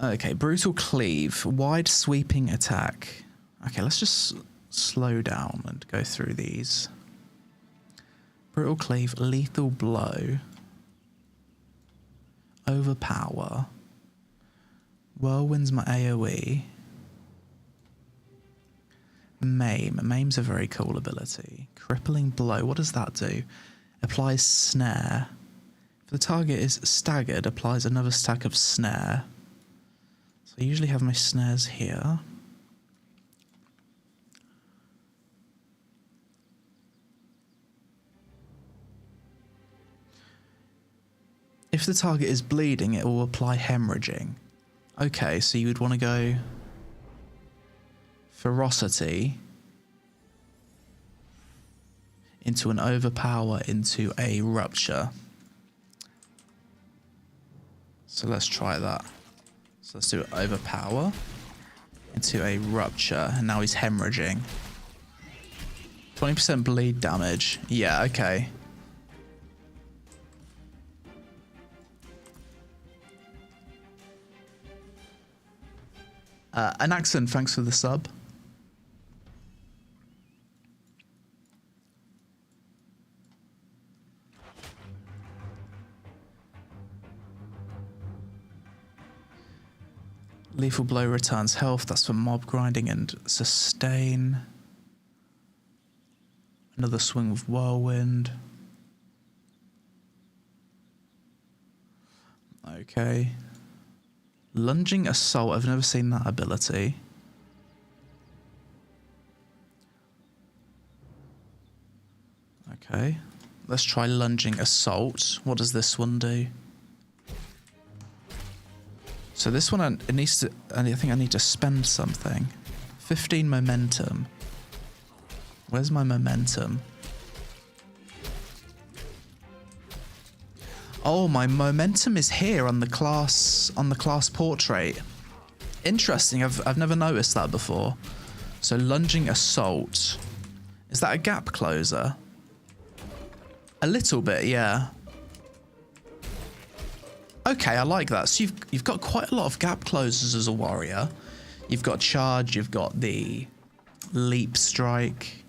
Speaker 1: Okay, brutal cleave, wide sweeping attack. Okay, let's just slow down and go through these. Brutal cleave, lethal blow, overpower, whirlwind's my AoE, maim. Maim's a very cool ability. Crippling blow, what does that do? Applies snare. If the target is staggered, applies another stack of snare. I usually have my snares here. If the target is bleeding, it will apply hemorrhaging. Okay, so you would want to go ferocity. into an overpower, into a rupture. So let's try that. So let's do it overpower into a rupture, and now he's hemorrhaging. 20% bleed damage. Yeah, okay. Anaxon, thanks for the sub. Lethal blow returns health. That's for mob grinding and sustain. Another swing with whirlwind. Okay. Lunging assault. I've never seen that ability. Okay. Let's try lunging assault. What does this one do? So this one, it needs to. I think I need to spend something. 15 momentum. Where's my momentum? Oh, my momentum is here on the class portrait. Interesting. I've never noticed that before. So lunging assault. Is that a gap closer? A little bit, yeah. Okay, I like that. So you've got quite a lot of gap closers as a warrior. You've got charge, you've got the leap strike.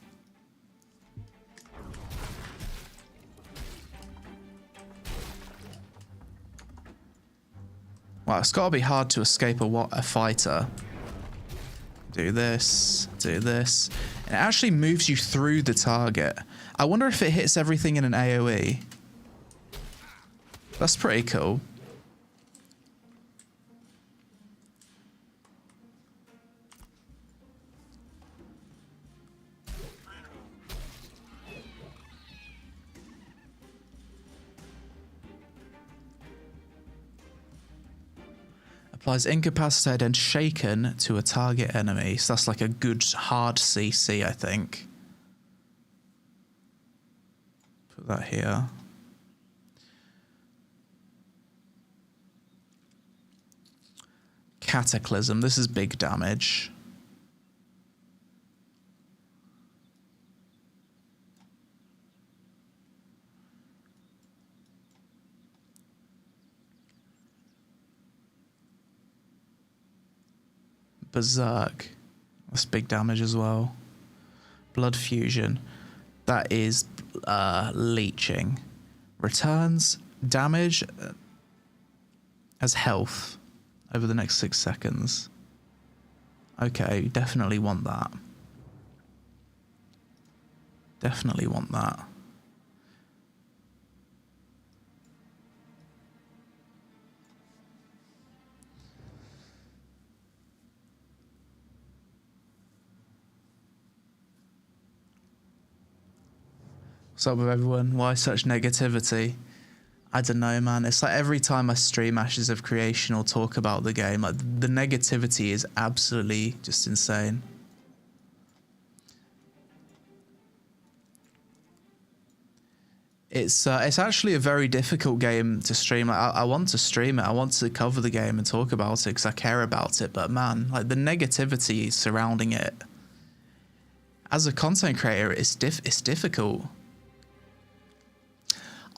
Speaker 1: Wow, it's got to be hard to escape a fighter. Do this, do this. And it actually moves you through the target. I wonder if it hits everything in an AoE. That's pretty cool. Applies incapacitated and shaken to a target enemy. So that's like a good hard CC, I think. Put that here. Cataclysm. This is big damage. Berserk. That's big damage as well. Blood fusion. That is leeching. Returns damage as health over the next 6 seconds. Okay, definitely want that. Definitely want that. What's up with everyone? Why such negativity? I don't know, man. It's like every time I stream Ashes of Creation or talk about the game, like the negativity is absolutely just insane. It's actually a very difficult game to stream. Like, I want to stream it. I want to cover the game and talk about it because I care about it. But man, like the negativity surrounding it, as a content creator, it's difficult.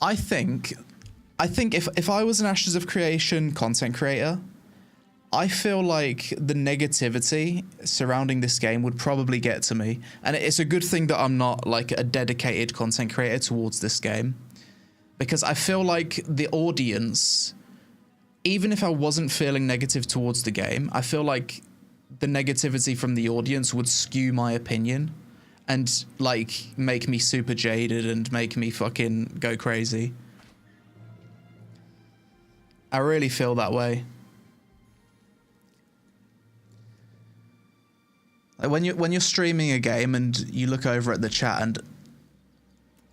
Speaker 1: I think if I was an Ashes of Creation content creator, I feel like the negativity surrounding this game would probably get to me. And it's a good thing that I'm not like a dedicated content creator towards this game. Because I feel like the audience, even if I wasn't feeling negative towards the game, I feel like the negativity from the audience would skew my opinion. And, like, make me super jaded and make me fucking go crazy. I really feel that way. Like when you're streaming a game and you look over at the chat and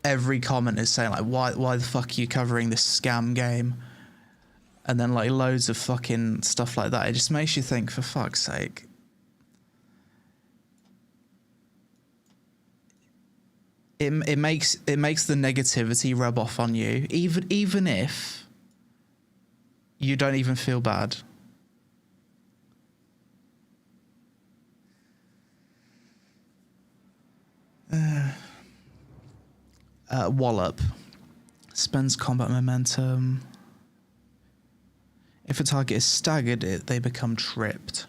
Speaker 1: every comment is saying, like, why the fuck are you covering this scam game? And then, like, loads of fucking stuff like that. It just makes you think, for fuck's sake. it makes the negativity rub off on you, even if you don't even feel bad. Wallop spends combat momentum. If a target is staggered, they become tripped.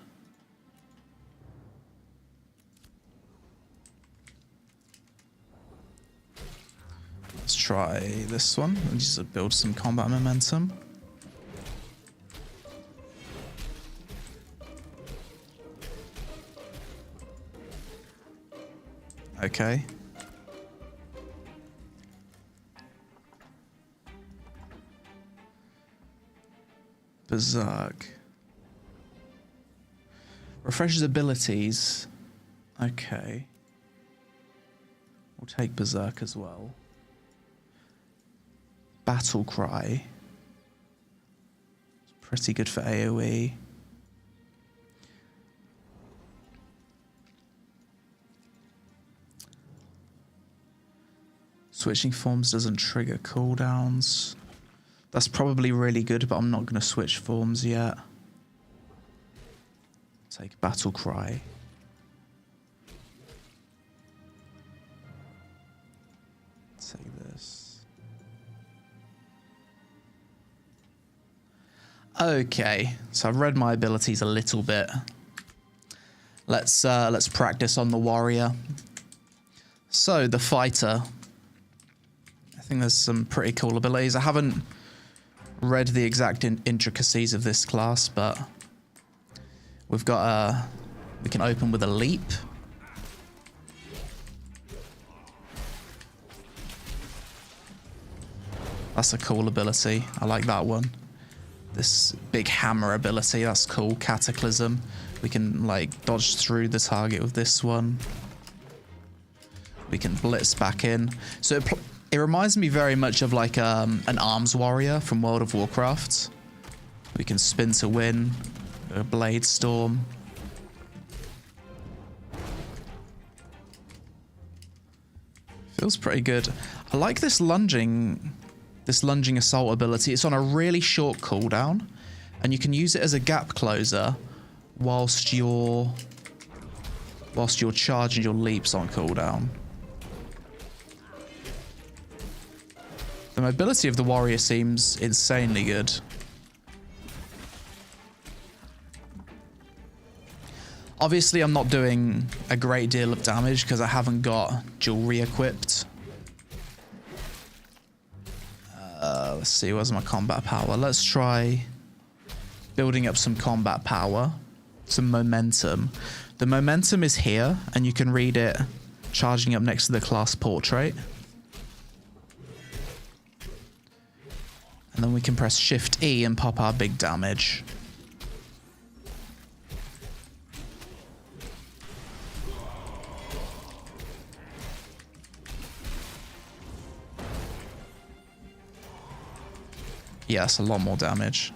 Speaker 1: Let's try this one and just build some combat momentum. Okay. Berserk. Refreshes abilities. Okay. We'll take Berserk as well. Battle Cry. It's pretty good for AoE. Switching forms doesn't trigger cooldowns. That's probably really good, but I'm not going to switch forms yet. Take Battle Cry. Take this. Okay, so I've read my abilities a little bit. Let's practice on the warrior. So the fighter. I think there's some pretty cool abilities. I haven't read the exact intricacies of this class, but we've got we can open with a leap. That's a cool ability. I like that one. This big hammer ability, that's cool. Cataclysm. We can like dodge through the target with this one. We can blitz back in. So it reminds me very much of like an arms warrior from World of Warcraft. We can spin to win, a blade storm. Feels pretty good. I like this lunging assault ability. It's on a really short cooldown, and you can use it as a gap closer whilst your charge and your leaps on cooldown. The mobility of the warrior seems insanely good. Obviously, I'm not doing a great deal of damage because I haven't got jewelry equipped. Let's see, where's my combat power? Let's try building up some combat power, some momentum. The momentum is here, and you can read it charging up next to the class portrait. And then we can press Shift E and pop our big damage. Yeah, that's a lot more damage.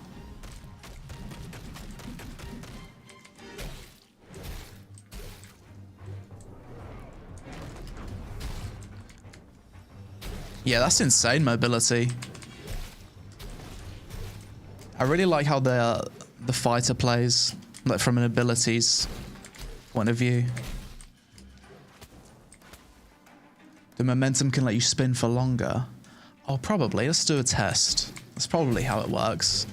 Speaker 1: Yeah, that's insane mobility. I really like how the fighter plays, like from an abilities point of view. The momentum can let you spin for longer. Oh, probably. Let's do a test. That's probably how it works.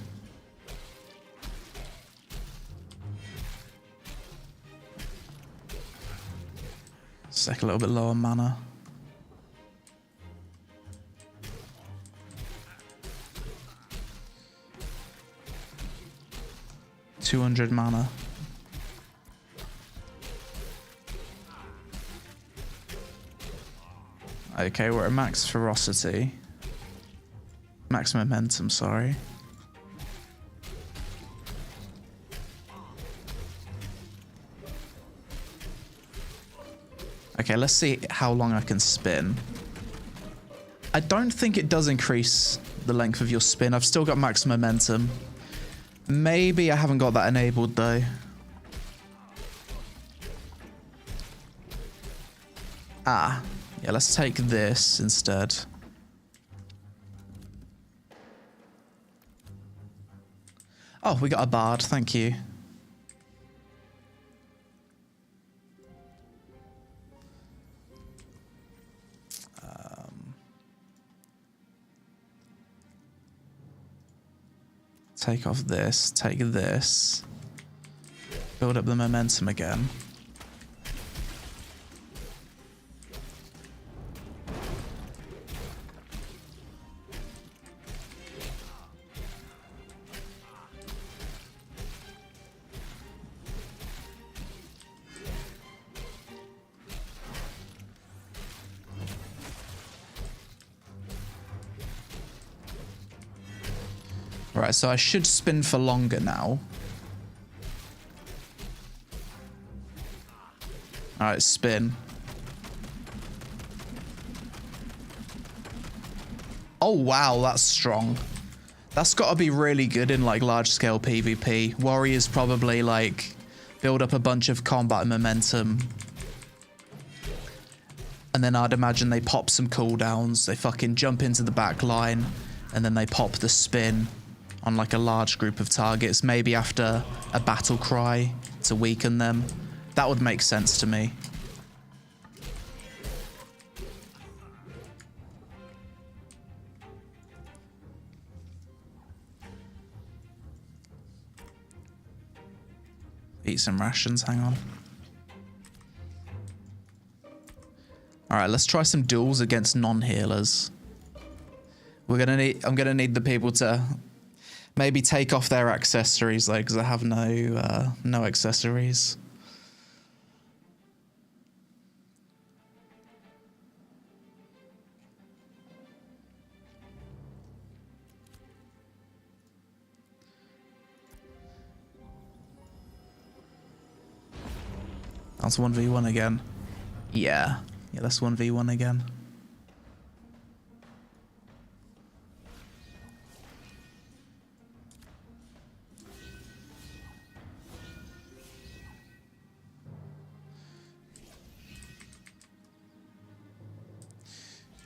Speaker 1: Let's take a little bit lower mana. $200 mana. Okay, we're at max ferocity. Max momentum, sorry. Okay, let's see how long I can spin. I don't think it does increase the length of your spin. I've still got max momentum. Maybe I haven't got that enabled though. Ah, Yeah, let's take this instead. Oh, we got a bard. Thank you. Take off this. Take this. Build up the momentum again. Right, so I should spin for longer now. Alright, spin. Oh wow, that's strong. That's got to be really good in like large scale PvP. Warriors probably like build up a bunch of combat momentum. And then I'd imagine they pop some cooldowns. They fucking jump into the back line and then they pop the spin on like a large group of targets, maybe after a battle cry to weaken them. That would make sense to me. Eat some rations, hang on. Alright, let's try some duels against non-healers. I'm gonna need the people to maybe take off their accessories though, because I have no accessories. That's 1v1 again. Yeah, that's 1v1 again.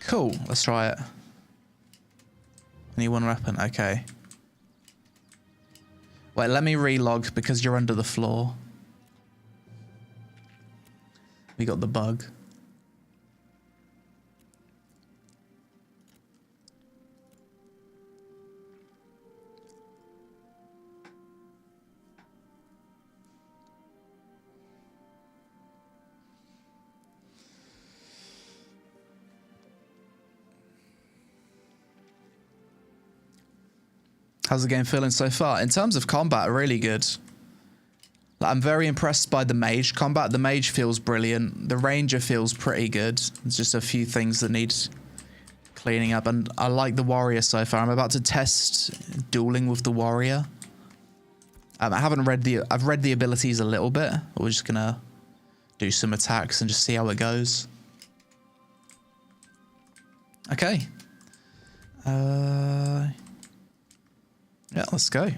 Speaker 1: Cool, let's try it. Need one weapon, okay. Wait, let me relog because you're under the floor. We got the bug. How's the game feeling so far? In terms of combat, really good. I'm very impressed by the Mage combat. The Mage feels brilliant. The Ranger feels pretty good. There's just a few things that need cleaning up. And I like the Warrior so far. I'm about to test Dueling with the Warrior. I haven't read I've read the abilities a little bit. We're just gonna do some attacks and just see how it goes. Okay. Yeah, let's go.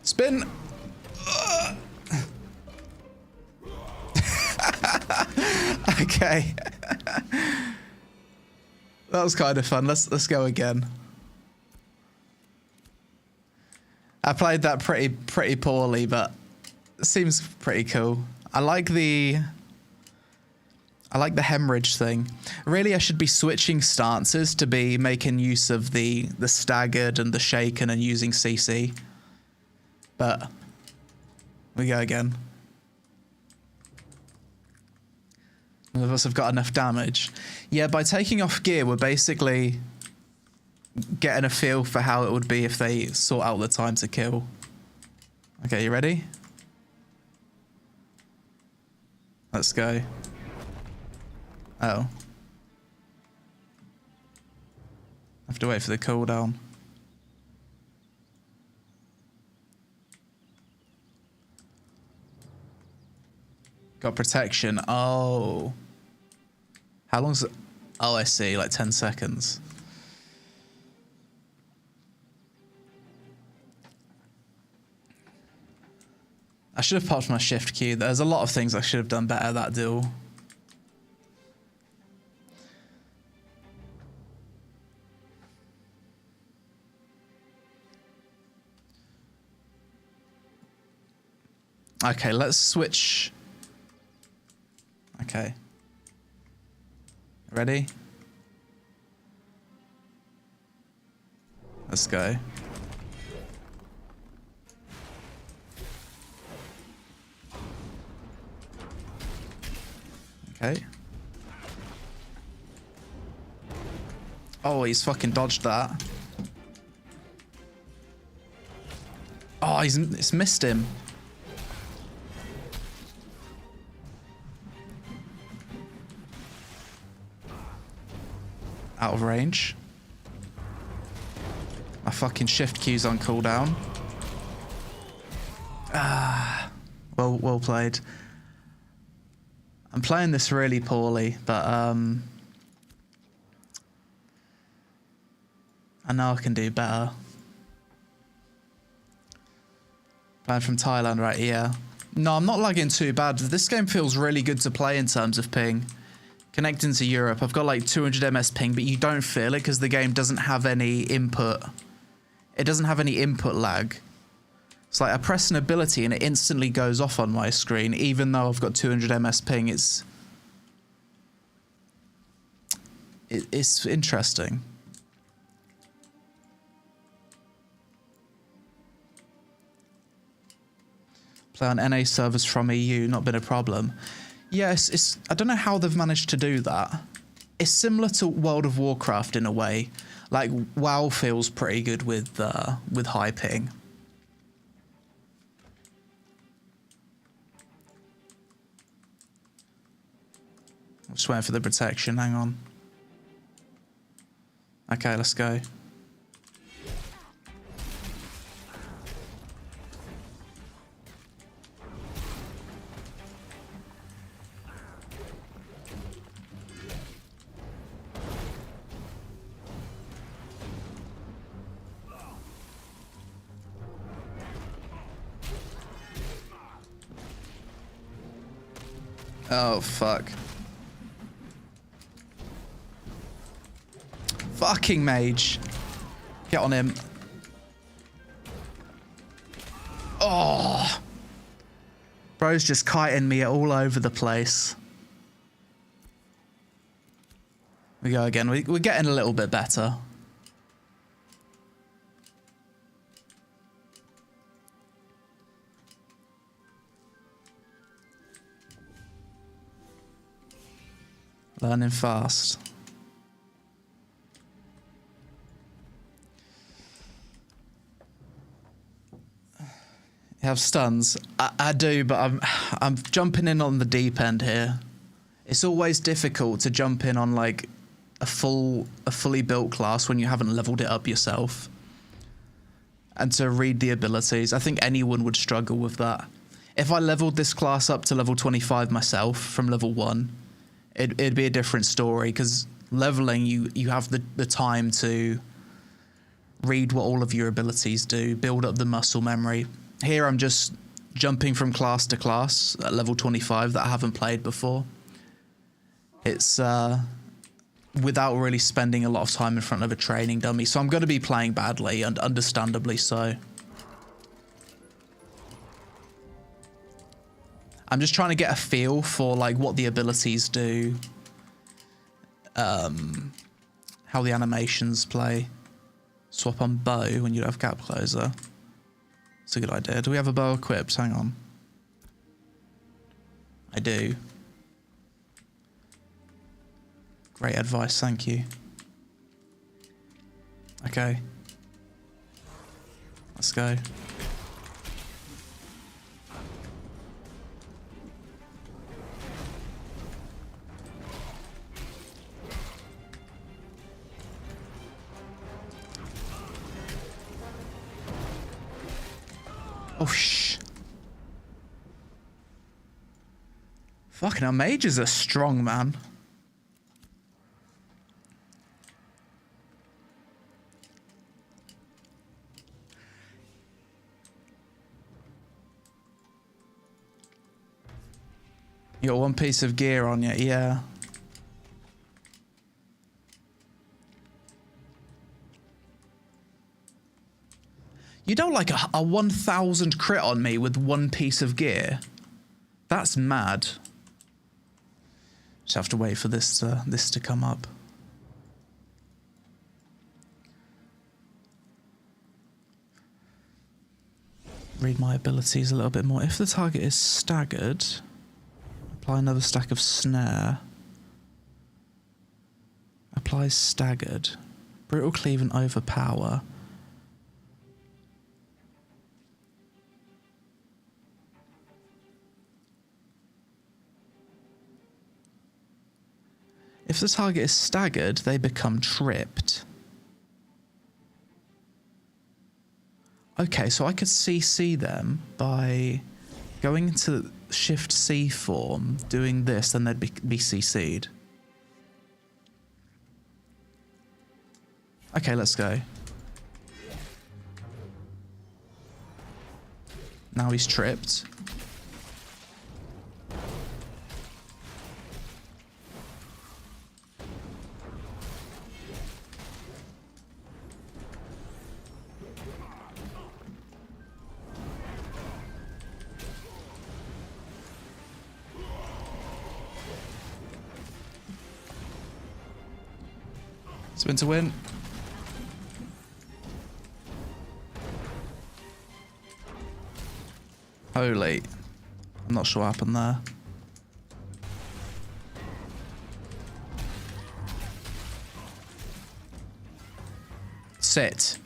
Speaker 1: Spin. Okay. That was kind of fun. Let's go again. I played that pretty poorly, but it seems pretty cool. I like the hemorrhage thing. Really, I should be switching stances to be making use of the staggered and the shaken and using CC. But we go again. None of us have got enough damage. Yeah, by taking off gear, we're basically getting a feel for how it would be if they sort out the time to kill. Okay, you ready? Let's go. Oh. I have to wait for the cooldown. Got protection. Oh. How long's it? Oh, I see. Like 10 seconds. I should have popped my shift key. There's a lot of things I should have done better that duel. Okay, let's switch. Okay. Ready? Let's go. Okay. Oh, he's fucking dodged that. Oh, it's missed him. Out of range. My fucking shift key's on cooldown. Ah, well played. I'm playing this really poorly, but I know I can do better. Playing from Thailand, right? Yeah. No, I'm not lagging too bad. This game feels really good to play in terms of ping. Connecting to Europe, I've got like 200 ms ping, but you don't feel it because the game doesn't have any input. It doesn't have any input lag. It's like I press an ability and it instantly goes off on my screen, even though I've got 200 ms ping. It's interesting. Play on NA servers from EU, not been a problem. Yes, I don't know how they've managed to do that. It's similar to World of Warcraft in a way. Like WoW feels pretty good with high ping. I'm just waiting for the protection. Hang on. Okay, let's go. Oh, fuck. Fucking Mage. Get on him. Oh. Bro's just kiting me all over the place. We go again. We're getting a little bit better. Learning fast. You have stuns? I do, but I'm jumping in on the deep end here. It's always difficult to jump in on like a fully built class when you haven't leveled it up yourself. And to read the abilities. I think anyone would struggle with that. If I leveled this class up to level 25 myself from level 1, it'd be a different story, because leveling, you have the time to read what all of your abilities do, build up the muscle memory. Here I'm just jumping from class to class at level 25 that I haven't played before. It's without really spending a lot of time in front of a training dummy, so I'm going to be playing badly, and understandably so. I'm just trying to get a feel for like what the abilities do, how the animations play. Swap on bow when you don't have gap closer. It's a good idea. Do we have a bow equipped? Hang on. I do. Great advice, thank you. Okay. Let's go. Oh, shh. Fucking hell, mages are strong, man. You got one piece of gear on you, yeah. You don't like a 1000 crit on me with one piece of gear? That's mad. Just have to wait for this to come up. Read my abilities a little bit more. If the target is staggered, apply another stack of snare. Applies staggered. Brutal cleave and overpower. If the target is staggered, they become tripped. Okay, so I could CC them by going into Shift C form, doing this, then they'd be CC'd. Okay, let's go. Now he's tripped. Spin to win. Holy. I'm not sure what happened there. Sit.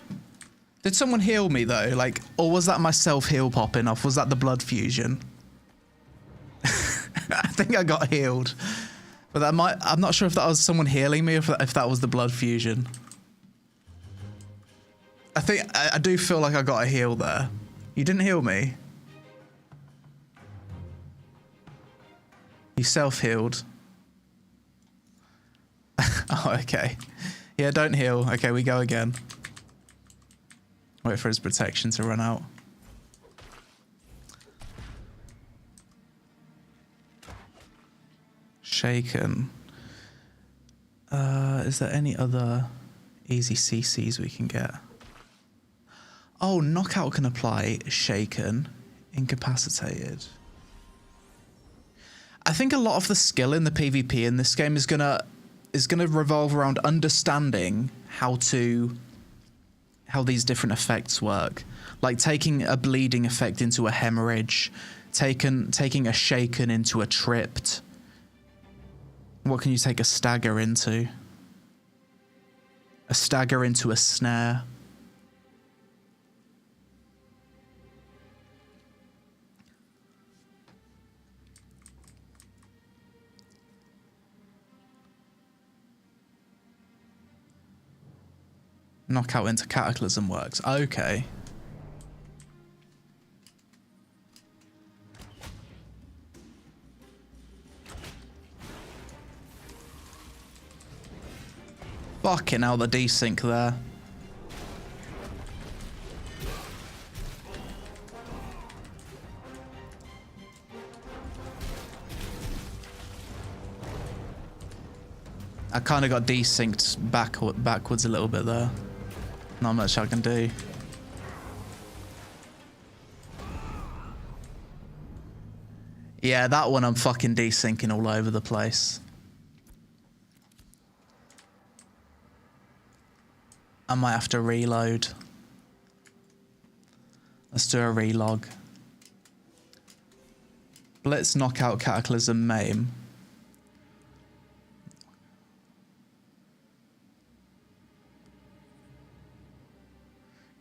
Speaker 1: Did someone heal me though? Like, or was that myself heal popping off? Was that the blood fusion? I think I got healed. But that might, I'm not sure if that was someone healing me or if that was the blood fusion. I do feel like I got a heal there. You didn't heal me? You self-healed. Oh, okay. Yeah, don't heal. Okay, we go again. Wait for his protection to run out. Shaken. Is there any other easy CCs we can get? Oh, knockout can apply shaken, incapacitated. I think a lot of the skill in the PvP in this game is gonna revolve around understanding how these different effects work. Like taking a bleeding effect into a hemorrhage, taking a shaken into a tripped. What can you take a stagger into? A stagger into a snare. Knockout into cataclysm works. Okay. Fucking hell, the desync there. I kind of got desynced backwards a little bit there. Not much I can do. Yeah, that one I'm fucking desyncing all over the place. I might have to reload. Let's do a relog. Blitz, knockout, cataclysm, maim.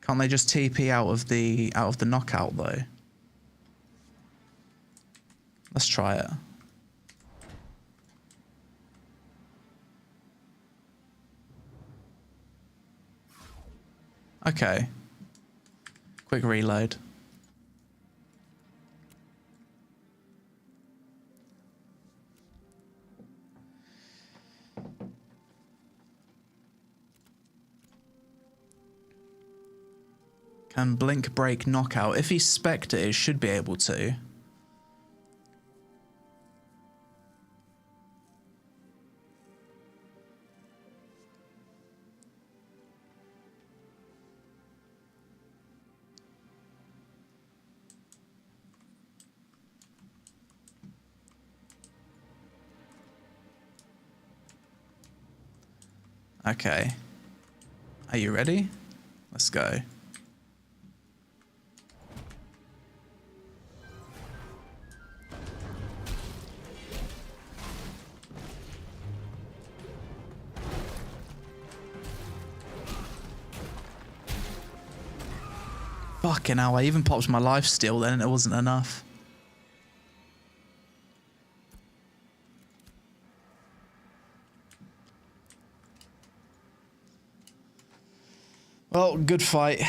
Speaker 1: Can't they just TP out of the knockout though? Let's try it. Okay. Quick reload. Can blink, break, knockout. If he's Spectre, it should be able to. Okay. Are you ready? Let's go. Fucking hell, I even popped my lifesteal then and it wasn't enough. Well, good fight.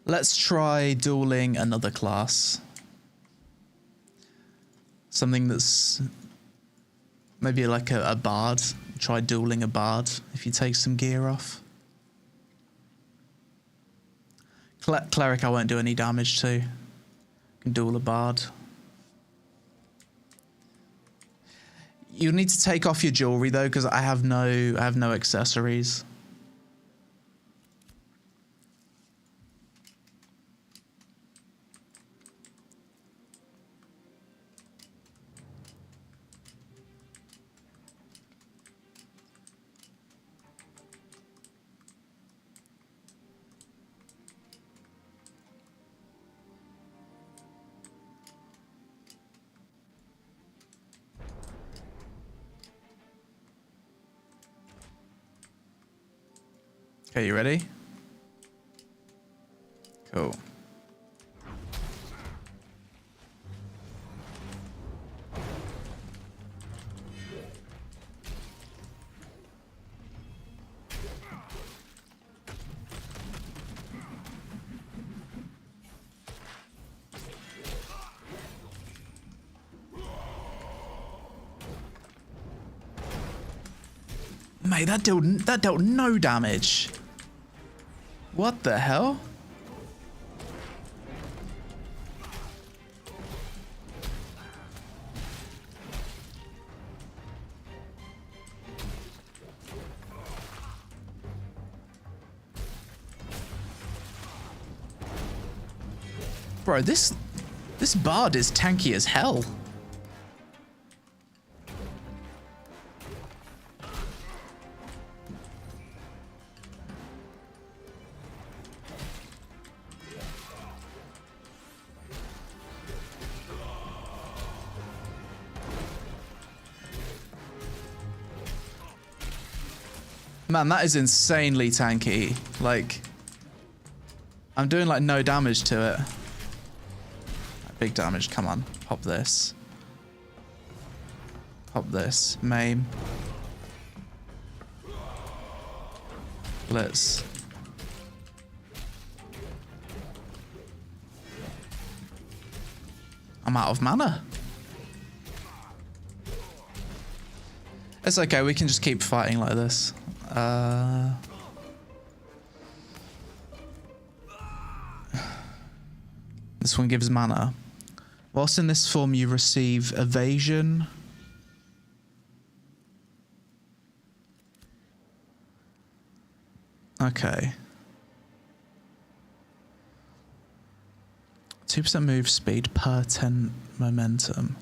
Speaker 1: Let's try dueling another class. Something that's maybe like a bard. Try dueling a bard if you take some gear off. Cleric I won't do any damage to. Can duel a bard. You need to take off your jewelry though, because I have no accessories. Okay, you ready? Cool. Mate, that dealt no damage. What the hell? Bro, this bard is tanky as hell. Man, that is insanely tanky. Like, I'm doing like no damage to it. Big damage, come on. Pop this. Pop this. Maim. Blitz. I'm out of mana. It's okay, we can just keep fighting like this. This one gives mana. Whilst in this form, you receive evasion. Okay. 2% move speed per 10 momentum.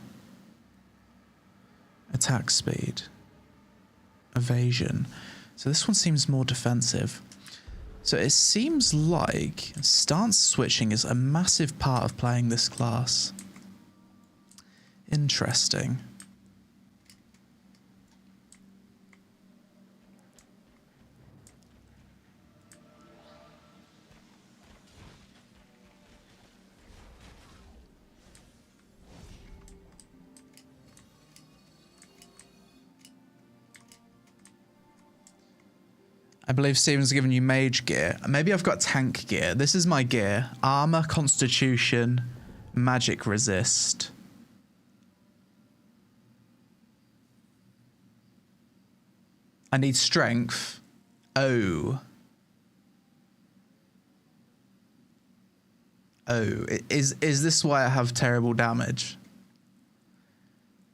Speaker 1: Attack speed. Evasion. So this one seems more defensive. So it seems like stance switching is a massive part of playing this class. Interesting. I believe Steven's given you mage gear. Maybe I've got tank gear. This is my gear. Armor, constitution, magic resist. I need strength. Oh. Oh, is this why I have terrible damage?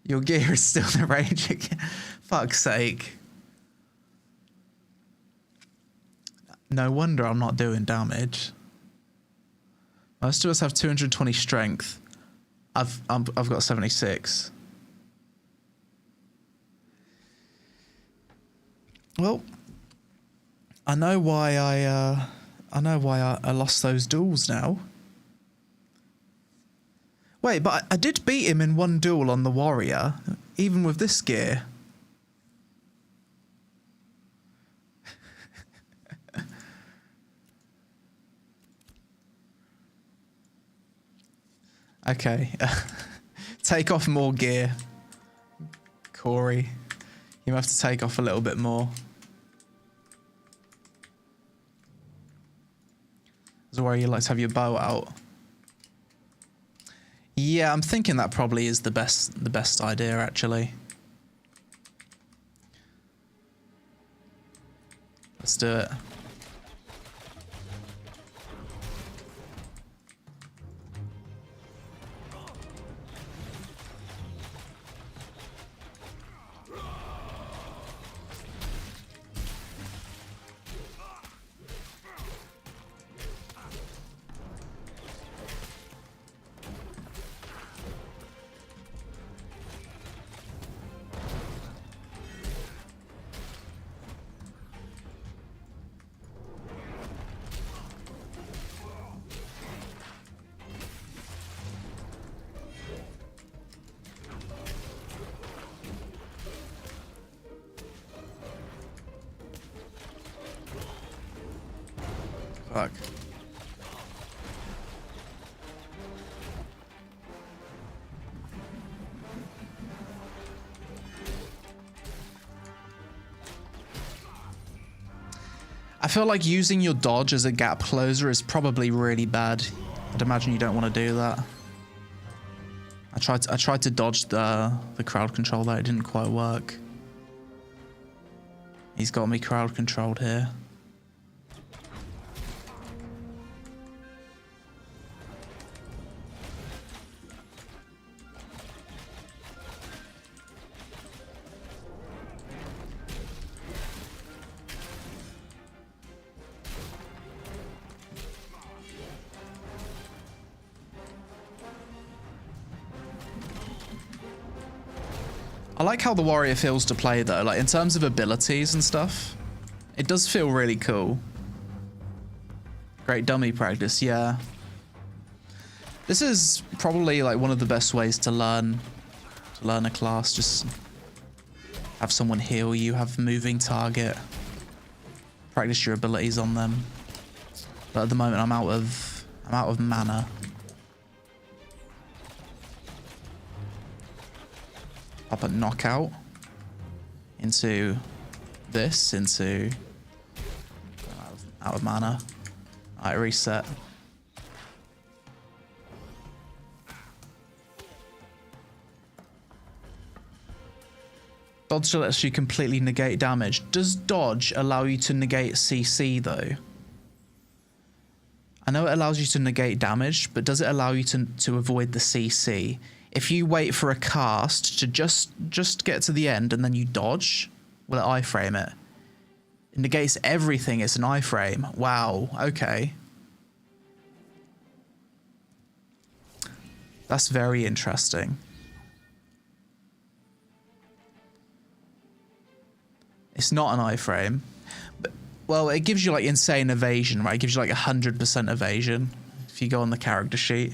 Speaker 1: Your gear is still the range again. Fuck's sake. No wonder I'm not doing damage. Most of us have 220 strength. I've got 76. Well, I know why I lost those duels now. Wait, but I did beat him in one duel on the warrior, even with this gear. Okay. Take off more gear. Corey. You have to take off a little bit more. Is where you like to have your bow out. Yeah, I'm thinking that probably is the best idea actually. Let's do it. Fuck. I feel like using your dodge as a gap closer is probably really bad. I'd imagine you don't want to do that. I tried to dodge the crowd control there, it didn't quite work. He's got me crowd controlled here. I like how the warrior feels to play though, like in terms of abilities and stuff. It does feel really cool. Great dummy practice, yeah. This is probably like one of the best ways to learn a class. Just have someone heal you, have a moving target, practice your abilities on them. But at the moment I'm out of mana. Pop a knockout into this, into out of mana. Alright, reset. Dodge lets you completely negate damage. Does dodge allow you to negate CC though? I know it allows you to negate damage, but does it allow you to avoid the CC? If you wait for a cast to just get to the end and then you dodge, will it iframe it? It negates everything, it's an iframe. Wow, okay. That's very interesting. It's not an iframe. But, well, it gives you like insane evasion, right? It gives you like 100% evasion if you go on the character sheet.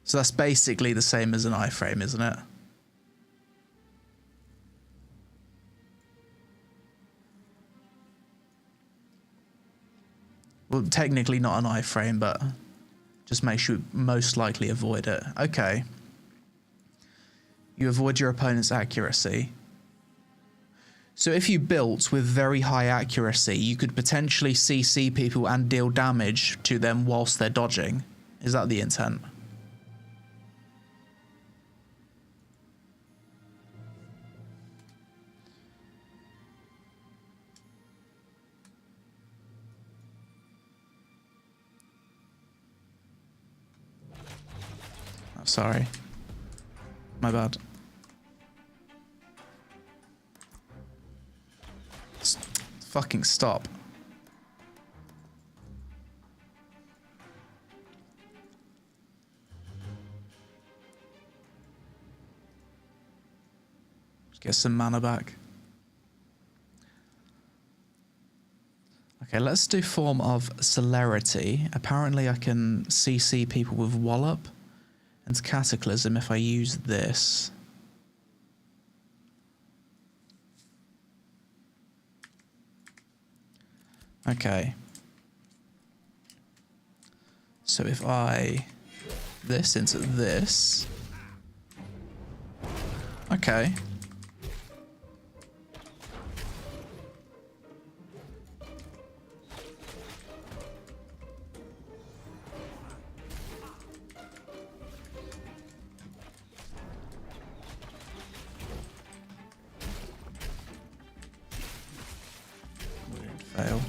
Speaker 1: So that's basically the same as an iframe, isn't it? Well, technically not an iframe, but just makes you most likely avoid it. Okay. You avoid your opponent's accuracy. So if you built with very high accuracy, you could potentially CC people and deal damage to them whilst they're dodging. Is that the intent? sorry. My bad. Fucking stop. Just get some mana back. Okay, let's do form of celerity. Apparently I can CC people with Wallop and Cataclysm if I use this. Okay. So if I this into this. Okay. Fail.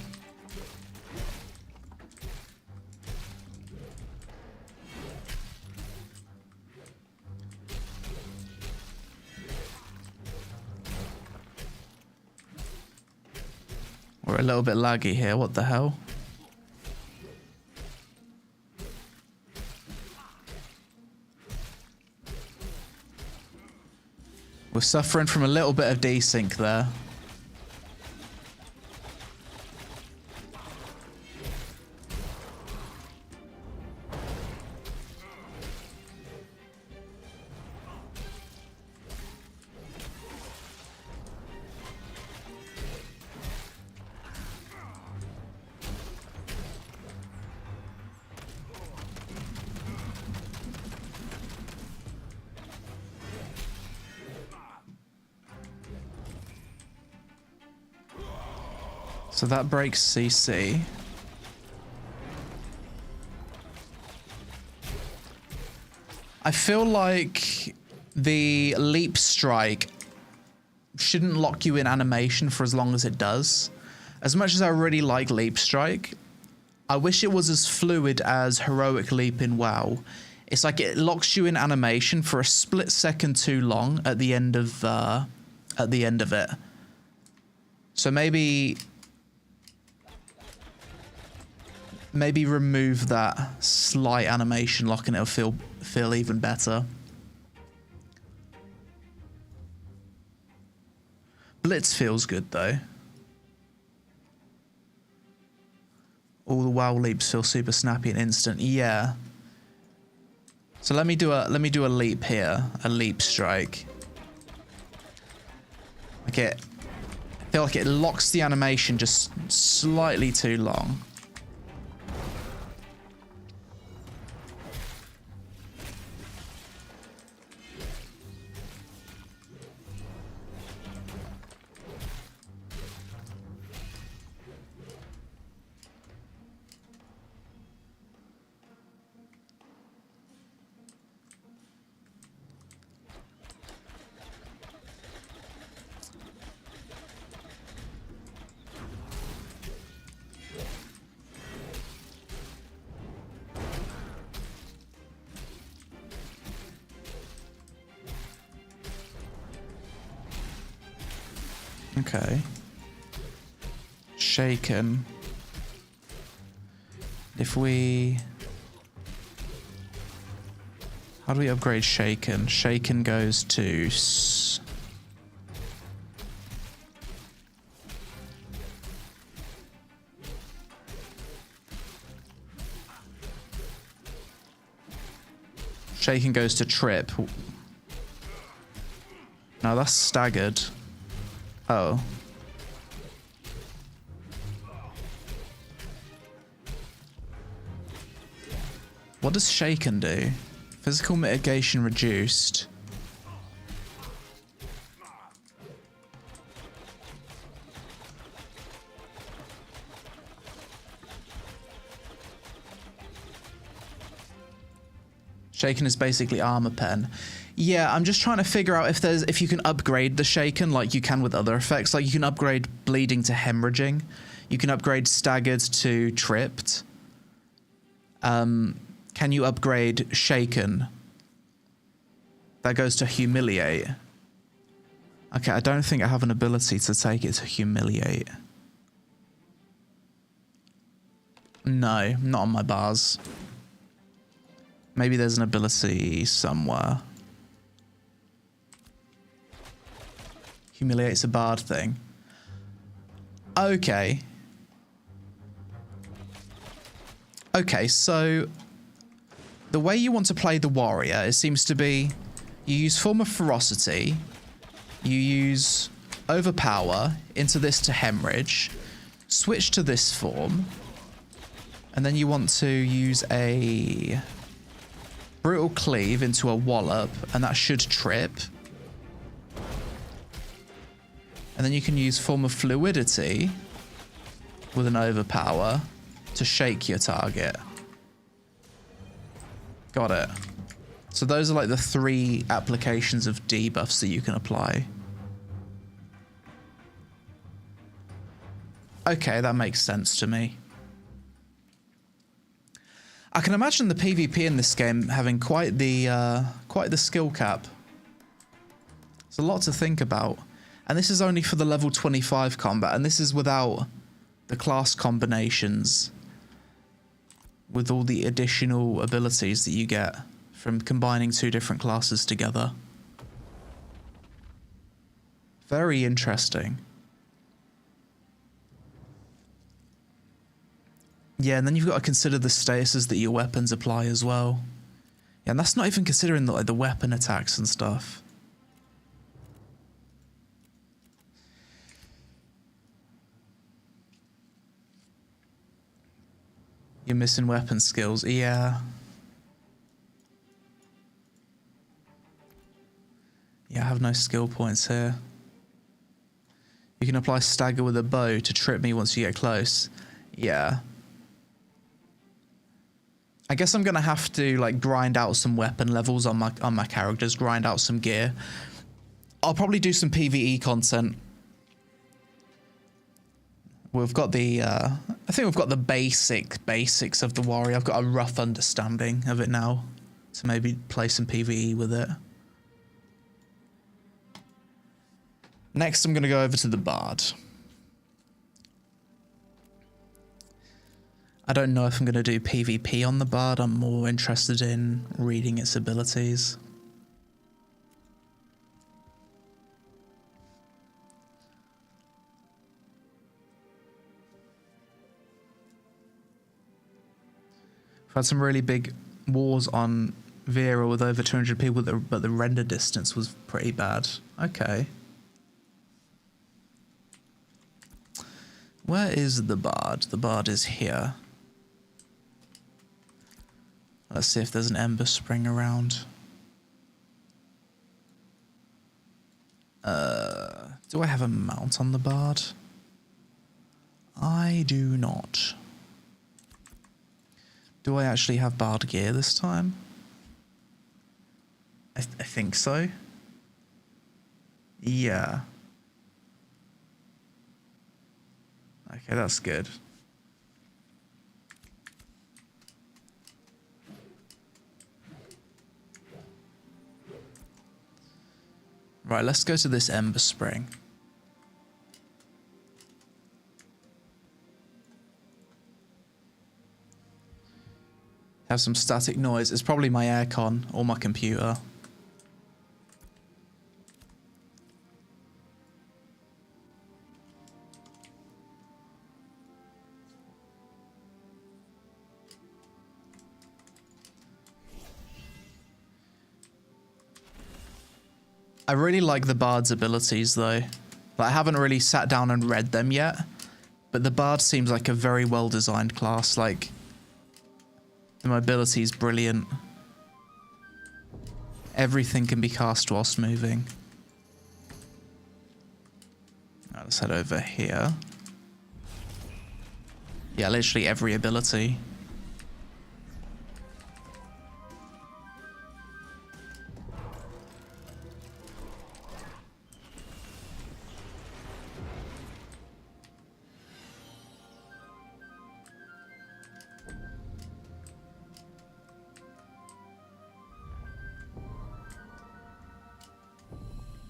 Speaker 1: We're a little bit laggy here, what the hell? We're suffering from a little bit of desync there. So that breaks CC. I feel like the leap strike shouldn't lock you in animation for as long as it does. As much as I really like leap strike, I wish it was as fluid as heroic leap in WoW. It's like it locks you in animation for a split second too long at the end of it. So maybe remove that slight animation lock and it'll feel even better. Blitz feels good though. All the WoW leaps feel super snappy and instant. Yeah. So let me do a leap here, a leap strike. Okay. I feel like it locks the animation just slightly too long. Okay. Shaken. If we... How do we upgrade Shaken? Shaken goes to... Shaken goes to Trip. No, that's staggered. Oh. What does Shaken do? Physical mitigation reduced. Shaken is basically armor pen. Yeah, I'm just trying to figure out if you can upgrade the Shaken like you can with other effects. Like you can upgrade bleeding to hemorrhaging. You can upgrade staggered to tripped. Can you upgrade Shaken That goes to humiliate. Okay, I don't think I have an ability to take it to humiliate. No, not on my bars. Maybe there's an ability somewhere. Humiliate's a bard thing. Okay. Okay, so the way you want to play the warrior, it seems to be you use Form of Ferocity, you use Overpower into this to Hemorrhage, switch to this form, and then you want to use a Brutal Cleave into a Wallop, and that should trip. And then you can use Form of Fluidity with an Overpower to shake your target. Got it. So those are like the 3 applications of debuffs that you can apply. Okay, that makes sense to me. I can imagine the PvP in this game having quite the skill cap. It's a lot to think about. And this is only for the level 25 combat, and this is without the class combinations with all the additional abilities that you get from combining 2 different classes together. Very interesting. Yeah, and then you've got to consider the statuses that your weapons apply as well. Yeah, and that's not even considering the weapon attacks and stuff. You're missing weapon skills. Yeah. Yeah, I have no skill points here. You can apply stagger with a bow to trip me once you get close. Yeah. I guess I'm gonna have to like grind out some weapon levels on my characters, grind out some gear. I'll probably do some PvE content. We've got the, I think we've got the basics of the warrior. I've got a rough understanding of it now. So maybe play some PvE with it. Next, I'm going to go over to the bard. I don't know if I'm going to do PvP on the bard. I'm more interested in reading its abilities. I've had some really big wars on Vera with over 200 people, but the render distance was pretty bad. Okay. Where is the bard? The bard is here. Let's see if there's an Ember Spring around. Do I have a mount on the bard? I do not. Do I actually have bard gear this time? I think so. Yeah. Okay, that's good. Right, let's go to this Ember Spring. Have some static noise. It's probably my aircon or my computer. I really like the bard's abilities though. I haven't really sat down and read them yet, but the bard seems like a very well designed class. Like, the mobility is brilliant. Everything can be cast whilst moving. Right, let's head over here. Yeah, literally every ability.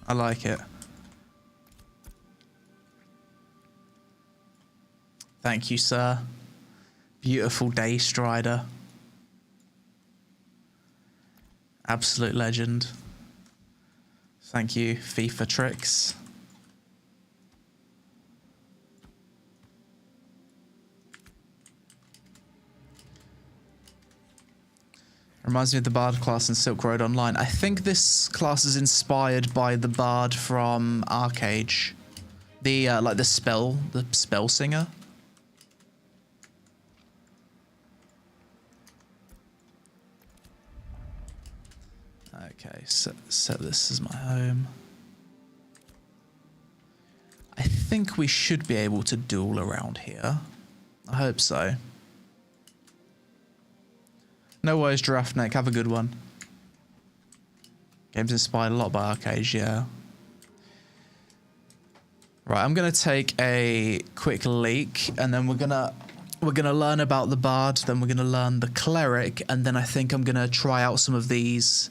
Speaker 1: I like it. Thank you, sir. Beautiful day strider. Absolute legend. Thank you, FIFA Tricks. Reminds me of the Bard class in Silk Road Online. I think this class is inspired by the Bard from Arcade. The like the spell singer. Okay, set this as my home. I think we should be able to duel around here. I hope so. No worries, Giraffe Neck. Have a good one. Game's inspired a lot by Arcade, yeah. Right, I'm gonna take a quick leak, and then we're gonna learn about the Bard. Then we're gonna learn the Cleric, and then I think I'm gonna try out some of these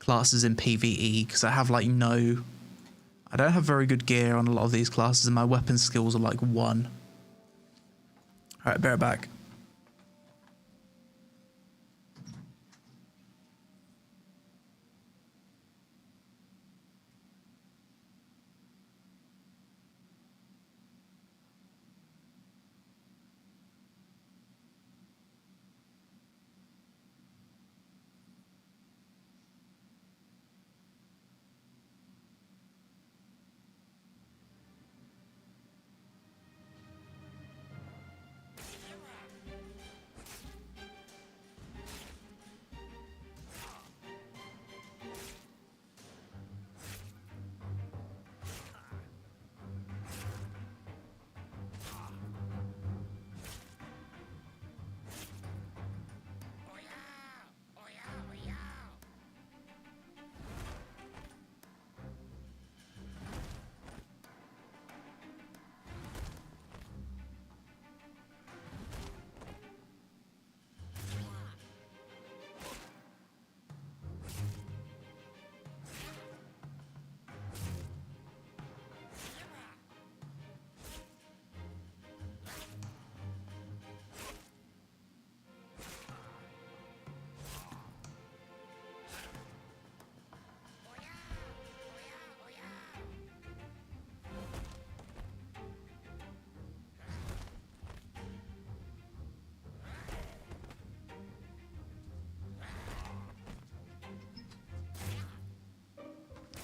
Speaker 1: classes in PVE because I have like I don't have very good gear on a lot of these classes, and my weapon skills are like 1. All right, bear it back.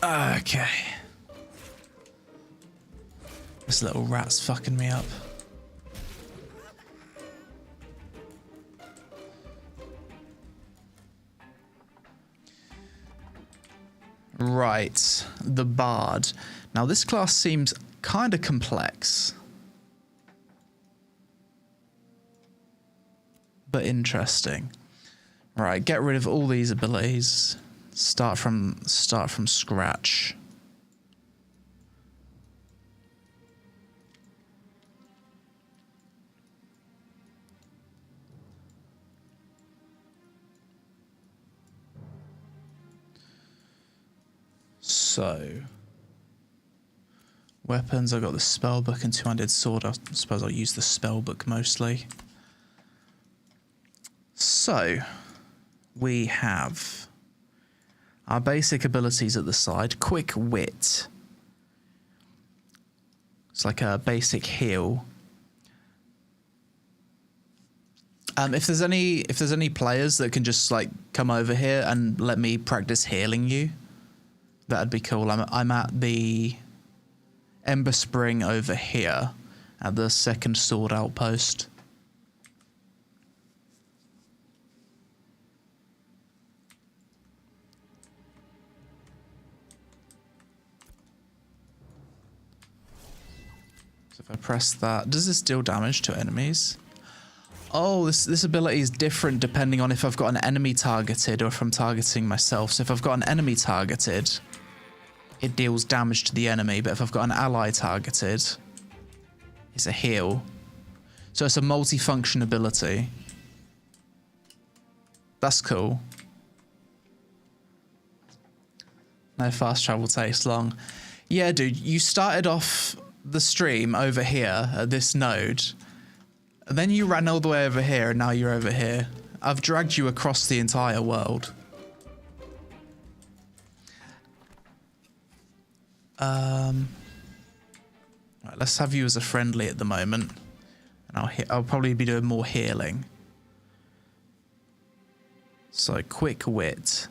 Speaker 1: Okay. This little rat's fucking me up. Right, the Bard. Now this class seems kind of complex, but interesting. Right, get rid of all these abilities. Start from scratch. So, weapons, I've got the spellbook and two-handed sword. I suppose I'll use the spellbook mostly. So, we have our basic abilities at the side. Quick Wit. It's like a basic heal. If there's any players that can just like come over here and let me practice healing you, that'd be cool. I'm at the Ember Spring over here at the second sword outpost. So if I press that, does this deal damage to enemies? Oh, this ability is different depending on if I've got an enemy targeted or if I'm targeting myself. So if I've got an enemy targeted, it deals damage to the enemy, but if I've got an ally targeted, it's a heal. So it's a multi-function ability. That's cool. No fast travel takes long. Yeah, dude, you started off the stream over here at this node. And then you ran all the way over here and now you're over here. I've dragged you across the entire world. Right, let's have you as a friendly at the moment. And I'll probably be doing more healing. So, quick wit.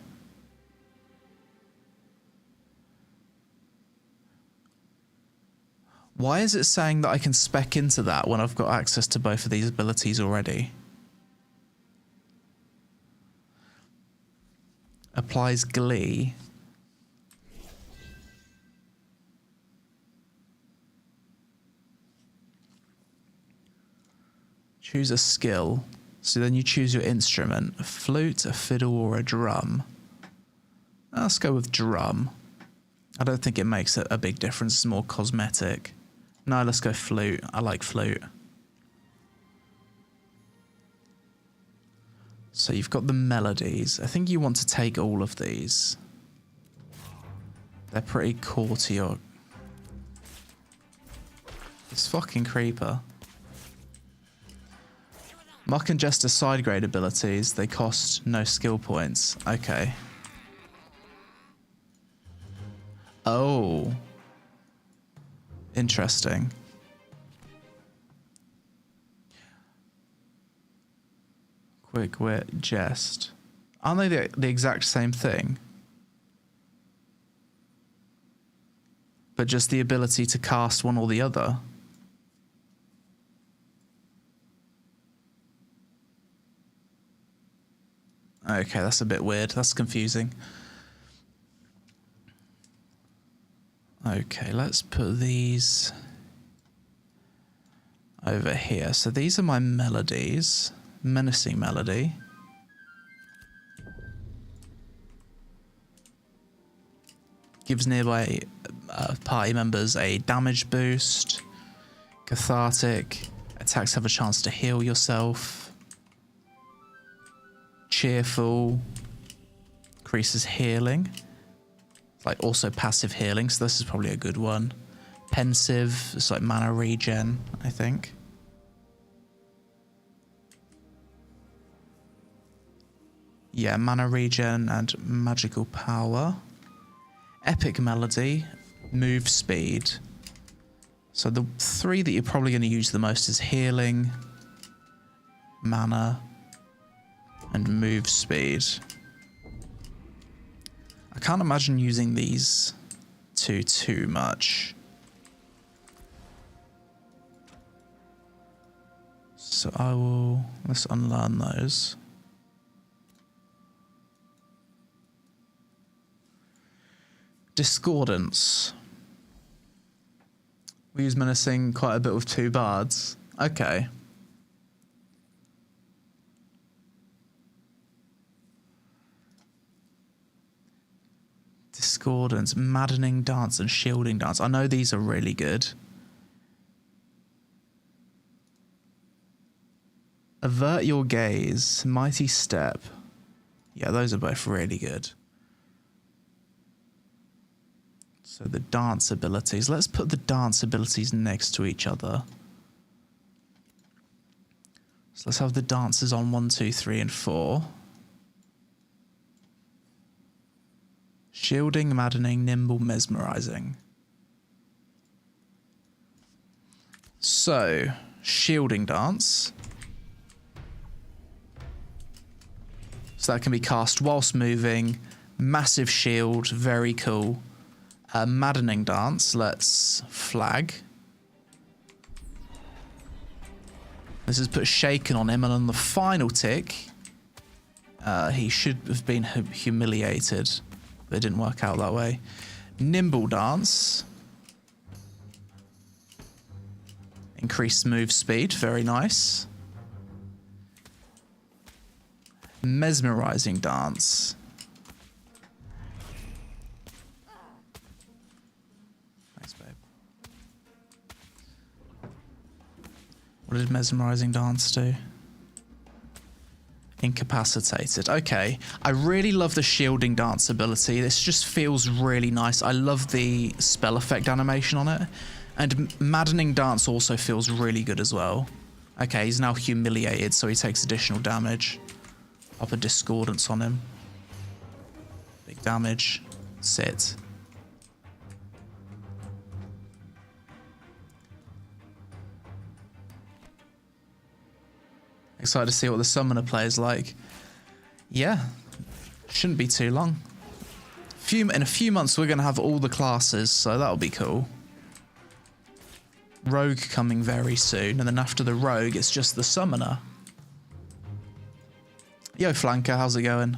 Speaker 1: Why is it saying that I can spec into that when I've got access to both of these abilities already? Applies glee. Choose a skill. So then you choose your instrument. A flute, a fiddle, or a drum. Let's go with drum. I don't think it makes a big difference. It's more cosmetic. No, let's go flute. I like flute. So you've got the melodies. I think you want to take all of these. They're pretty core to your... This fucking creeper. Muck and Jester side grade abilities. They cost no skill points. Okay. Oh. Interesting. Quick wit, jest. Aren't they the exact same thing? But just the ability to cast one or the other? Okay, that's a bit weird. That's confusing. Okay, let's put these over here. So these are my melodies. Menacing melody. Gives nearby party members a damage boost. Cathartic. Attacks have a chance to heal yourself. Cheerful. Increases healing. Like also passive healing, so this is probably a good one. Pensive, it's like mana regen, I think. Yeah, mana regen and magical power. Epic melody, move speed. So the three that you're probably going to use the most is healing, mana, and move speed. I can't imagine using these two too much. So let's unlearn those. Discordance. We use menacing quite a bit with 2 bards. Okay. Discordance, maddening dance, and shielding dance. I know these are really good. Avert your gaze, mighty step. Yeah, those are both really good. So the dance abilities. Let's put the dance abilities next to each other. So let's have the dancers on 1, 2, 3, and 4. Shielding, maddening, nimble, mesmerizing. So, shielding dance. So that can be cast whilst moving. Massive shield, very cool. Maddening dance, let's flag. This is put shaken on him, and on the final tick, he should have been humiliated. But it didn't work out that way. Nimble dance. Increased move speed, very nice. Mesmerizing dance. Thanks, babe. What did mesmerizing dance do? incapacitated. Okay, I really love the shielding dance ability. This just feels really nice. I love the spell effect animation on it. And maddening dance also feels really good as well. Okay, he's now humiliated, so he takes additional damage. Up a discordance on him. Big damage. Sit. Excited to see what the summoner plays like. Yeah, shouldn't be too long. In a few months, we're going to have all the classes, so that'll be cool. Rogue coming very soon, and then after the rogue, it's just the summoner. Yo, Flanker, how's it going?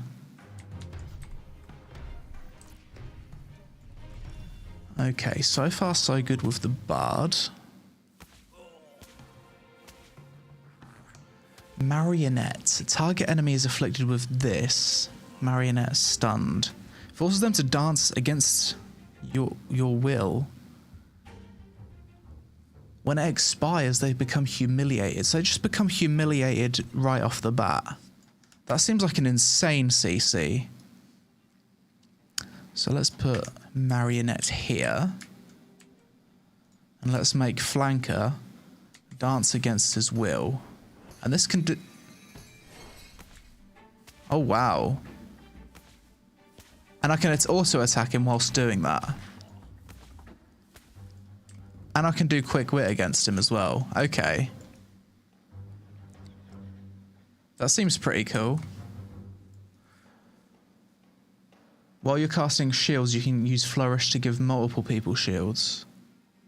Speaker 1: Okay, so far so good with the bard. Marionette. Target enemy is afflicted with this. Marionette stunned. Forces them to dance against your will. When it expires, they become humiliated. So they just become humiliated right off the bat. That seems like an insane CC. So let's put Marionette here. And let's make Flanker dance against his will. And this can do... Oh, wow. And I can also attack him whilst doing that. And I can do quick wit against him as well. Okay. That seems pretty cool. While you're casting shields, you can use Flourish to give multiple people shields.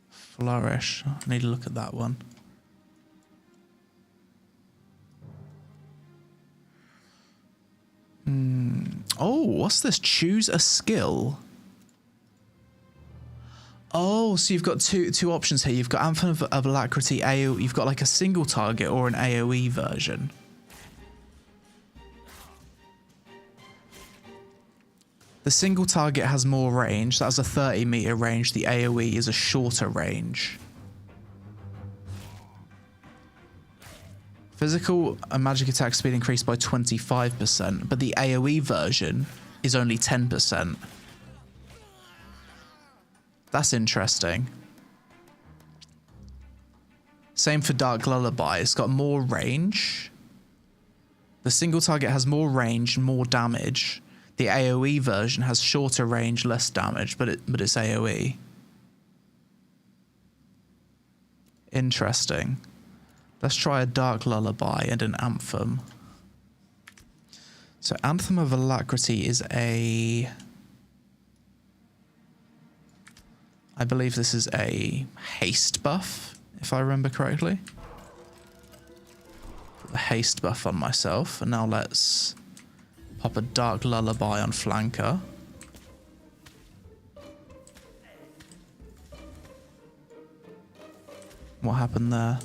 Speaker 1: Flourish. I need to look at that one. Oh, what's this? Choose a skill. Oh, so you've got two options here. You've got Anthem of Alacrity, AoE. You've got like a single target or an AoE version. The single target has more range. That's a 30-meter range. The AoE is a shorter range. Physical and magic attack speed increased by 25%, but the AoE version is only 10%. That's interesting. Same for Dark Lullaby. It's got more range. The single target has more range, more damage. The AoE version has shorter range, less damage, but it's AoE. Interesting. Let's try a Dark Lullaby and an Anthem. So Anthem of Alacrity is a... I believe this is a haste buff, if I remember correctly. Put the haste buff on myself, and now let's pop a Dark Lullaby on Flanker. What happened there?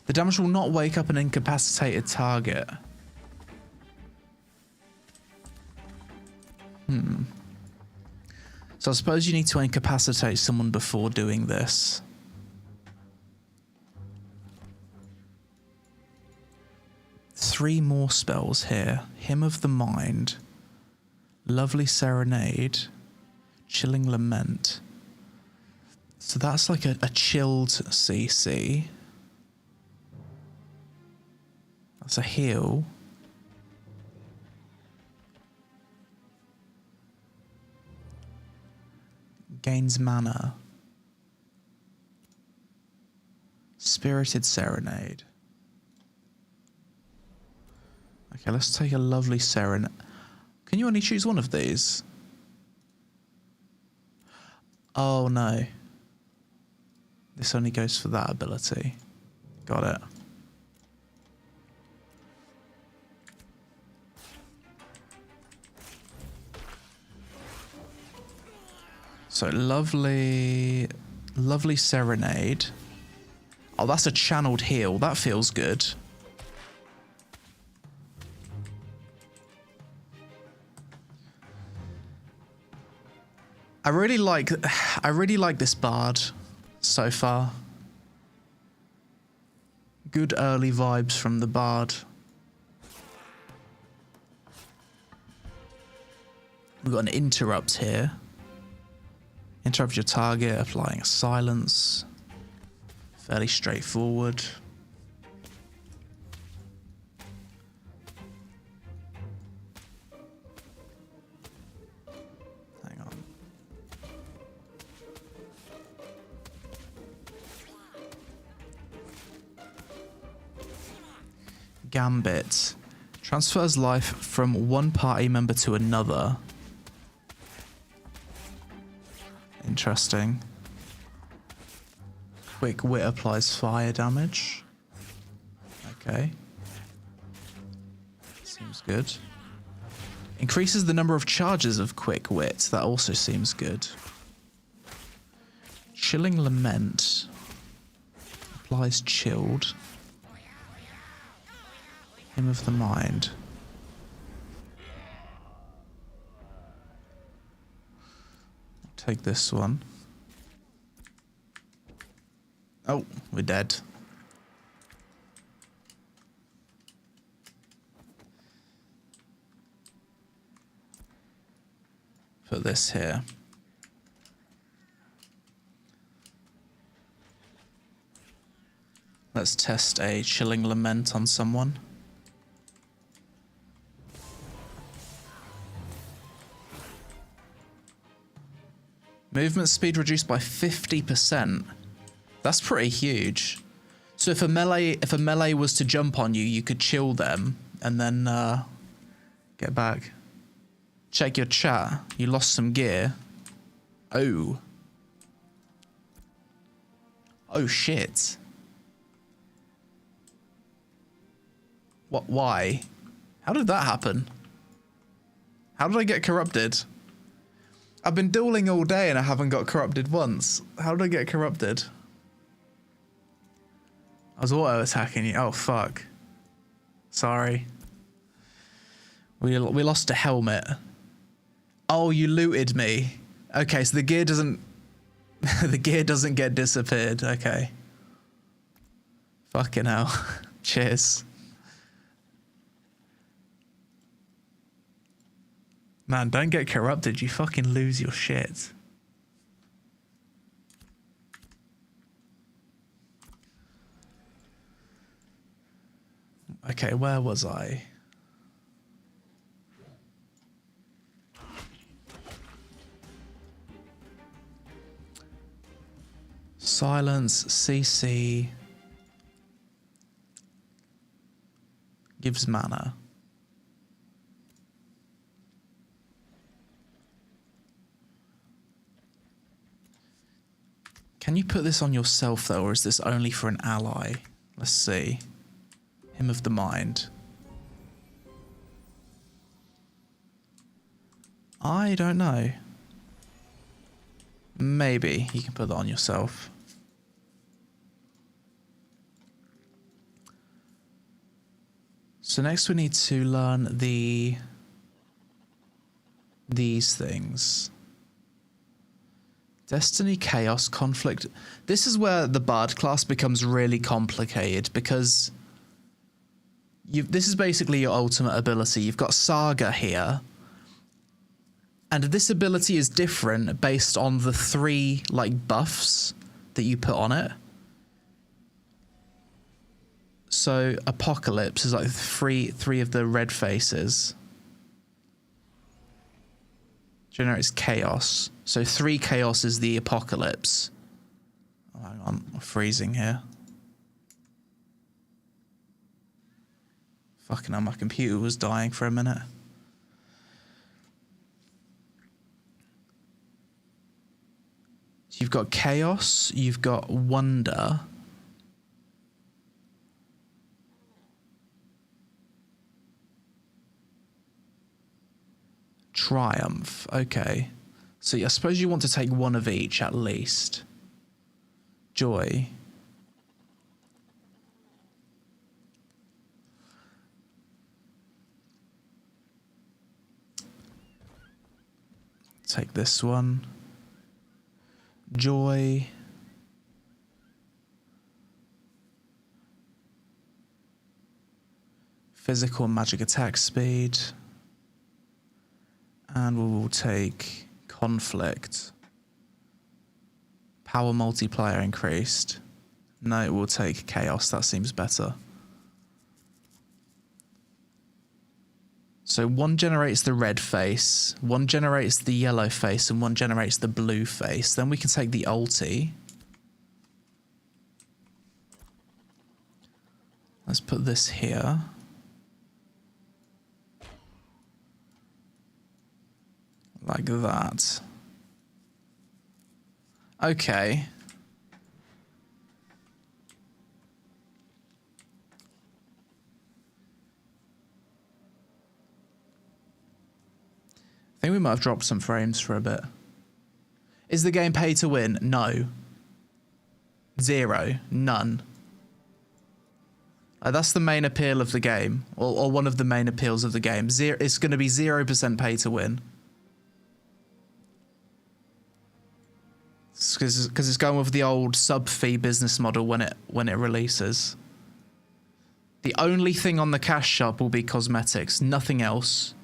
Speaker 1: The damage will not wake up an incapacitated target. So I suppose you need to incapacitate someone before doing this. Three more spells here. Hymn of the Mind. Lovely Serenade. Chilling Lament. So that's like a chilled CC. That's a heal. Gains mana. Spirited Serenade. Okay, let's take a lovely Serenade. Can you only choose one of these? Oh no. This only goes for that ability. Got it. So lovely Serenade. Oh, that's a channeled heal. That feels good. I really like this bard so far. Good early vibes from the bard. We've got an interrupt here. Interrupt your target, applying a silence. Fairly straightforward. Hang on. Gambit. Transfers life from one party member to another. Interesting. Quick wit applies fire damage. Okay. Seems good. Increases the number of charges of quick wit. That also seems good. Chilling lament. Applies chilled. Hymn of the mind. Take this one. Oh, we're dead. Put this here. Let's test a chilling lament on someone. Movement speed reduced by 50%. That's pretty huge. So if a melee was to jump on you, you could chill them and then get back. Check your chat. You lost some gear. Oh. Oh shit. What? Why? How did that happen? How did I get corrupted? I've been dueling all day and I haven't got corrupted once. How did I get corrupted? I was auto-attacking you. Oh, fuck. Sorry. We lost a helmet. Oh, you looted me. Okay, so the gear doesn't... the gear doesn't get disappeared. Okay. Fucking hell. Cheers. Man, don't get corrupted. You fucking lose your shit. Okay, where was I? Silence, CC. Gives mana. Can you put this on yourself though, or is this only for an ally? Let's see. Hymn of the mind. I don't know. Maybe you can put that on yourself. So next we need to learn these things. Destiny, Chaos, Conflict. This is where the Bard class becomes really complicated because this is basically your ultimate ability. You've got Saga here. And this ability is different based on the 3 like buffs that you put on it. So Apocalypse is like three of the red faces. Generates chaos. So 3 chaos is the apocalypse. Oh, hang on, I'm freezing here. Fucking hell, my computer was dying for a minute. So you've got chaos, you've got wonder. Triumph, okay. So I suppose you want to take one of each at least. Joy. Take this one. Joy. physical and magic attack speed. And we will take conflict. Power multiplier increased. No, we'll take chaos. That seems better. So one generates the red face, one generates the yellow face, and one generates the blue face. Then we can take the ulti. Let's put this here. Like that. Okay. I think we might have dropped some frames for a bit. Is the game pay to win? No. 0. None. That's the main appeal of the game, or one of the main appeals of the game. It's going to be 0% pay to win. Because it's going with the old sub-fee business model when it releases. The only thing on the cash shop will be cosmetics, nothing else.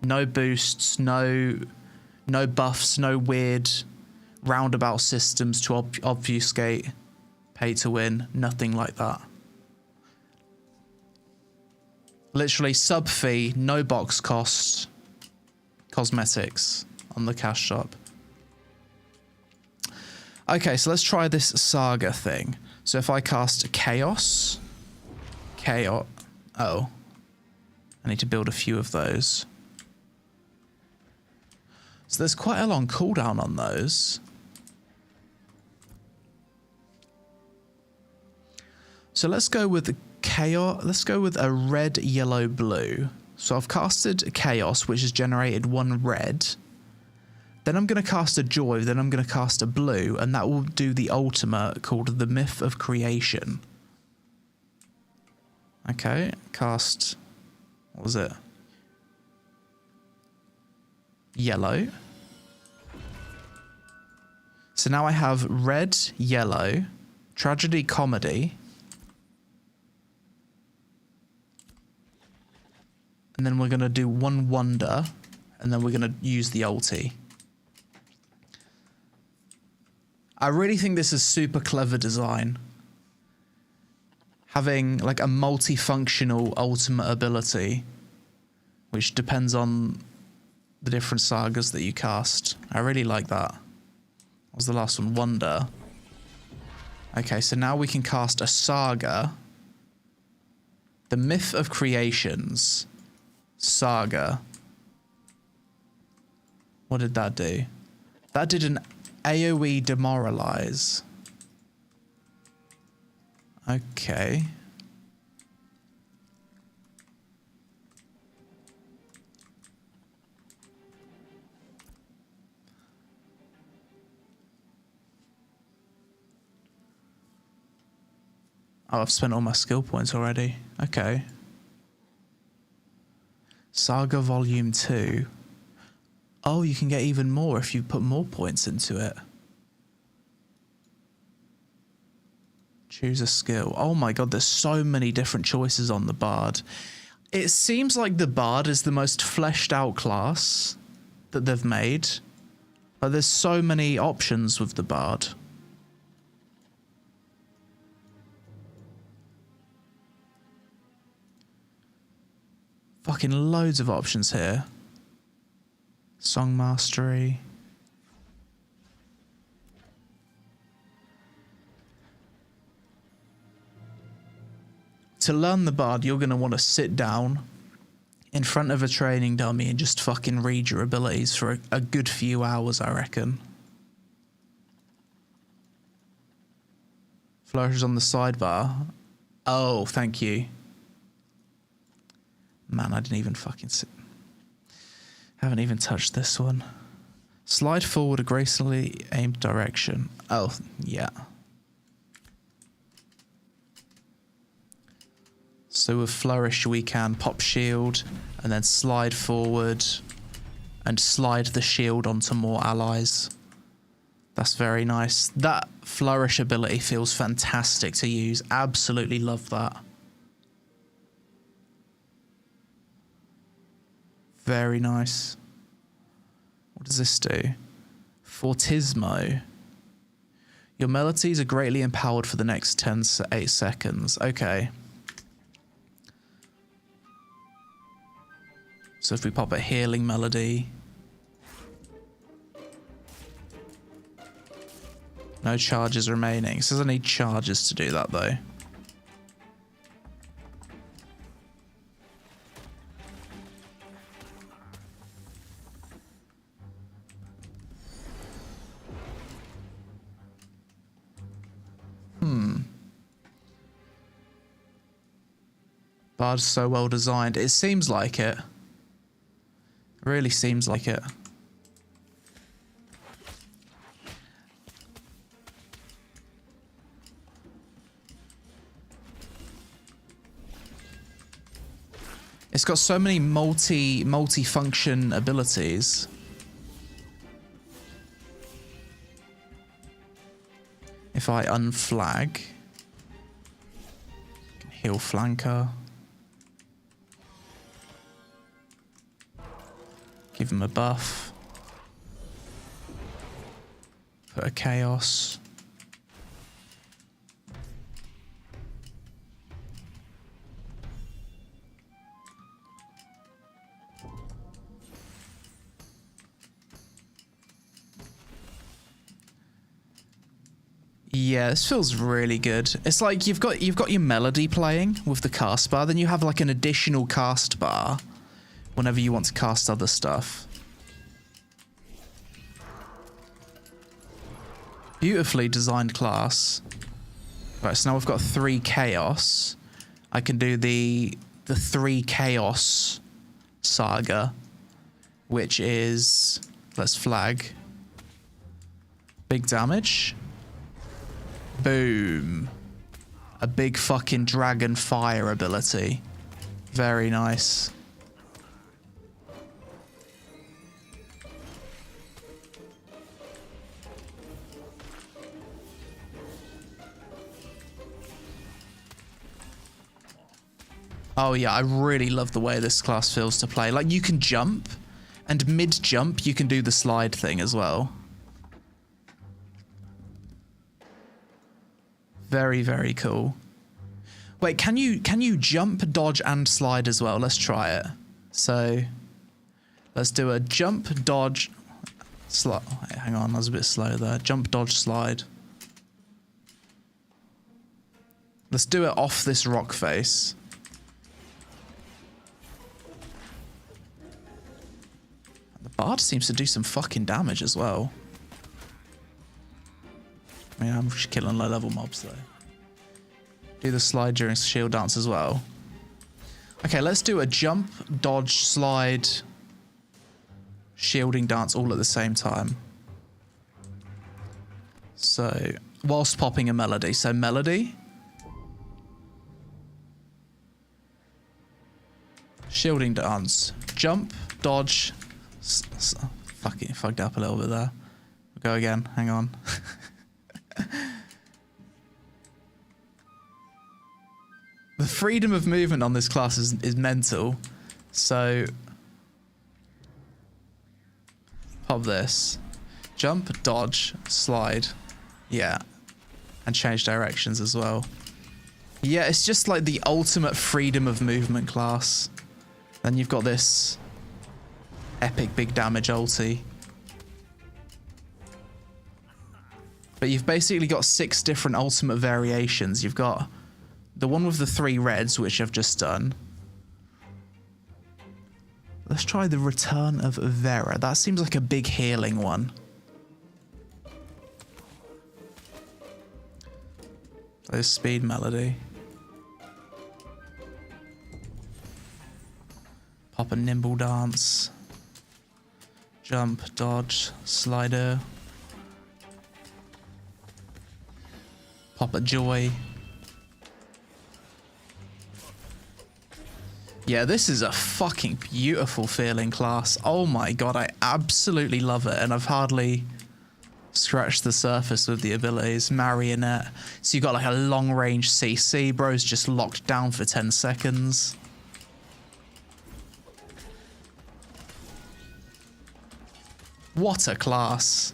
Speaker 1: No boosts, no buffs, no weird roundabout systems to obfuscate pay to win, nothing like that. Literally sub-fee, no box cost, cosmetics on the cash shop. Okay, so let's try this saga thing. So if I cast chaos, oh, I need to build a few of those. So there's quite a long cooldown on those. So let's go with chaos. Let's go with a red, yellow, blue. So I've casted chaos, which has generated one red. Then I'm going to cast a joy. Then I'm going to cast a blue, and that will do the ultimate called the Myth of Creation. Okay, cast. What was it? Yellow. So now I have red, yellow, tragedy, comedy. And then we're going to do one wonder, and then we're going to use the ulti. I really think this is super clever design. Having like a multifunctional ultimate ability, which depends on the different sagas that you cast. I really like that. What was the last one? Wonder. Okay, so now we can cast a saga. The Myth of Creations. Saga. What did that do? That did an AoE demoralize. Okay. Oh, I've spent all my skill points already. Okay. Saga Volume 2. Oh, you can get even more if you put more points into it. Choose a skill. Oh my god, there's so many different choices on the Bard. It seems like the Bard is the most fleshed out class that they've made. But there's so many options with the Bard. Fucking loads of options here. Song mastery. To learn the Bard, you're going to want to sit down in front of a training dummy and just fucking read your abilities for a good few hours, I reckon. Flourishes on the sidebar. Oh, thank you. Man, I didn't even fucking sit. Haven't even touched this one. Slide forward a gracefully aimed direction. Oh, yeah. So with Flourish, we can pop shield and then slide forward and slide the shield onto more allies. That's very nice. That Flourish ability feels fantastic to use. Absolutely love that. Very nice. What does this do? Fortismo. Your melodies are greatly empowered for the next 8 seconds. Okay. So if we pop a healing melody. No charges remaining. It says I need charges to do that though. Bard's so well designed. It seems like it. Really seems like it. It's got so many multi-function abilities. If I unflag, I can heal flanker. Give him a buff. Put a chaos. Yeah, this feels really good. It's like you've got your melody playing with the cast bar, then you have like an additional cast bar whenever you want to cast other stuff. Beautifully designed class. Right, so now we've got 3 chaos. I can do the 3 chaos saga, which is, let's flag, big damage. Boom. A big fucking dragon fire ability. Very nice. Oh yeah, I really love the way this class feels to play. Like you can jump, and mid-jump you can do the slide thing as well. Very, very cool. Wait, can you jump, dodge, and slide as well? Let's try it. So, let's do a jump, dodge, slide. Hang on, I was a bit slow there. Jump, dodge, slide. Let's do it off this rock face. The bard seems to do some fucking damage as well. I mean, I'm just killing low-level mobs, though. Do the slide during shield dance as well. Okay, let's do a jump, dodge, slide, shielding dance all at the same time. So, whilst popping a melody. So, melody. Shielding dance. Jump, dodge. Fucking fucked up a little bit there. Go again. Hang on. The freedom of movement on this class is mental. So, pop this. Jump, dodge, slide. Yeah. And change directions as well. Yeah, it's just like the ultimate freedom of movement class. Then you've got this epic big damage ulti. But you've basically got 6 different ultimate variations. You've got the one with the 3 reds, which I've just done. Let's try the Return of Vera. That seems like a big healing one. There's speed melody. Pop a nimble dance. Jump, dodge, slider. Pop a joy. Yeah, this is a fucking beautiful feeling class. Oh my god, I absolutely love it, and I've hardly scratched the surface with the abilities. Marionette. So you've got like a long range CC, bro's just locked down for 10 seconds. What a class.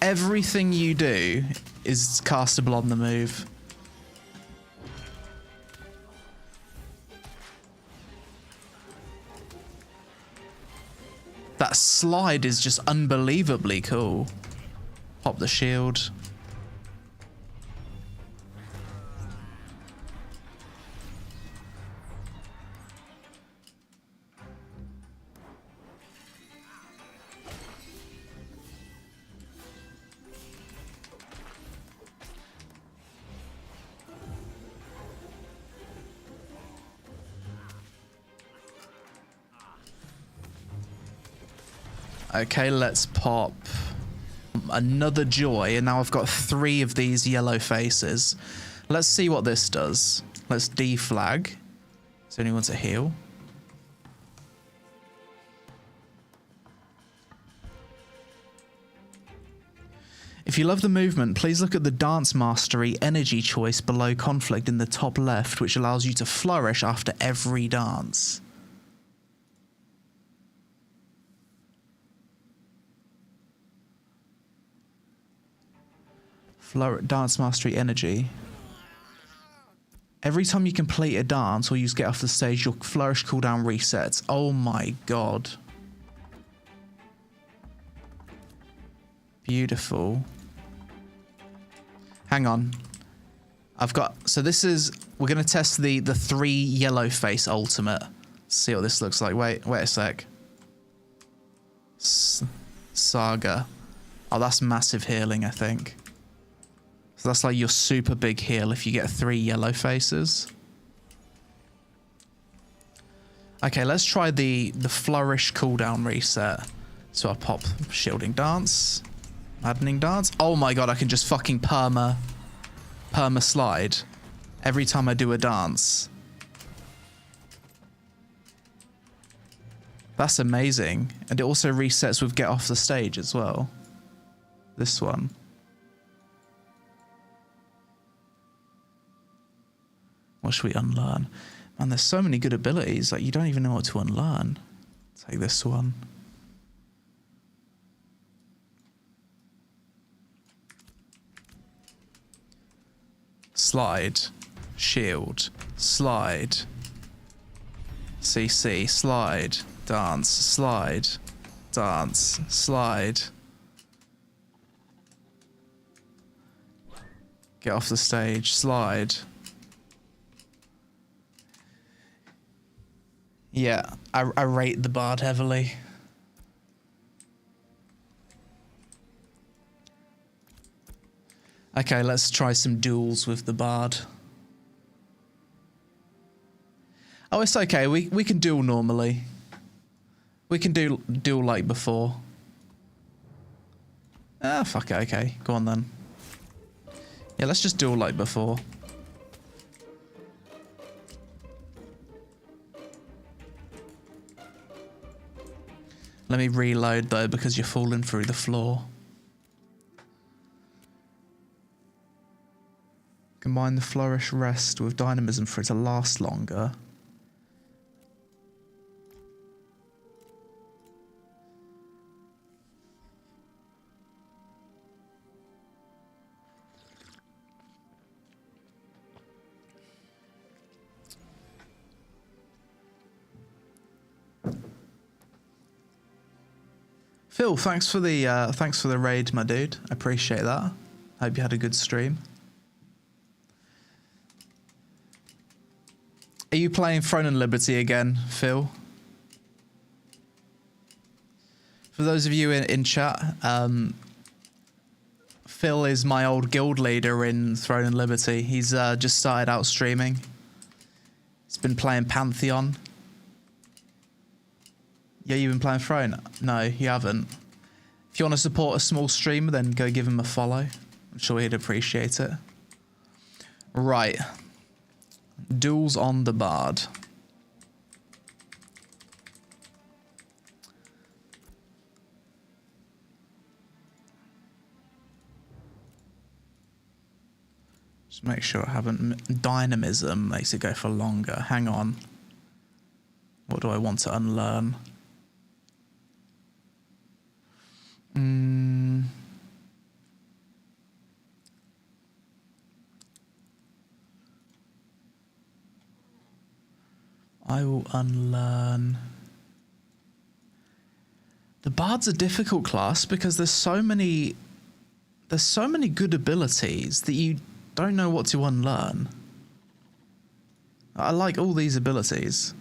Speaker 1: Everything you do is castable on the move. That slide is just unbelievably cool. Pop the shield. Okay, let's pop another joy, and now I've got 3 of these yellow faces. Let's see what this does. Let's deflag. Is there anyone to heal? If you love the movement, please look at the Dance Mastery energy choice below conflict in the top left, which allows you to flourish after every dance. Dance Mastery energy. Every time you complete a dance or you get off the stage, your flourish cooldown resets. Oh my god. Beautiful. Hang on. So this is, we're going to test the 3 yellow face ultimate. See what this looks like. Wait a sec. Saga. Oh, that's massive healing, I think. So that's like your super big heal if you get 3 yellow faces. Okay, let's try the flourish cooldown reset. So I pop shielding dance, maddening dance. Oh my god, I can just fucking perma slide every time I do a dance. That's amazing. And it also resets with get off the stage as well. This one. What should we unlearn? Man, there's so many good abilities, like you don't even know what to unlearn. Take this one. Slide. Shield. Slide. CC. Slide. Dance. Slide. Dance. Slide. Get off the stage. Slide. Yeah, I rate the bard heavily. Okay, let's try some duels with the bard. Oh, it's okay. We can duel normally. We can duel like before. Ah, fuck it. Okay, go on then. Yeah, let's just duel like before. Let me reload though, because you're falling through the floor. Combine the flourish rest with dynamism for it to last longer. Phil, thanks for the raid, my dude. I appreciate that. Hope you had a good stream. Are you playing Throne and Liberty again, Phil? For those of you in chat, Phil is my old guild leader in Throne and Liberty. He's just started out streaming. He's been playing Pantheon. Yeah, you've been playing Throne? No, you haven't. If you want to support a small streamer, then go give him a follow. I'm sure he'd appreciate it. Right. Duels on the bard. Just make sure I haven't... Dynamism makes it go for longer. Hang on. What do I want to unlearn? I will unlearn. The Bard's a difficult class because there's so many good abilities that you don't know what to unlearn. I like all these abilities.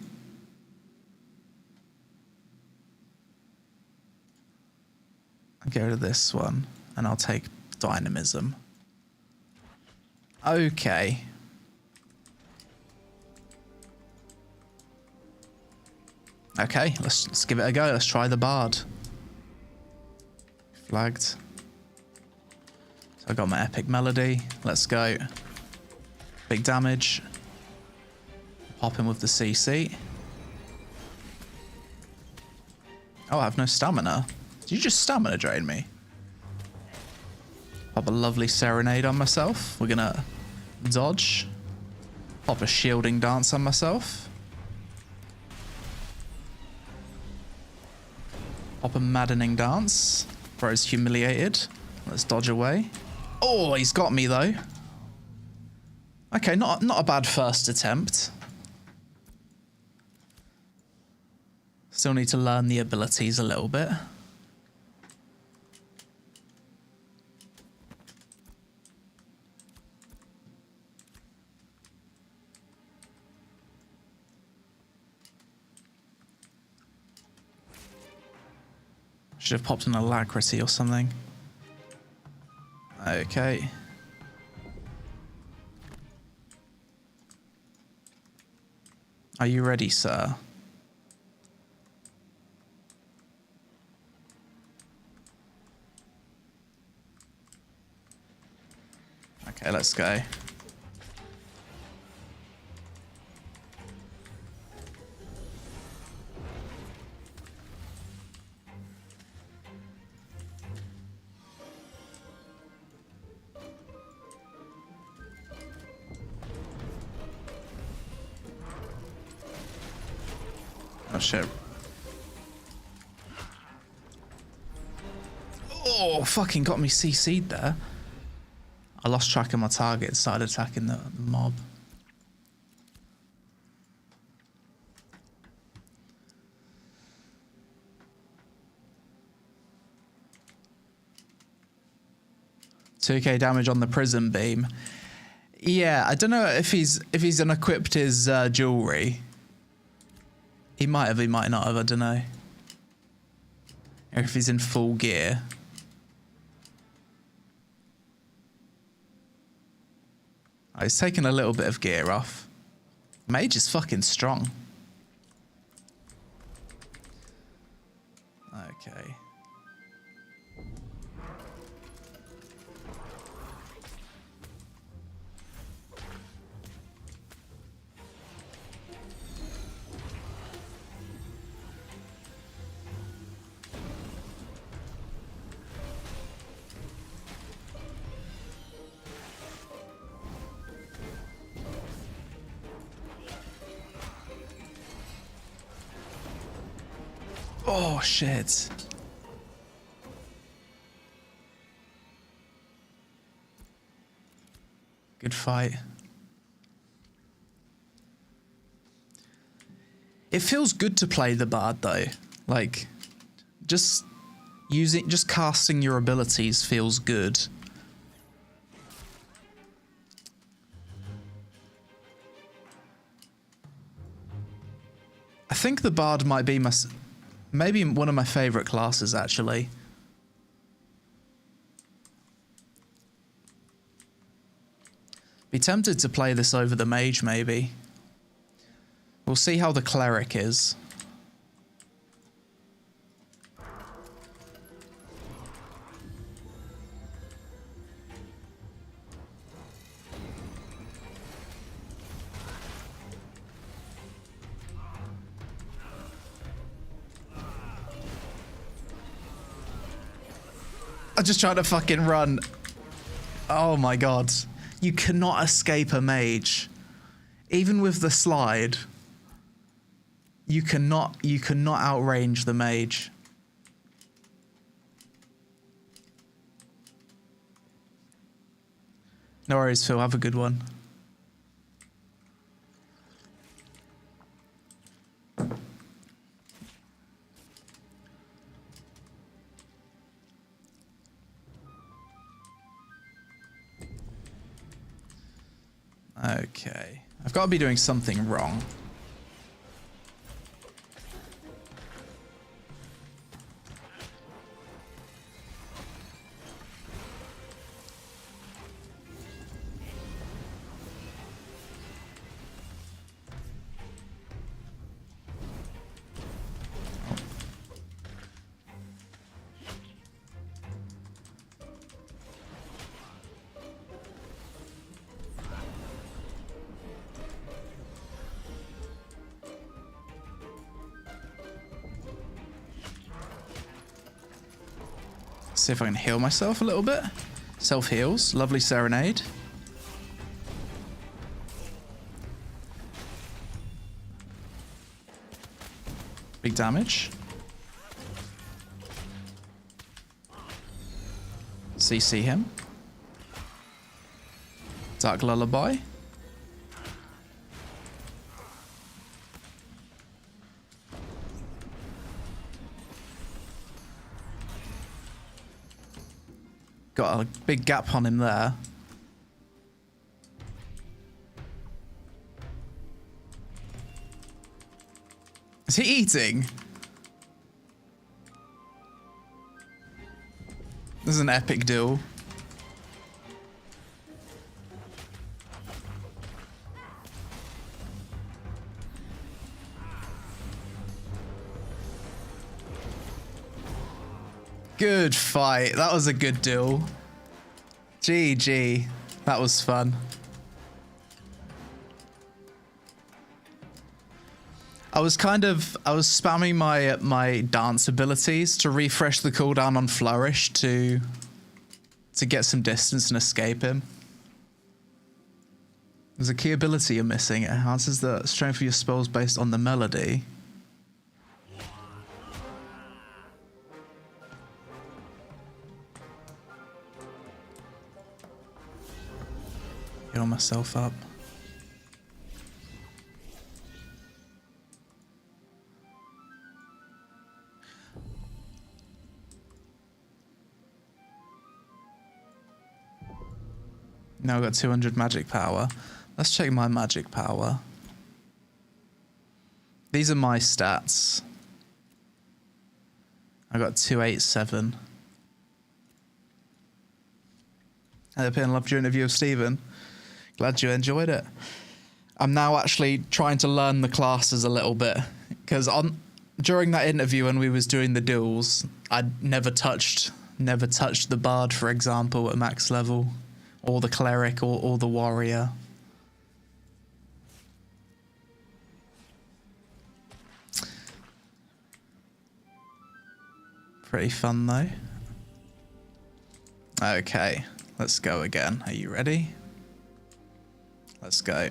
Speaker 1: I'll get rid of this one and I'll take dynamism. Okay. Okay, let's give it a go. Let's try the Bard. Flagged. So I got my epic melody. Let's go. Big damage. Pop in with the CC. Oh, I have no stamina. Did you just stamina drain me? Pop a lovely serenade on myself. We're gonna dodge. Pop a shielding dance on myself. Pop a maddening dance. Bro's humiliated. Let's dodge away. Oh, he's got me though. Okay, not a bad first attempt. Still need to learn the abilities a little bit. Should have popped an alacrity or something. Okay. Are you ready, sir? Okay, let's go. Oh shit. Oh, fucking got me CC'd there. I lost track of my target and started attacking the mob. $2k damage on the prism beam. Yeah, I don't know if he's unequipped his jewelry. He might have, he might not have, I don't know. Or if he's in full gear. Oh, he's taking a little bit of gear off. Mage is fucking strong. Okay. Oh, shit. Good fight. It feels good to play the Bard, though. Like, just casting your abilities feels good. I think the Bard might be maybe one of my favorite classes, actually. Be tempted to play this over the Mage, maybe. We'll see how the Cleric is. I'm just trying to fucking run. Oh my god. You cannot escape a Mage. Even with the slide. You cannot outrange the Mage. No worries, Phil. Have a good one. Okay. I've got to be doing something wrong. See if I can heal myself a little bit. Self-heals. Lovely serenade. Big damage. CC him. Dark Lullaby. Got a big gap on him there. Is he eating? This is an epic duel. Good fight. That was a good duel. GG. That was fun. I was spamming my dance abilities to refresh the cooldown on Flourish to get some distance and escape him. There's a key ability you're missing. It enhances the strength of your spells based on the melody. Heal myself up. Now I've got 200 magic power. Let's check my magic power. These are my stats. I got 287. TheLazyPeon, loved your interview of Stephen. Glad you enjoyed it. I'm now actually trying to learn the classes a little bit because during that interview when we was doing the duels, I'd never touched the bard, for example, at max level, or the cleric, or the warrior. Pretty fun though. Okay, let's go again. Are you ready? Let's go.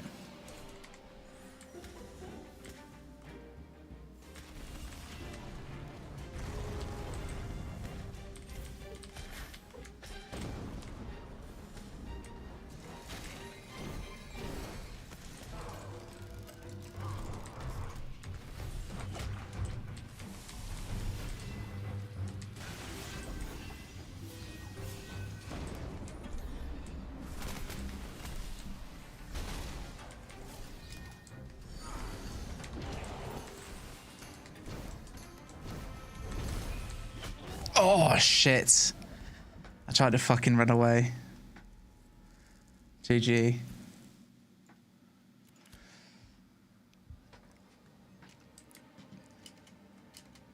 Speaker 1: Oh, shit. I tried to fucking run away. GG.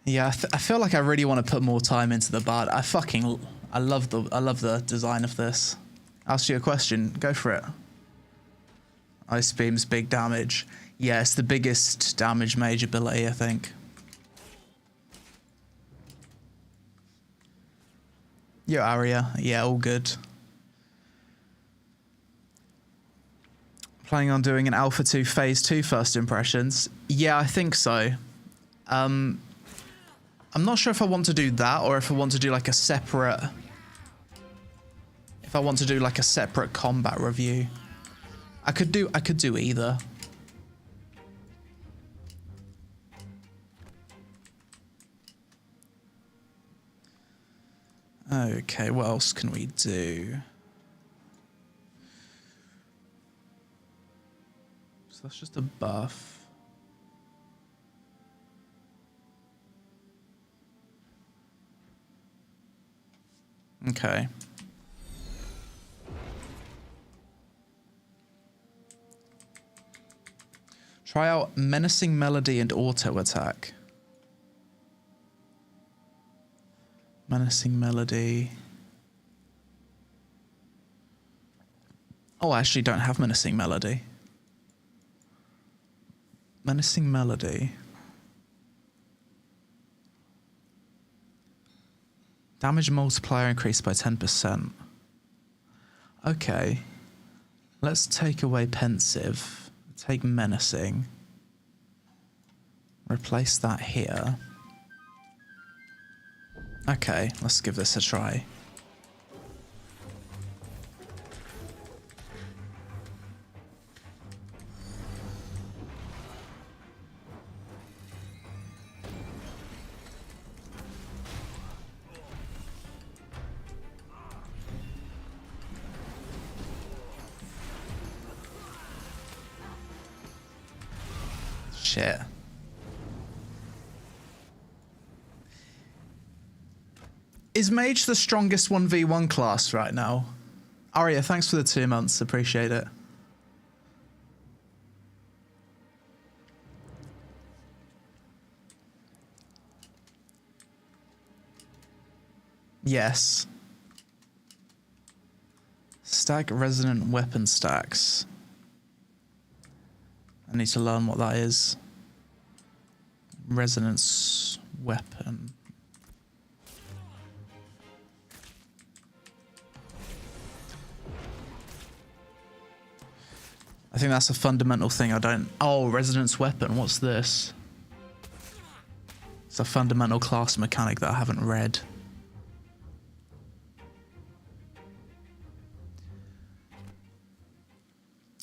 Speaker 1: Yeah, I feel like I really want to put more time into the bard. I love the design of this. Ask you a question. Go for it. Ice beams, big damage. Yeah, it's the biggest damage mage ability, I think. Yo, Aria. Yeah, all good. Planning on doing an Alpha 2 Phase 2 first impressions? Yeah, I think so. I'm not sure if I want to do that or if I want to do like a separate if I want to do like a separate combat review. I could do either. Okay, what else can we do? So that's just a buff. Okay. Try out menacing melody and auto attack. Menacing melody. Oh, I actually don't have menacing melody. Menacing melody. Damage multiplier increased by 10%. Okay. Let's take away pensive. Take menacing. Replace that here. Okay, let's give this a try. Shit. Is Mage the strongest 1v1 class right now? Aria, thanks for the 2 months. Appreciate it. Yes. Stack resonant weapon stacks. I need to learn what that is. Resonance weapon. I think that's a fundamental thing I don't... Oh, resonance weapon. What's this? It's a fundamental class mechanic that I haven't read.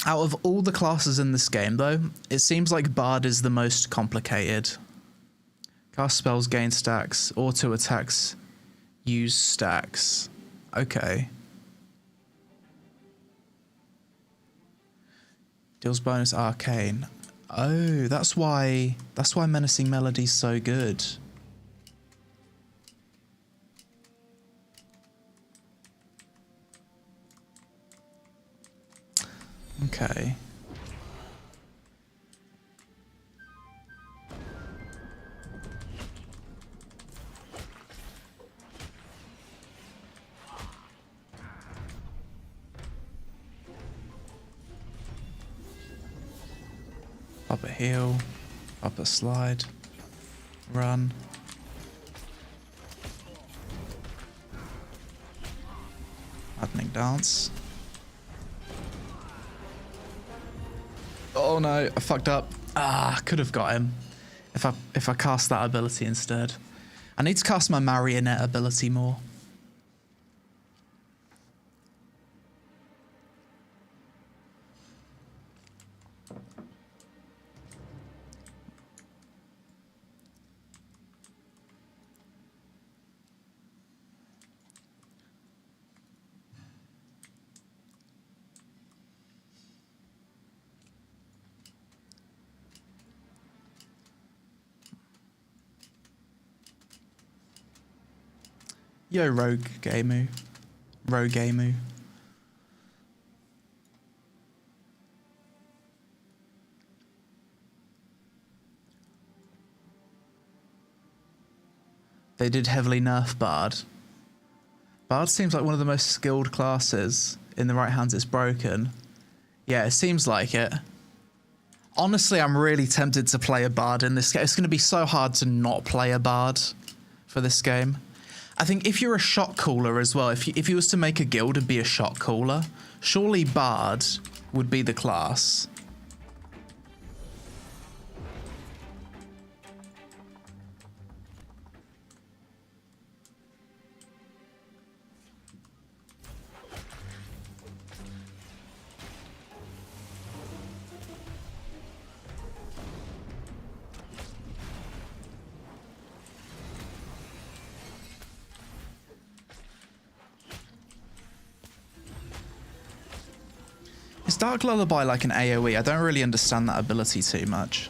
Speaker 1: Out of all the classes in this game, though, it seems like Bard is the most complicated. Cast spells, gain stacks, auto attacks, use stacks. Okay. Deals bonus arcane. Oh, that's why Menacing Melody's so good. Okay. Up a heal, up a slide, run. Maddening dance. Oh no, I fucked up. Ah, could have got him if I cast that ability instead. I need to cast my marionette ability more. Yo, Rogue Gamu. Rogue Gamu. They did heavily nerf Bard. Bard seems like one of the most skilled classes. In the right hands, it's broken. Yeah, it seems like it. Honestly, I'm really tempted to play a Bard in this game. It's going to be so hard to not play a Bard for this game. I think if you're a shot caller as well, if you was to make a guild and be a shot caller, surely Bard would be the class. Dark Lullaby like an AoE? I don't really understand that ability too much.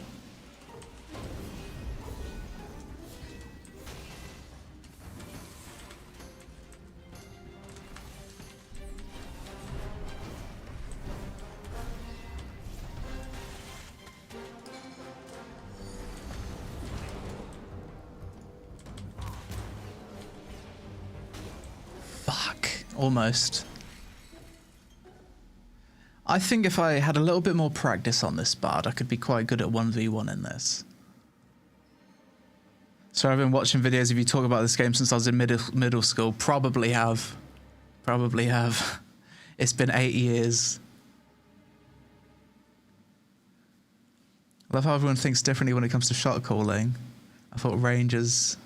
Speaker 1: Fuck. Almost. I think if I had a little bit more practice on this bard, I could be quite good at 1v1 in this. So I've been watching videos of you talk about this game since I was in middle school. Probably have. Probably have. It's been 8 years. I love how everyone thinks differently when it comes to shot calling. I thought rangers...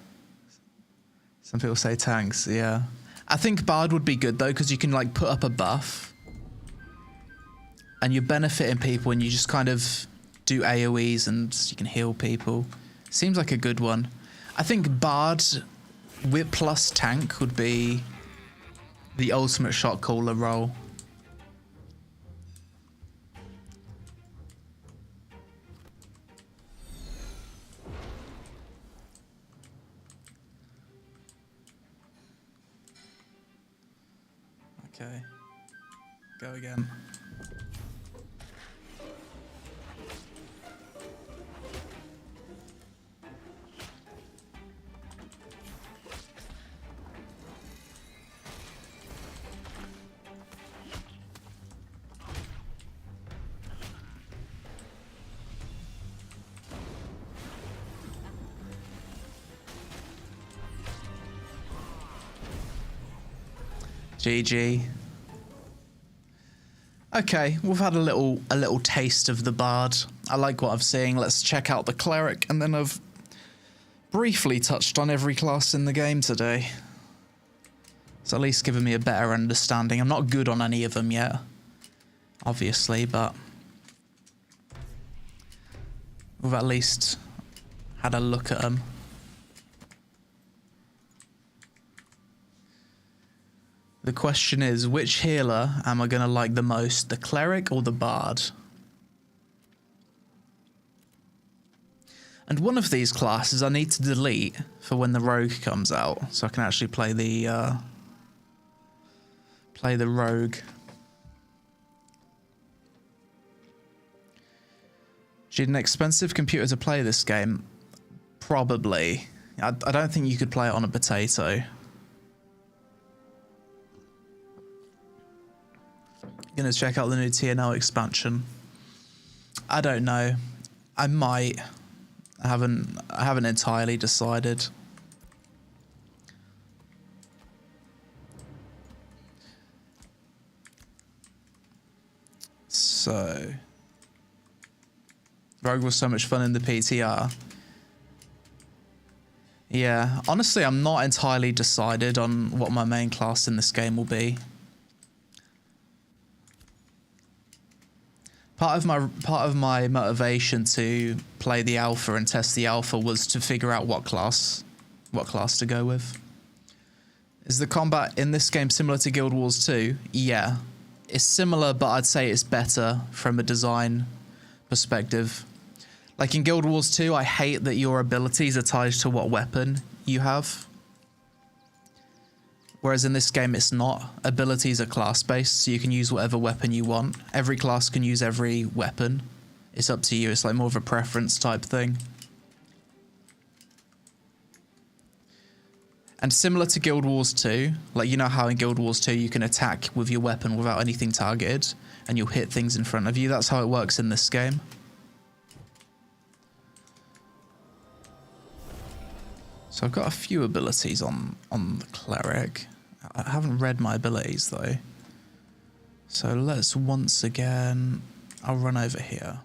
Speaker 1: Some people say tanks, yeah. I think bard would be good though, because you can like put up a buff. And you're benefiting people and you just kind of do AoEs and you can heal people. Seems like a good one. I think bard whip plus tank would be the ultimate shot caller role. Okay. Go again. GG. Okay, we've had a little taste of the bard. I like what I'm seeing. Let's check out the cleric, and then I've briefly touched on every class in the game today. It's at least given me a better understanding. I'm not good on any of them yet, obviously, but we've at least had a look at them. The question is, which healer am I going to like the most, the cleric or the bard? And one of these classes I need to delete for when the rogue comes out, so I can actually play the rogue. Do you need an expensive computer to play this game? Probably. I don't think you could play it on a potato. Gonna check out the new TNL expansion. I don't know. I might. I haven't entirely decided. So Rogue was so much fun in the PTR. Yeah, honestly, I'm not entirely decided on what my main class in this game will be. Part of my motivation to play the alpha and test the alpha was to figure out what class to go with. Is the combat in this game similar to Guild Wars 2? Yeah, it's similar, but I'd say it's better from a design perspective. Like in Guild Wars 2, I hate that your abilities are tied to what weapon you have. Whereas in this game, it's not. Abilities are class-based, so you can use whatever weapon you want. Every class can use every weapon. It's up to you. It's like more of a preference type thing. And similar to Guild Wars 2, like you know how in Guild Wars 2 you can attack with your weapon without anything targeted, and you'll hit things in front of you. That's how it works in this game. So I've got a few abilities on the cleric. I haven't read my abilities though. So let's once again, I'll run over here.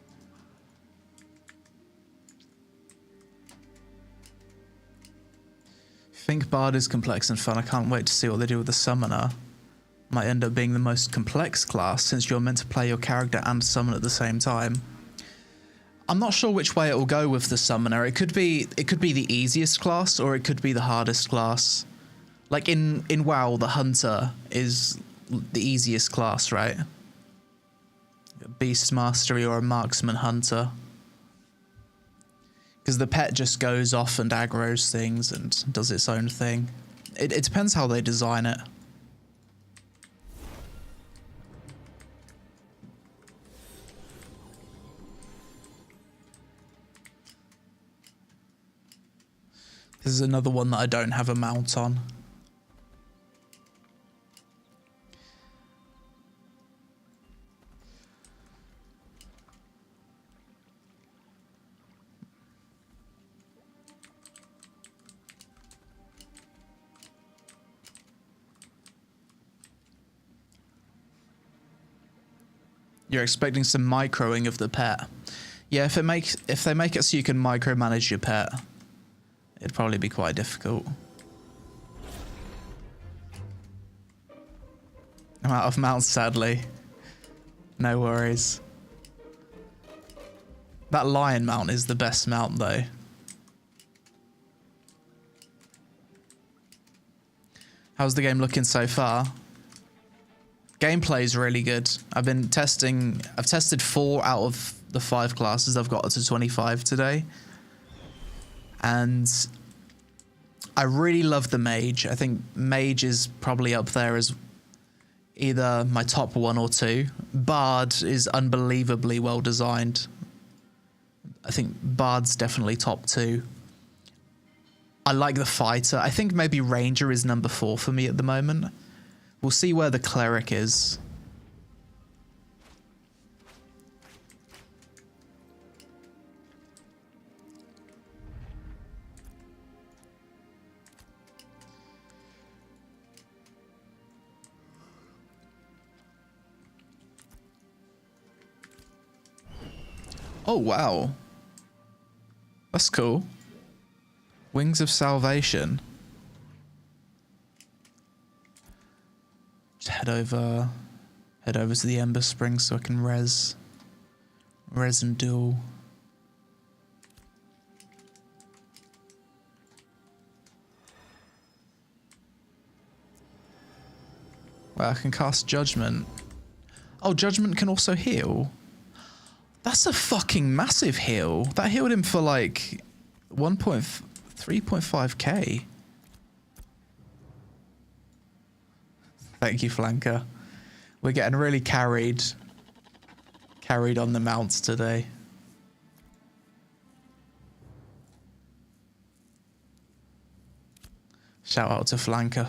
Speaker 1: Think Bard is complex and fun. I can't wait to see what they do with the Summoner. Might end up being the most complex class since you're meant to play your character and summon at the same time. I'm not sure which way it will go with the Summoner. It could be the easiest class or it could be the hardest class. Like in WoW, the Hunter is the easiest class, right? A beast mastery or a marksman hunter. Because the pet just goes off and aggroes things and does its own thing. It depends how they design it. This is another one that I don't have a mount on. You're expecting some microing of the pet. Yeah, if they make it so you can micromanage your pet, it'd probably be quite difficult. I'm out of mounts, sadly. No worries. That lion mount is the best mount, though. How's the game looking so far? Gameplay is really good. I've tested 4 out of the 5 classes. I've got to 25 today. And I really love the Mage. I think Mage is probably up there as either my top 1 or 2. Bard is unbelievably well designed. I think Bard's definitely top 2. I like the Fighter. I think maybe Ranger is number 4 for me at the moment. We'll see where the Cleric is. Oh, wow. That's cool. Wings of Salvation. Just head over to the Ember Springs so I can res and duel. Well, I can cast Judgment. Oh, Judgment can also heal. That's a fucking massive heal. That healed him for like 3.5k. Thank you, Flanker. We're getting really carried on the mounts today. Shout out to Flanker.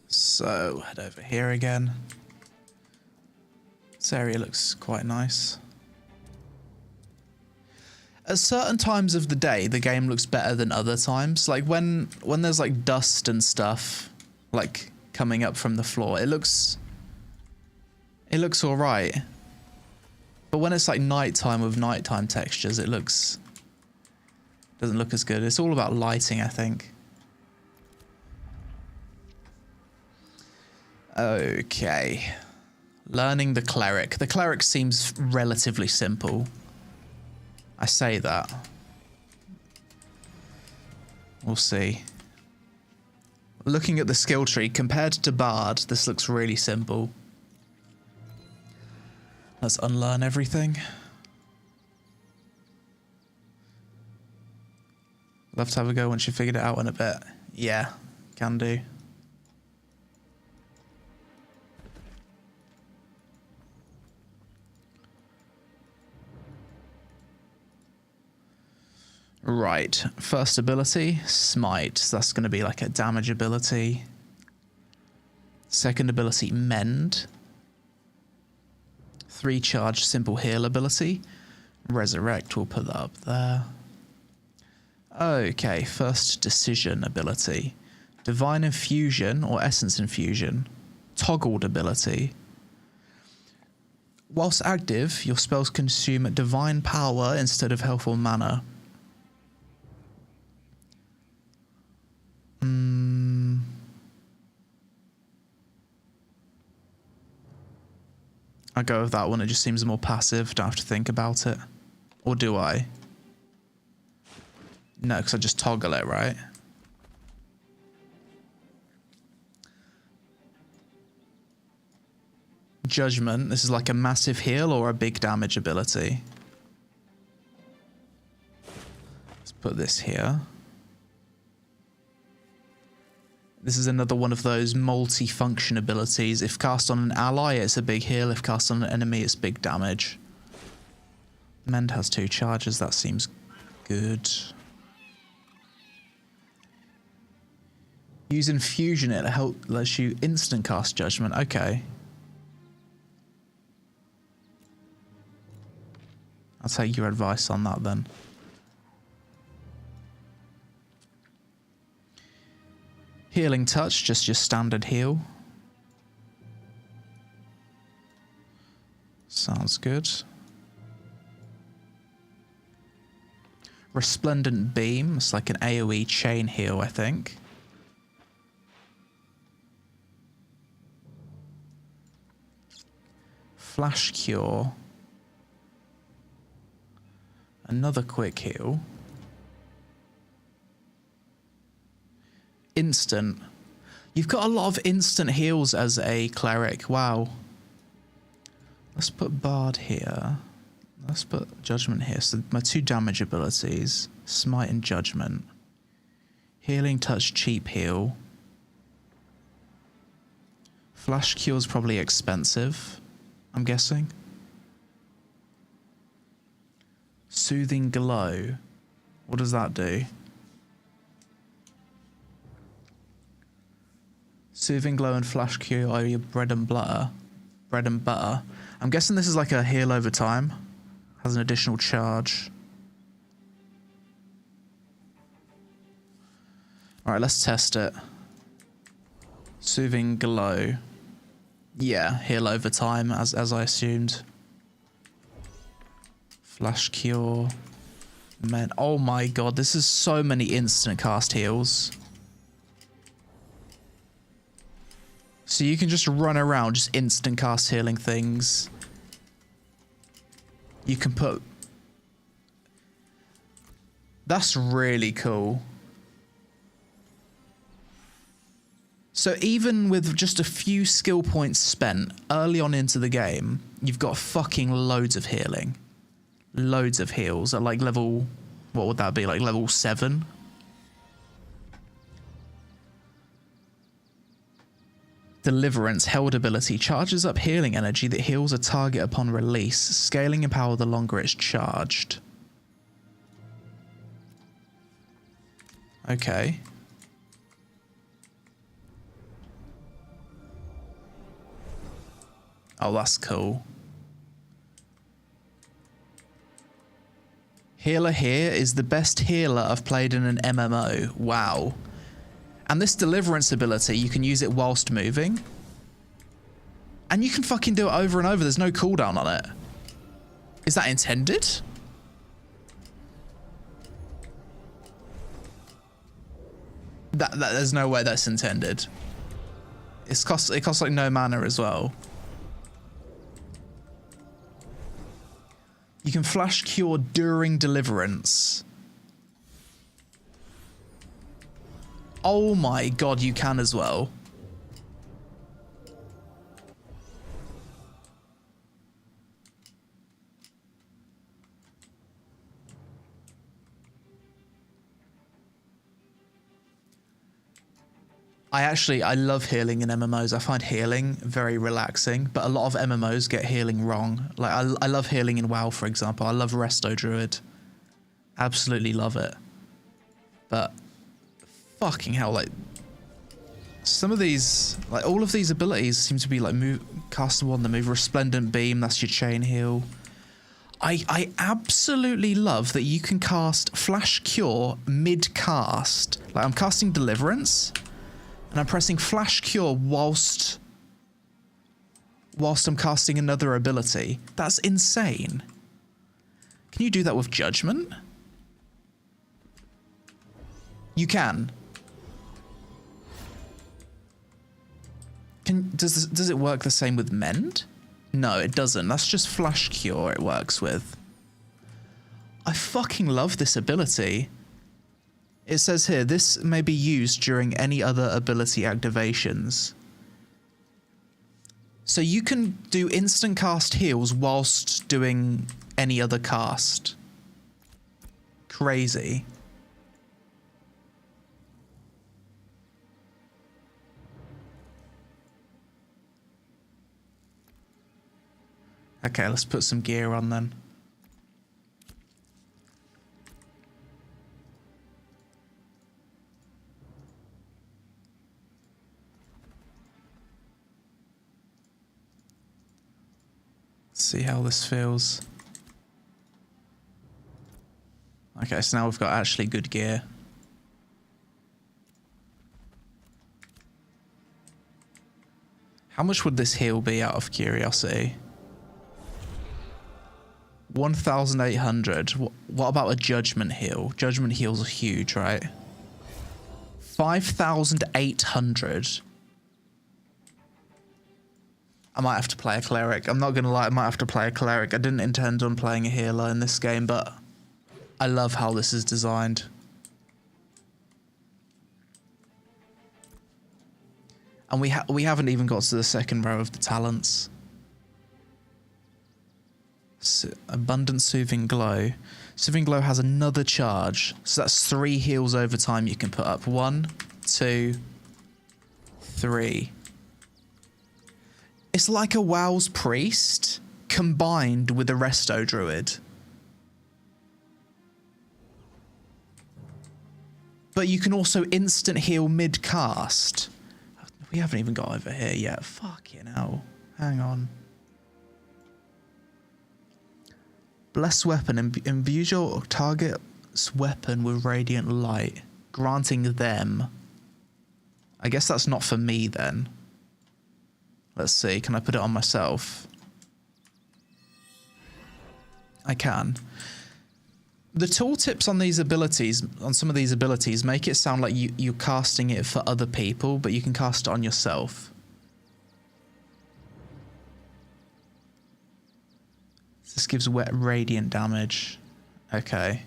Speaker 1: So, head over here again. This area looks quite nice. At certain times of the day, the game looks better than other times. Like when there's like dust and stuff, like coming up from the floor, it looks all right. But when it's like nighttime with nighttime textures, doesn't look as good. It's all about lighting, I think. Okay. Learning the Cleric. The Cleric seems relatively simple. I say that. We'll see. Looking at the skill tree, compared to Bard, this looks really simple. Let's unlearn everything. Love to have a go once you figured it out in a bit. Yeah, can do. Right, first ability, Smite. So that's going to be like a damage ability. Second ability, Mend. 3 charge simple heal ability. Resurrect, we'll put that up there. Okay, first decision ability. Divine Infusion or Essence Infusion. Toggled ability. Whilst active, your spells consume divine power instead of health or mana. I go with that one. It just seems more passive. Don't have to think about it. Or do I? No, because I just toggle it, right? Judgment. This is like a massive heal or a big damage ability. Let's put this here. This is another one of those multi-function abilities. If cast on an ally, it's a big heal. If cast on an enemy, it's big damage. Mend has 2 charges. That seems good. Use infusion. It lets you instant cast judgment. Okay. I'll take your advice on that then. Healing touch, just your standard heal. Sounds good. Resplendent beam, it's like an AoE chain heal, I think. Flash cure. Another quick heal. Instant. You've got a lot of instant heals as a cleric. Wow. Let's put Bard here. Let's put Judgment here. So my 2 damage abilities. Smite and Judgment. Healing touch, cheap heal. Flash cure is probably expensive, I'm guessing. Soothing glow. What does that do? Soothing glow and flash cure are your bread and butter. Bread and butter. I'm guessing this is like a heal over time. Has an additional charge. Alright, let's test it. Soothing glow. Yeah, heal over time, as I assumed. Flash cure. Man, oh my god, this is so many instant cast heals. So you can just run around, just instant cast healing things. You can put... That's really cool. So even with just a few skill points spent early on into the game, you've got fucking loads of healing. Loads of heals at like level... What would that be? Like level 7? Deliverance held ability charges up healing energy that heals a target upon release, scaling in power the longer it's charged. Okay. Oh, that's cool. Healer here is the best healer I've played in an MMO. Wow. And this deliverance ability, you can use it whilst moving. And you can fucking do it over and over. There's no cooldown on it. Is that intended? There's no way that's intended. It costs like no mana as well. You can flash cure during deliverance. Oh my god, you can as well. I love healing in MMOs. I find healing very relaxing, but a lot of MMOs get healing wrong. Like I love healing in WoW, for example. I love Resto Druid. Absolutely love it. But fucking hell, like some of these, like all of these abilities seem to be like castable on the move. Resplendent beam, that's your chain heal. I absolutely love that you can cast flash cure mid cast. Like I'm casting deliverance and I'm pressing flash cure whilst I'm casting another ability. That's insane. Can you do that with judgment? You can. Does it work the same with mend? No, it doesn't. That's just flash cure it works with. I fucking love this ability. It says here, this may be used during any other ability activations. So you can do instant cast heals whilst doing any other cast. Crazy. Okay, let's put some gear on then. See how this feels. Okay, so now we've got actually good gear. How much would this heal be out of curiosity? 1,800. What about a judgment heal? Judgment heals are huge, right? 5,800. I might have to play a cleric. I'm not going to lie, I might have to play a cleric. I didn't intend on playing a healer in this game, but I love how this is designed. And we haven't even got to the second row of the talents. Abundant Soothing Glow. Soothing Glow has another charge. So that's 3 heals over time you can put up. 1, 2, 3. It's like a WoW's Priest combined with a Resto Druid. But you can also instant heal mid-cast. We haven't even got over here yet. Fucking hell. Hang on. Blessed Weapon. Imbues your target's weapon with radiant light, granting them. I guess that's not for me then. Let's see. Can I put it on myself? I can. The tooltips on these abilities, on some of these abilities, make it sound like you're casting it for other people, but you can cast it on yourself. This gives wet radiant damage. Okay.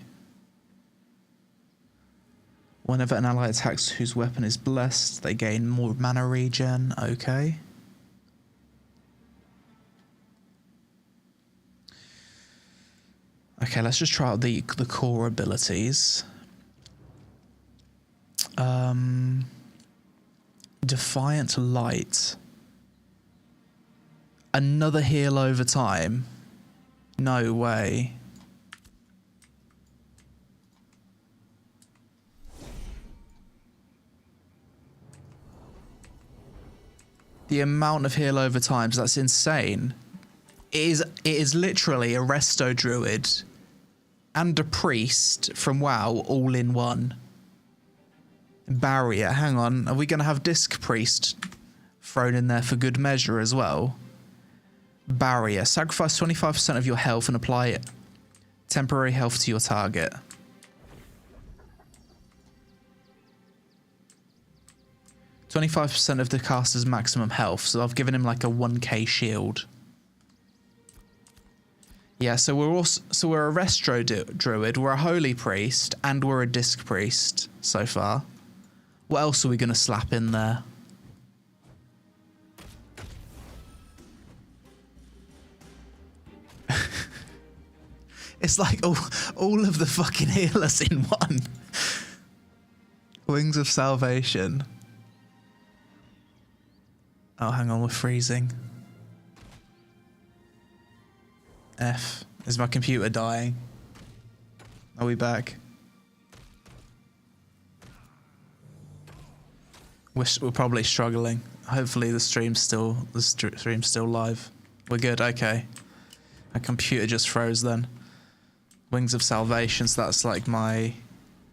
Speaker 1: Whenever an ally attacks whose weapon is blessed, they gain more mana regen. Okay. Okay, let's just try out the core abilities. Defiant Light. Another heal over time. No way. The amount of heal over times, that's insane. It is literally a Resto Druid and a Priest from WoW all in one. Barrier, hang on, are we going to have Disc Priest thrown in there for good measure as well? Barrier, sacrifice 25% of your health and apply temporary health to your target. %of the caster's maximum health, so I've given him like a 1k shield. Yeah, so we're a Resto Druid, we're a Holy Priest, and we're a Disc Priest so far. What else are we going to slap in there? It's like all of the fucking healers in one. Wings of Salvation. Oh, hang on, we're freezing. F. Is my computer dying? Are we back? We're probably struggling. Hopefully the stream's still live. We're good, okay. My computer just froze then. Wings of Salvation, so that's like my...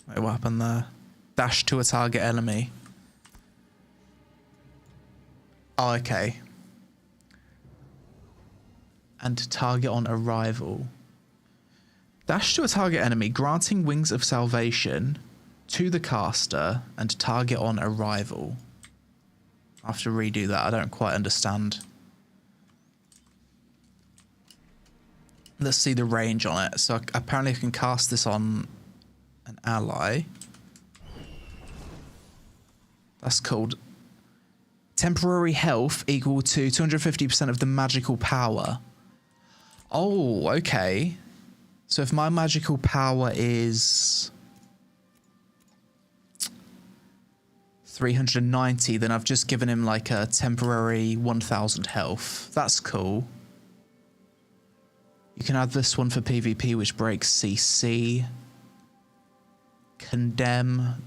Speaker 1: Wait, what happened there? Dash to a target enemy. Oh, okay. And target on arrival. Dash to a target enemy, granting Wings of Salvation to the caster and target on arrival. I have to redo that, I don't quite understand. Let's see the range on it. So apparently I can cast this on an ally. That's called temporary health equal to 250% of the magical power. Oh, okay. So if my magical power is 390, then I've just given him like a temporary 1000 health. That's cool. You can add this one for PvP, which breaks CC. Condemn.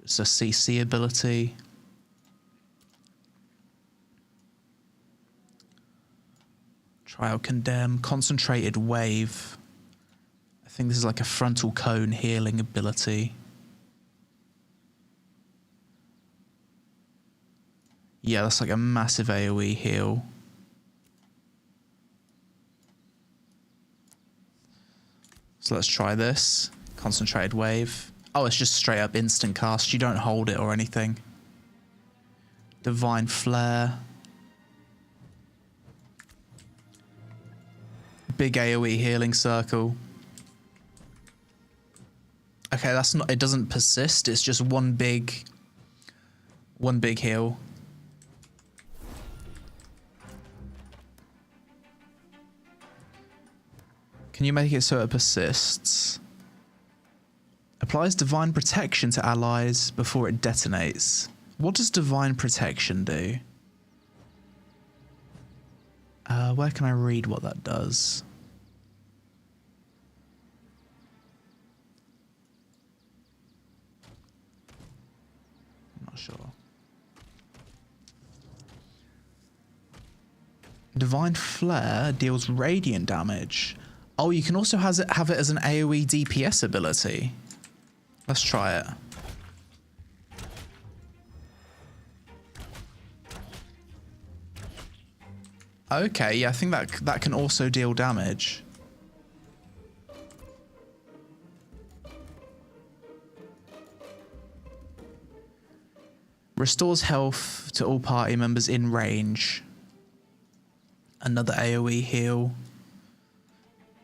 Speaker 1: It's a CC ability. Try out Condemn. Concentrated Wave. I think this is like a frontal cone healing ability. Yeah, that's like a massive AoE heal. So let's try this. Concentrated Wave. Oh, it's just straight up instant cast. You don't hold it or anything. Divine Flare. Big AoE healing circle. Okay, that's not, it doesn't persist. It's just one big heal. Can you make it so it persists? Applies divine protection to allies before it detonates. What does divine protection do? Where can I read what that does? I'm not sure. Divine Flare deals radiant damage. Oh, you can also have it as an AoE DPS ability. Let's try it. Okay, yeah, I think that can also deal damage. Restores health to all party members in range. Another AoE heal.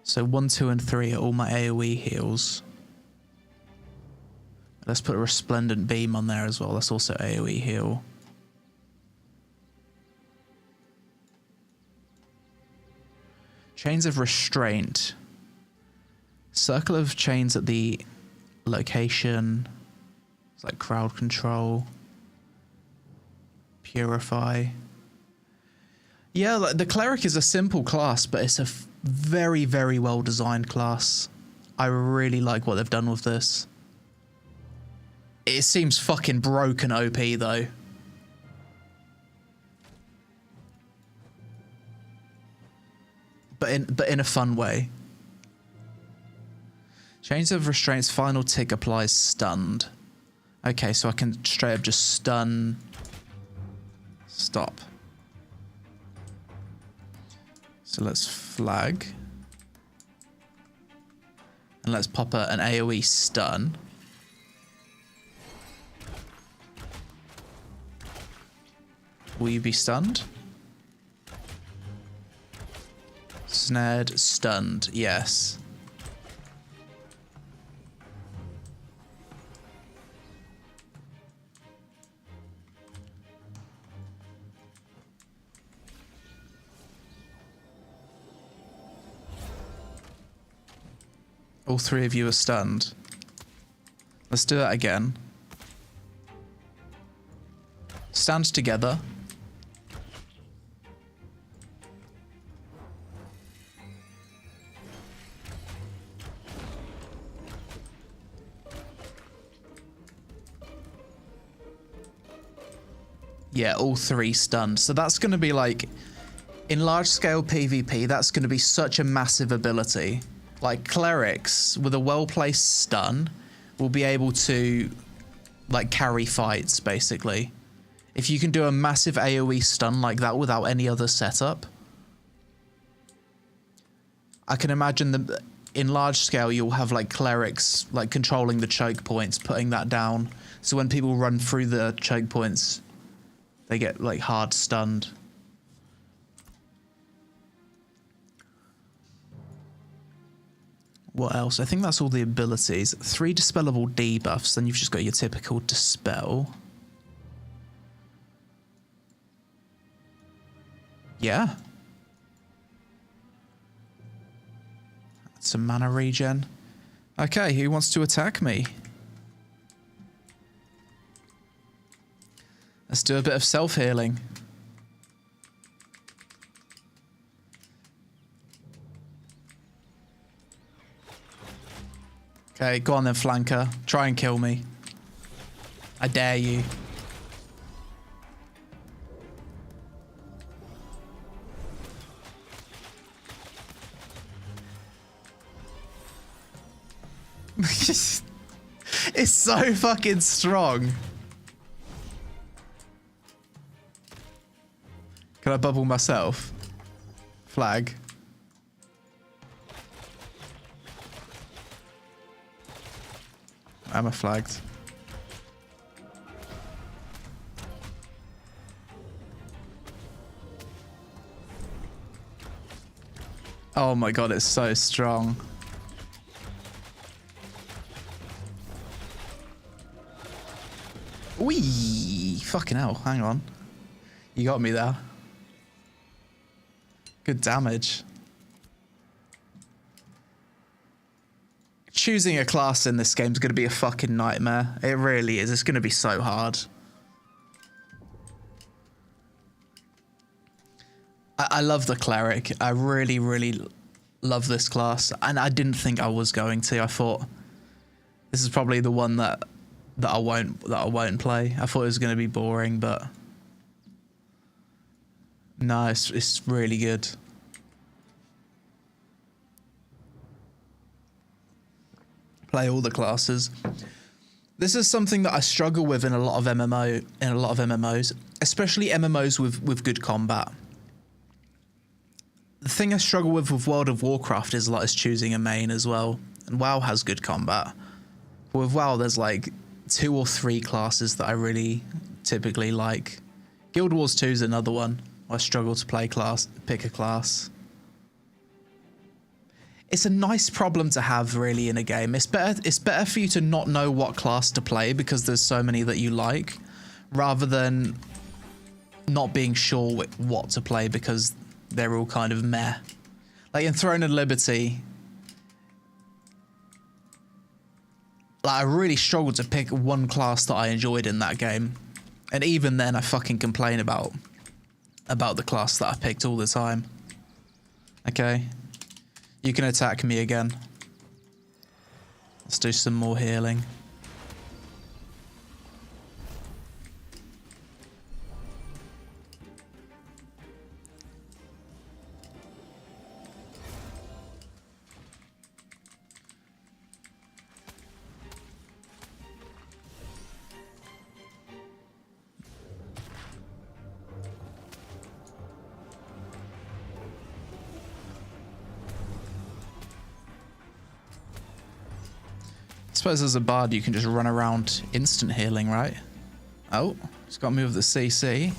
Speaker 1: So 1, 2, and 3 are all my AoE heals. Let's put a Resplendent Beam on there as well. That's also AoE heal. Chains of Restraint. Circle of chains at the location. It's like crowd control. Purify. Yeah, like the Cleric is a simple class, but it's a very, very well designed class. I really like what they've done with this. It seems fucking broken OP though. But in a fun way. Chains of Restraint's final tick applies stunned. Okay, so I can straight up just stun. Stop. So let's flag. And let's pop an AoE stun. Will you be stunned? Snared, stunned, yes. All three of you are stunned. Let's do that again. Stand together. Yeah, all three stunned. So that's going to be like, in large scale PvP, that's going to be such a massive ability. Like clerics with a well-placed stun will be able to like carry fights basically. If you can do a massive AoE stun like that without any other setup, I can imagine that in large scale you'll have like clerics like controlling the choke points, putting that down. So when people run through the choke points, they get like hard stunned. What else? I think that's all the abilities. 3 dispellable debuffs, then you've just got your typical dispel. Yeah. Some mana regen. Okay, who wants to attack me? Let's do a bit of self-healing. Okay, go on then, flanker. Try and kill me. I dare you. It's so fucking strong. Can I bubble myself? Flag. Am I flagged? Oh my god, it's so strong. Wee! Fucking hell, hang on. You got me there. Good damage. Choosing a class in this game is going to be a fucking nightmare. It really is. It's going to be so hard. I love the Cleric. I really, really love this class. And I didn't think I was going to. I thought this is probably the one that I won't play. I thought it was going to be boring, but no, it's really good. Play all the classes. This is something that I struggle with in a lot of MMOs, especially MMOs with good combat. The thing I struggle with World of Warcraft is choosing a main as well. And WoW has good combat. But with WoW, there's like 2 or 3 classes that I really typically like. Guild Wars 2 is another one. I struggle to pick a class. It's a nice problem to have, really, in a game. It's better for you to not know what class to play because there's so many that you like, rather than not being sure what to play because they're all kind of meh. Like in Throne of Liberty, like I really struggled to pick one class that I enjoyed in that game, and even then I fucking complain about the class that I picked all the time. Okay. You can attack me again. Let's do some more healing. I suppose as a bard you can just run around instant healing, right? Oh, he's got me with the CC.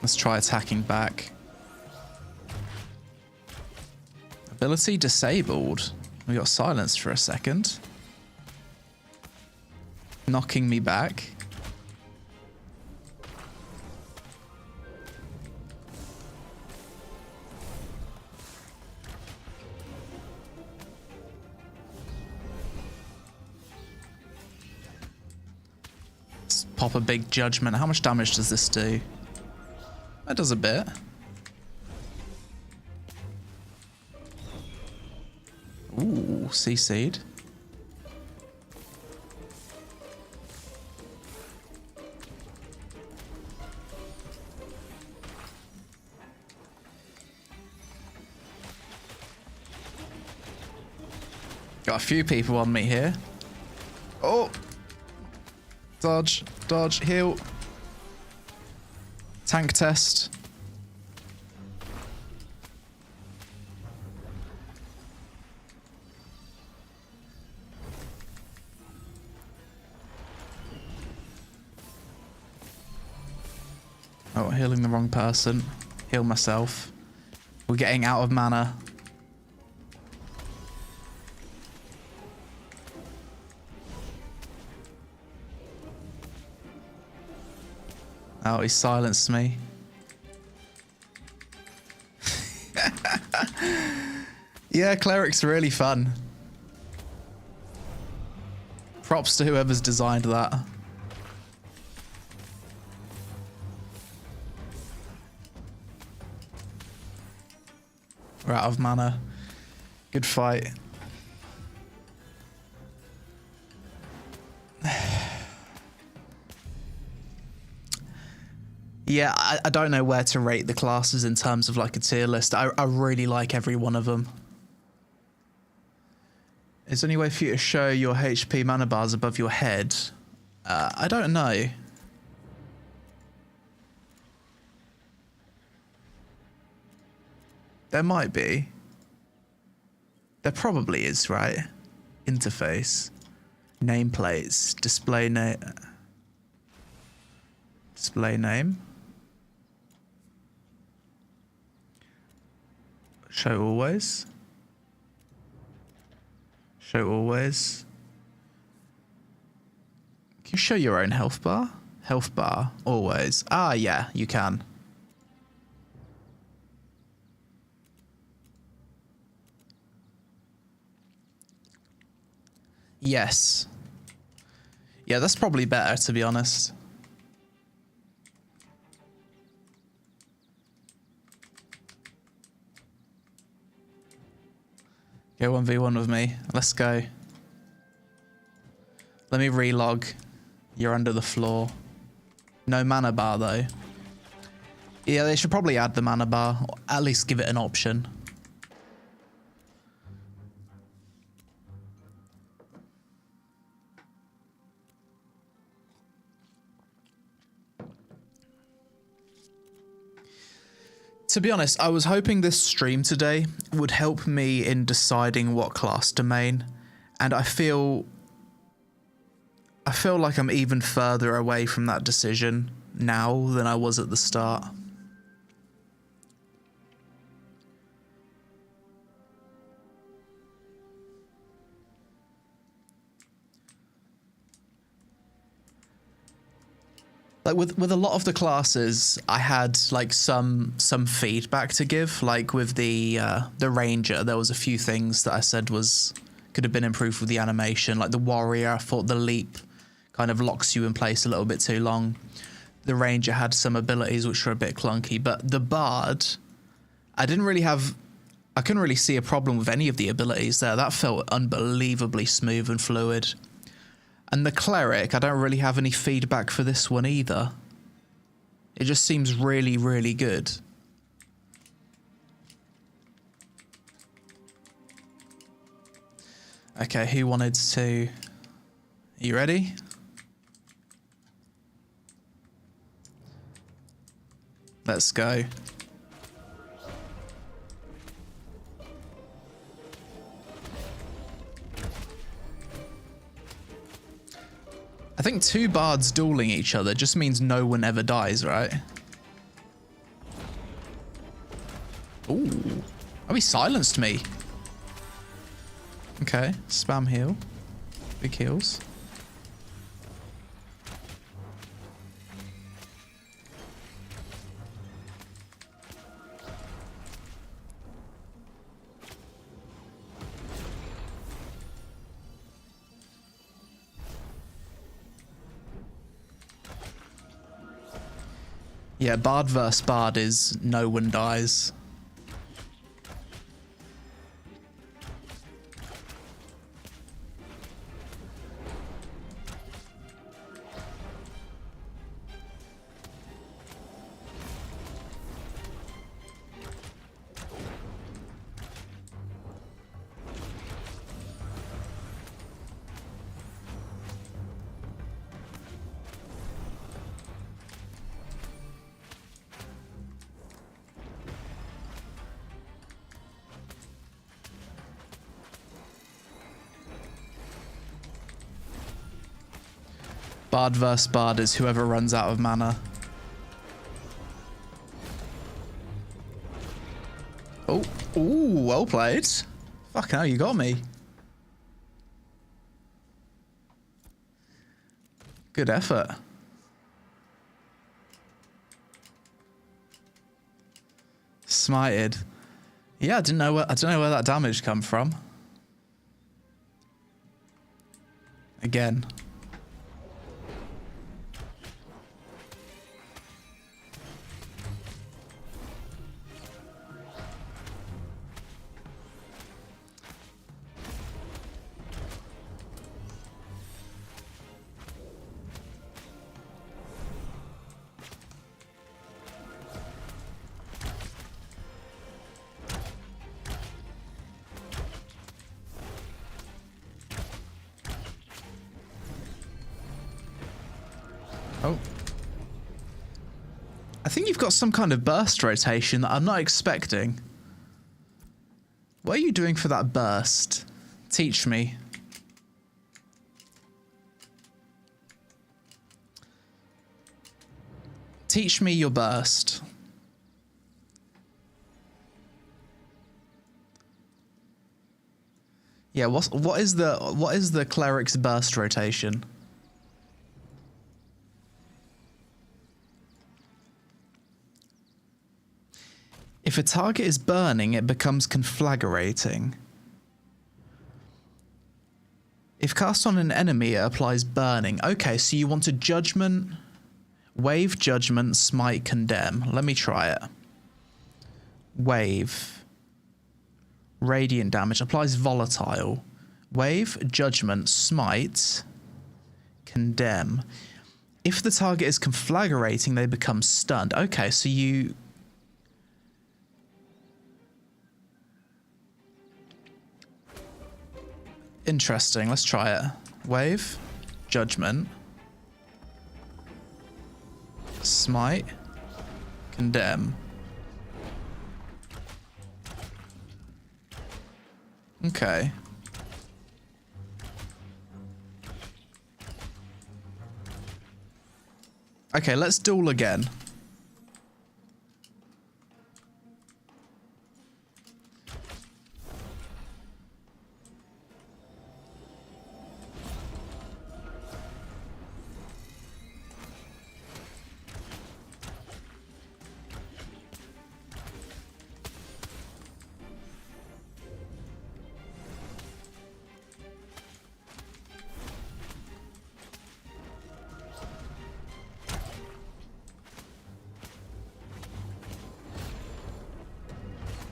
Speaker 1: Let's try attacking back. Ability disabled. We got silenced for a second. Knocking me back. Pop a big judgment. How much damage does this do? That does a bit. Ooh, CC'd. Got a few people on me here. Oh! Dodge, dodge, heal. Tank test. healing the wrong person. Heal myself. We're getting out of mana. Oh, he silenced me. Yeah, Cleric's really fun. Props to whoever's designed that. We're out of mana. Good fight. Yeah, I don't know where to rate the classes in terms of like a tier list. I really like every one of them. Is there any way for you to show your HP mana bars above your head? I don't know. There might be. There probably is, right? Interface. Nameplates. Display name. Display name. Show always. Show always. Can you show your own health bar? Health bar, always. Ah, yeah, you can. Yes. Yeah, that's probably better, to be honest. Go 1v1 with me. Let's go. Let me relog. You're under the floor. No mana bar, though. Yeah, they should probably add the mana bar. Or at least give it an option. To be honest, I was hoping this stream today would help me in deciding what class to main, and I feel like I'm even further away from that decision now than I was at the start. Like with a lot of the classes, I had like some feedback to give. Like with the ranger, there was a few things that I said could have been improved with the animation. Like the warrior, I thought the leap kind of locks you in place a little bit too long. The ranger had some abilities which were a bit clunky, but the bard, I couldn't really see a problem with any of the abilities there. That felt unbelievably smooth and fluid. And the cleric, I don't really have any feedback for this one either. It just seems really, really good. Okay, who wanted to... Are you ready? Let's go. I think two bards dueling each other just means no one ever dies, right? Ooh. Oh, he silenced me. Okay, spam heal. Big heals. Yeah, bard versus bard is no one dies. Bard versus bard is whoever runs out of mana. Oh, ooh, well played. Fucking hell, you got me. Good effort. Smited. Yeah, I don't know where that damage come from. Again. Oh. I think you've got some kind of burst rotation that I'm not expecting. What are you doing for that burst? Teach me. Teach me your burst. Yeah, what is the cleric's burst rotation? If a target is burning, it becomes conflagrating. If cast on an enemy, it applies burning. Okay, so you want a judgment, wave, judgment, smite, condemn. Let me try it. Wave. Radiant damage. Applies volatile. Wave, judgment, smite, condemn. If the target is conflagrating, they become stunned. Okay, so you... Interesting. Let's try it. Wave, judgment, smite, condemn. Okay. Okay, let's duel again.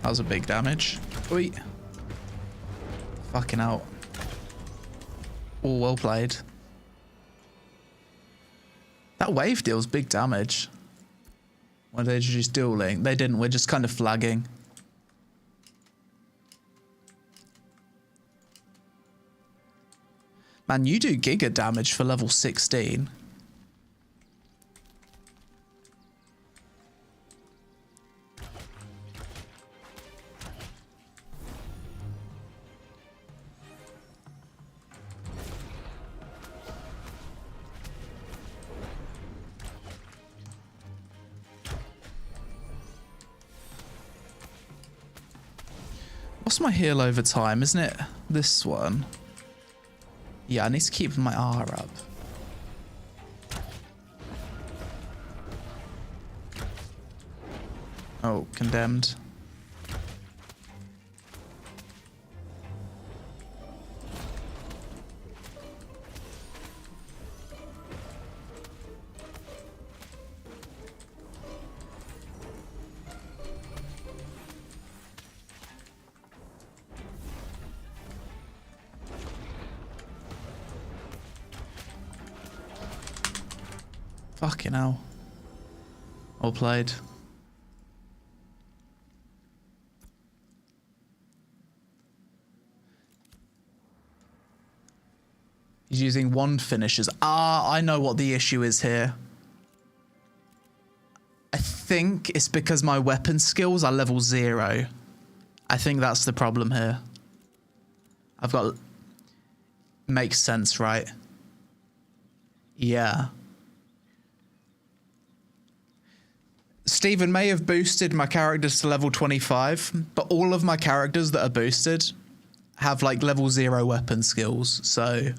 Speaker 1: That was a big damage. Oi. Fucking out. All well played. That wave deals big damage. When they introduced dueling. They didn't, we're just kind of flagging. Man, you do giga damage for level 16. What's my heal over time? Isn't it this one? Yeah, I need to keep my R up. Oh, condemned. Fucking hell. All played. He's using wand finishers. Ah, I know what the issue is here. I think it's because my weapon skills are level 0. I think that's the problem here. I've got... Makes sense, right? Yeah. Stephen may have boosted my characters to level 25, but all of my characters that are boosted have like level 0 weapon skills. So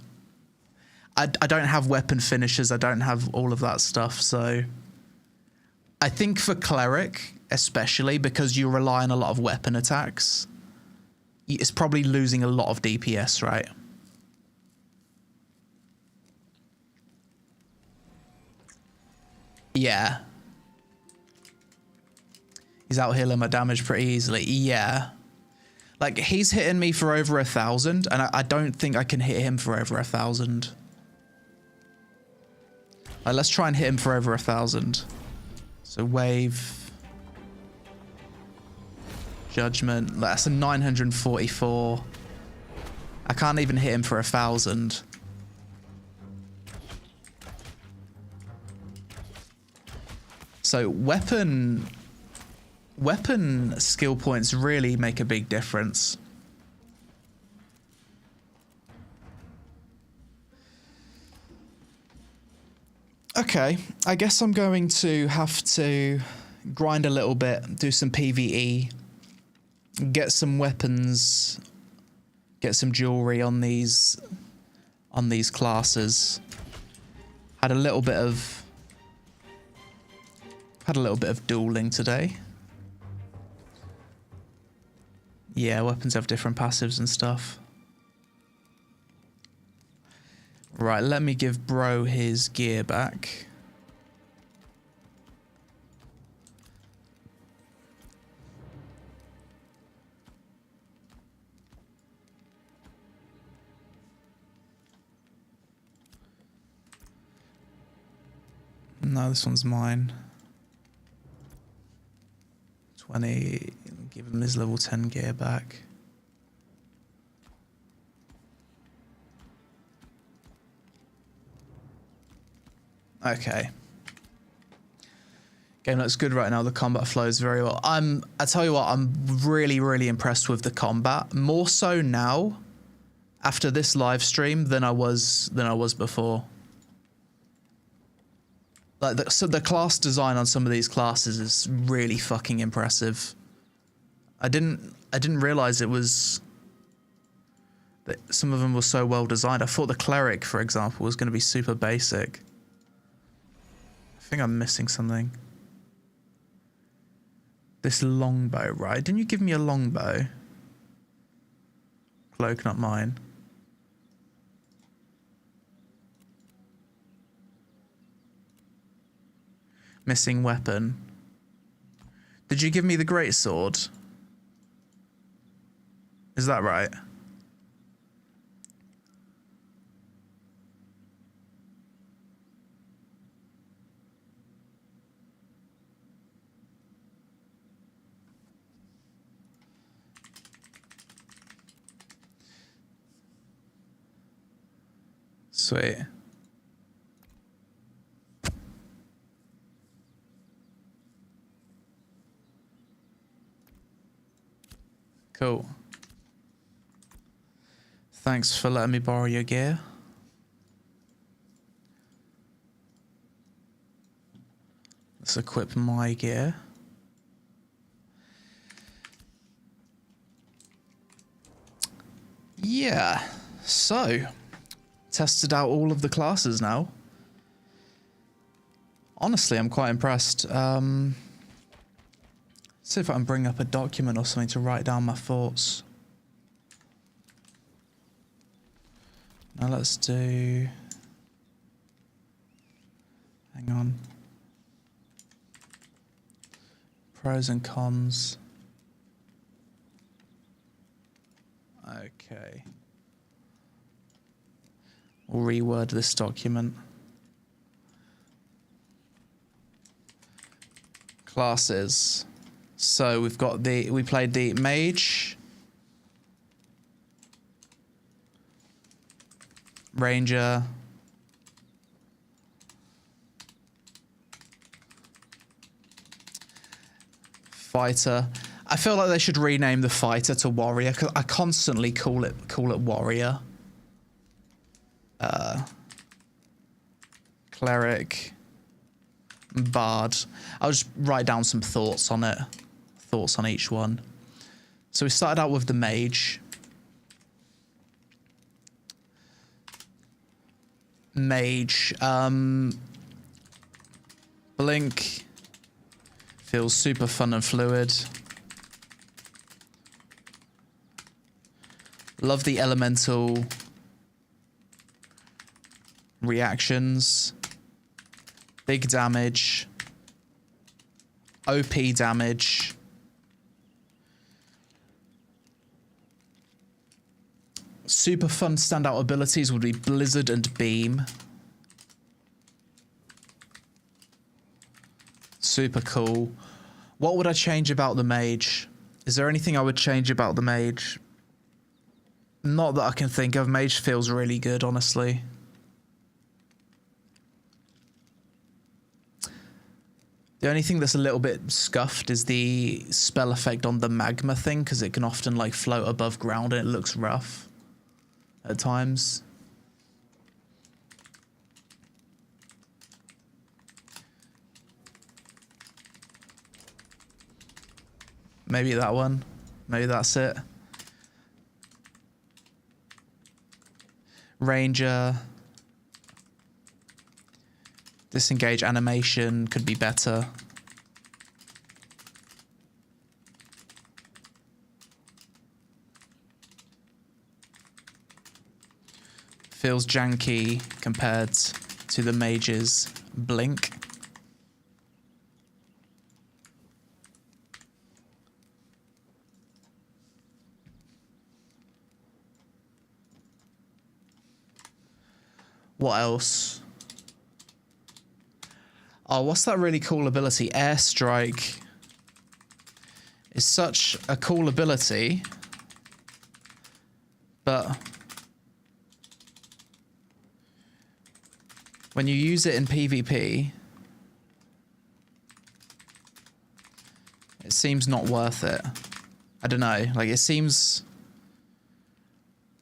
Speaker 1: I don't have weapon finishers. I don't have all of that stuff. So I think for Cleric, especially because you rely on a lot of weapon attacks, it's probably losing a lot of DPS, right? Yeah. He's out healing my damage pretty easily. Yeah. Like, he's hitting me for over 1,000, and I don't think I can hit him for over 1,000. Let's try and hit him for over 1,000. So wave. Judgment. That's a 944. I can't even hit him for 1,000. So weapon skill points really make a big difference. Okay, I guess I'm going to have to grind a little bit, do some PVE, get some weapons, get some jewelry on these classes. Had a little bit of dueling today. Yeah, weapons have different passives and stuff. Right, let me give bro his gear back. No, this one's mine. 20, give him his level 10 gear back. Okay. Game looks good right now. The combat flows very well. I tell you what, I'm really, really impressed with the combat. More so now, after this live stream, than I was before. Like the class design on some of these classes is really fucking impressive. I didn't realize it was that some of them were so well designed. I thought the Cleric, for example, was going to be super basic. I think I'm missing something. This longbow, right? Didn't you give me a longbow? Cloak, not mine. Missing weapon. Did you give me the greatsword? Is that right? Sweet. Cool. Thanks for letting me borrow your gear. Let's equip my gear. Yeah, so tested out all of the classes now. Honestly, I'm quite impressed. See if I can bring up a document or something to write down my thoughts. Now let's do... Hang on. Pros and cons. Okay. We'll reword this document. Classes. So we've got we played the Mage, Ranger, Fighter. I feel like they should rename the Fighter to Warrior because I constantly call it Warrior. Cleric, Bard. I'll just write down some thoughts on it. Thoughts on each one. So we started out with the Mage. Mage. Blink. Feels super fun and fluid. Love the elemental reactions. Big damage. OP damage. Super fun standout abilities would be Blizzard and Beam. Super cool. What would I change about the Mage? Is there anything I would change about the Mage? Not that I can think of. Mage feels really good, honestly. The only thing that's a little bit scuffed is the spell effect on the magma thing, because it can often like float above ground and it looks rough at times. Maybe that one. Maybe that's it. Ranger. Disengage animation could be better. Feels janky compared to the Mage's blink. What else? Oh, what's that really cool ability? Airstrike is such a cool ability, but when you use it in PvP, it seems not worth it. I don't know, like it seems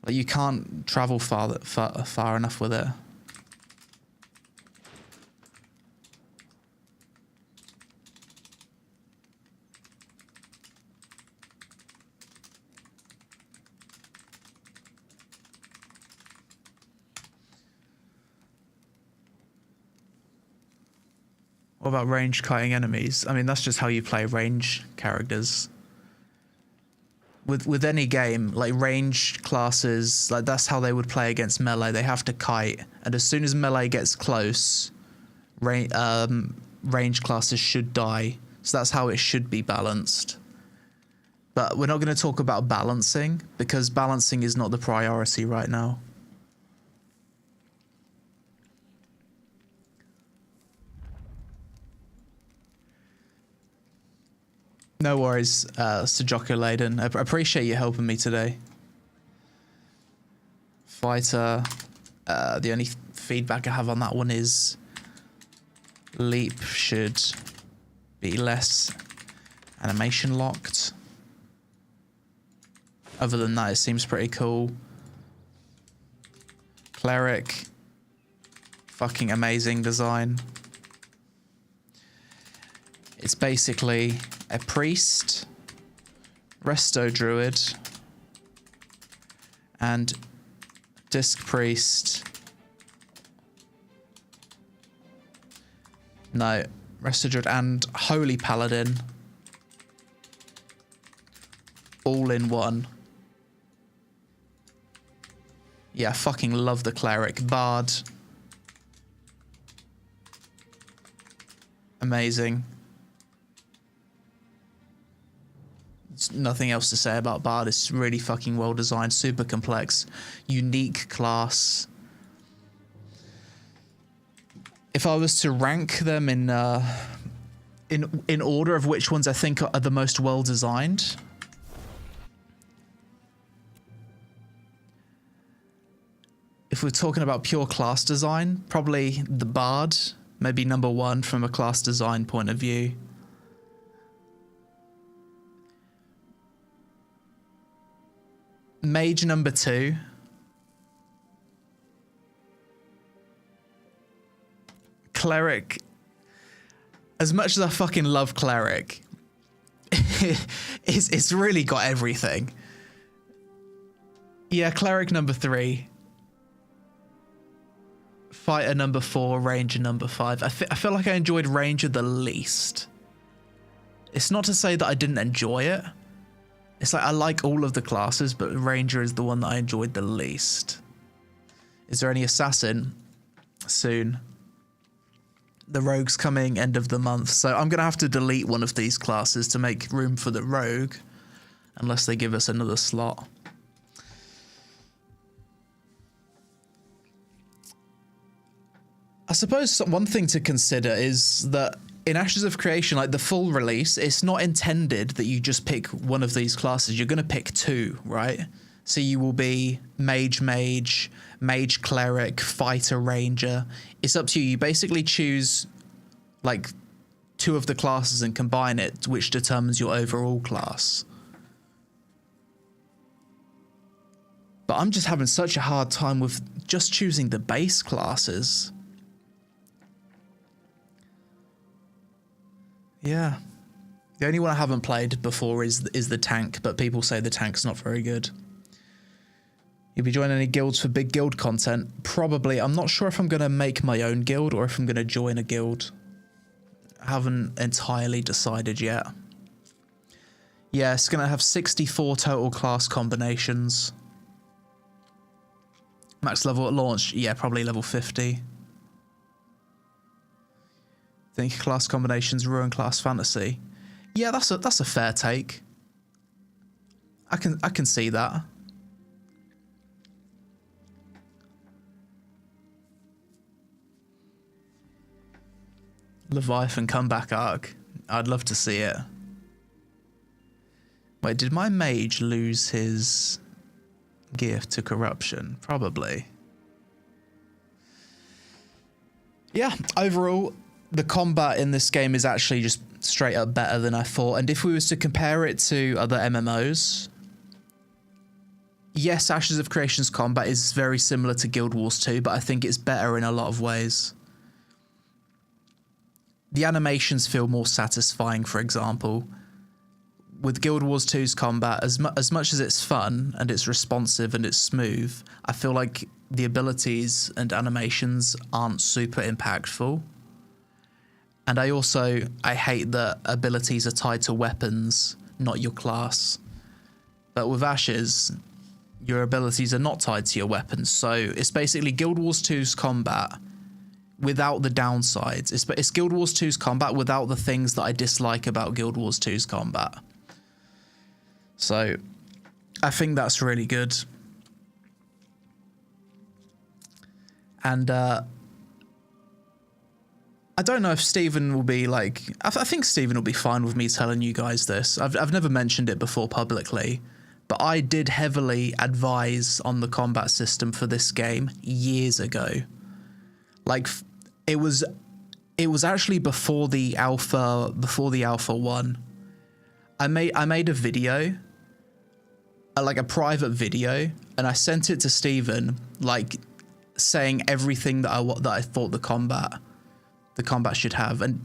Speaker 1: like you can't travel far enough with it. What about range cutting enemies? I mean, that's just how you play range characters. With any game, like range classes, like that's how they would play against melee. They have to kite, and as soon as melee gets close, range classes should die. So that's how it should be balanced. But we're not going to talk about balancing, because balancing is not the priority right now. No worries, Sir Jocko Layden. I appreciate you helping me today. Fighter. The only feedback I have on that one is leap should be less animation locked. Other than that, it seems pretty cool. Cleric. Fucking amazing design. It's basically a priest, resto druid, and disc priest. No, resto druid and holy paladin. All in one. Yeah, I fucking love the cleric. Bard. Amazing. There's nothing else to say about Bard. It's really fucking well designed, super complex, unique class. If I was to rank them in order of which ones I think are the most well designed, if we're talking about pure class design, probably the Bard, maybe number one from a class design point of view. Mage number two. Cleric as much as I fucking love Cleric, it's really got everything. Yeah, Cleric number 3. Fighter number 4, Ranger number 5. I feel like I enjoyed Ranger the least. It's not to say that I didn't enjoy it. It's like I like all of the classes, but Ranger is the one that I enjoyed the least. Is there any Assassin? Soon. The Rogue's coming end of the month, so I'm going to have to delete one of these classes to make room for the Rogue, unless they give us another slot. I suppose one thing to consider is that in Ashes of Creation, like the full release, it's not intended that you just pick one of these classes. You're going to pick 2, right? So you will be Mage, Mage Cleric, Fighter Ranger. It's up to you. You basically choose like 2 of the classes and combine it, which determines your overall class. But I'm just having such a hard time with just choosing the base classes. Yeah. The only one I haven't played before is the tank, but people say the tank's not very good. You'll be joining any guilds for big guild content? Probably. I'm not sure if I'm going to make my own guild or if I'm going to join a guild. I haven't entirely decided yet. Yeah, it's going to have 64 total class combinations. Max level at launch? Yeah, probably level 50. Think class combinations ruin class fantasy? Yeah, that's a fair take. I can see that. Leviathan comeback arc. I'd love to see it. Wait, did my mage lose his gift to corruption? Probably. Yeah, overall, the combat in this game is actually just straight up better than I thought. And if we was to compare it to other MMOs, yes, Ashes of Creation's combat is very similar to Guild Wars 2, but I think it's better in a lot of ways. The animations feel more satisfying, for example. With Guild Wars 2's combat, as much as it's fun and it's responsive and it's smooth, I feel like the abilities and animations aren't super impactful. And I hate that abilities are tied to weapons, not your class. But with Ashes, your abilities are not tied to your weapons. So it's basically Guild Wars 2's combat without the downsides. It's Guild Wars 2's combat without the things that I dislike about Guild Wars 2's combat. So I think that's really good. And I don't know if Stephen will be like... I think Stephen will be fine with me telling you guys this. I've never mentioned it before publicly, but I did heavily advise on the combat system for this game years ago. Like, it was actually before the alpha 1. I made a video, like a private video, and I sent it to Stephen, like saying everything that I thought the combat should have, and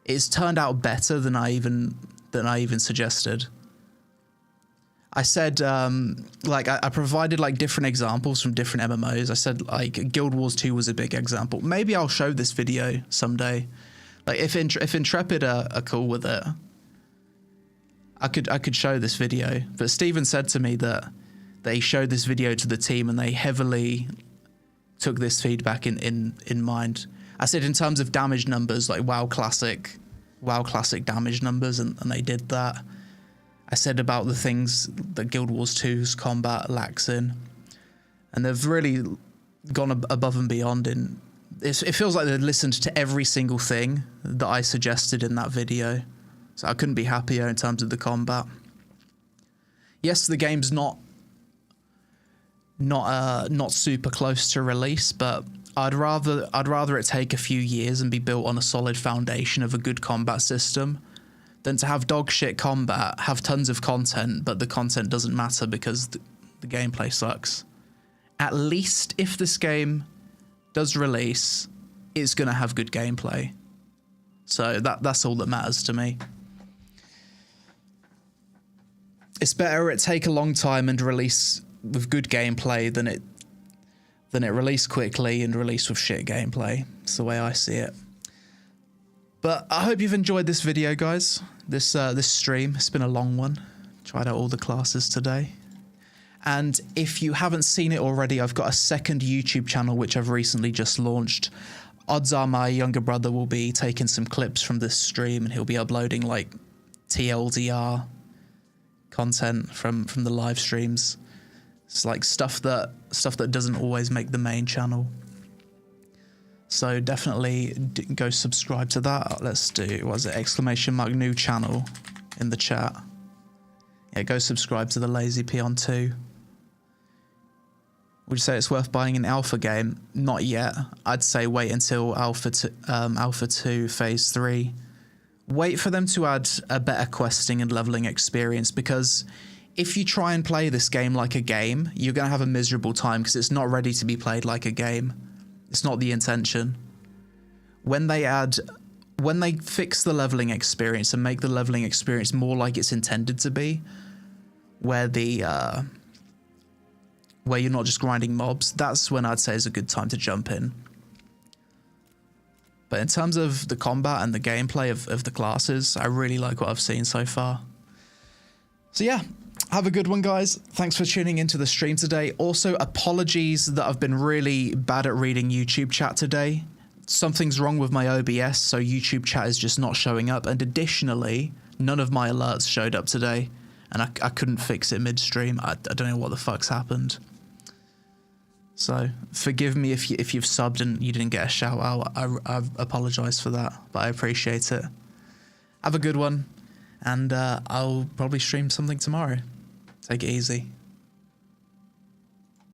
Speaker 1: it's turned out better than I even suggested. I said, like, I provided like different examples from different MMOs. I said like Guild Wars 2 was a big example. Maybe I'll show this video someday. Like if Intrepid are cool with it, I could show this video. But Stephen said to me that they showed this video to the team and they heavily took this feedback in mind. I said in terms of damage numbers, like WoW Classic damage numbers, and they did that. I said about the things that Guild Wars 2's combat lacks in, and they've really gone above and beyond. It feels like they listened to every single thing that I suggested in that video, so I couldn't be happier in terms of the combat. Yes, the game's not super close to release, but I'd rather it take a few years and be built on a solid foundation of a good combat system than to have dog shit combat, have tons of content, but the content doesn't matter because the gameplay sucks. At least if this game does release, it's going to have good gameplay. So that's all that matters to me. It's better it take a long time and release with good gameplay than it release quickly and release with shit gameplay. It's the way I see it. But I hope you've enjoyed this video, guys. This stream. It's been a long one. Tried out all the classes today. And if you haven't seen it already, I've got a second YouTube channel which I've recently just launched. Odds are my younger brother will be taking some clips from this stream and he'll be uploading like TLDR content from the live streams. It's like stuff that doesn't always make the main channel. So definitely go subscribe to that. Let's do, what is it, ! new channel in the chat. Yeah, go subscribe to TheLazyPeon too. Would you say it's worth buying an alpha game? Not yet. I'd say wait until Alpha 2 Phase 3. Wait for them to add a better questing and leveling experience, because if you try and play this game like a game, you're going to have a miserable time because it's not ready to be played like a game. It's not the intention. When they fix the leveling experience and make the leveling experience more like it's intended to be, where you're not just grinding mobs, that's when I'd say is a good time to jump in. But in terms of the combat and the gameplay of the classes, I really like what I've seen so far. So yeah, have a good one, guys. Thanks for tuning into the stream today. Also, apologies that I've been really bad at reading YouTube chat today. Something's wrong with my OBS, so YouTube chat is just not showing up. And additionally, none of my alerts showed up today, and I couldn't fix it midstream. I don't know what the fuck's happened. So forgive me if you've subbed and you didn't get a shout out. I apologize for that, but I appreciate it. Have a good one, and I'll probably stream something tomorrow. Take it easy.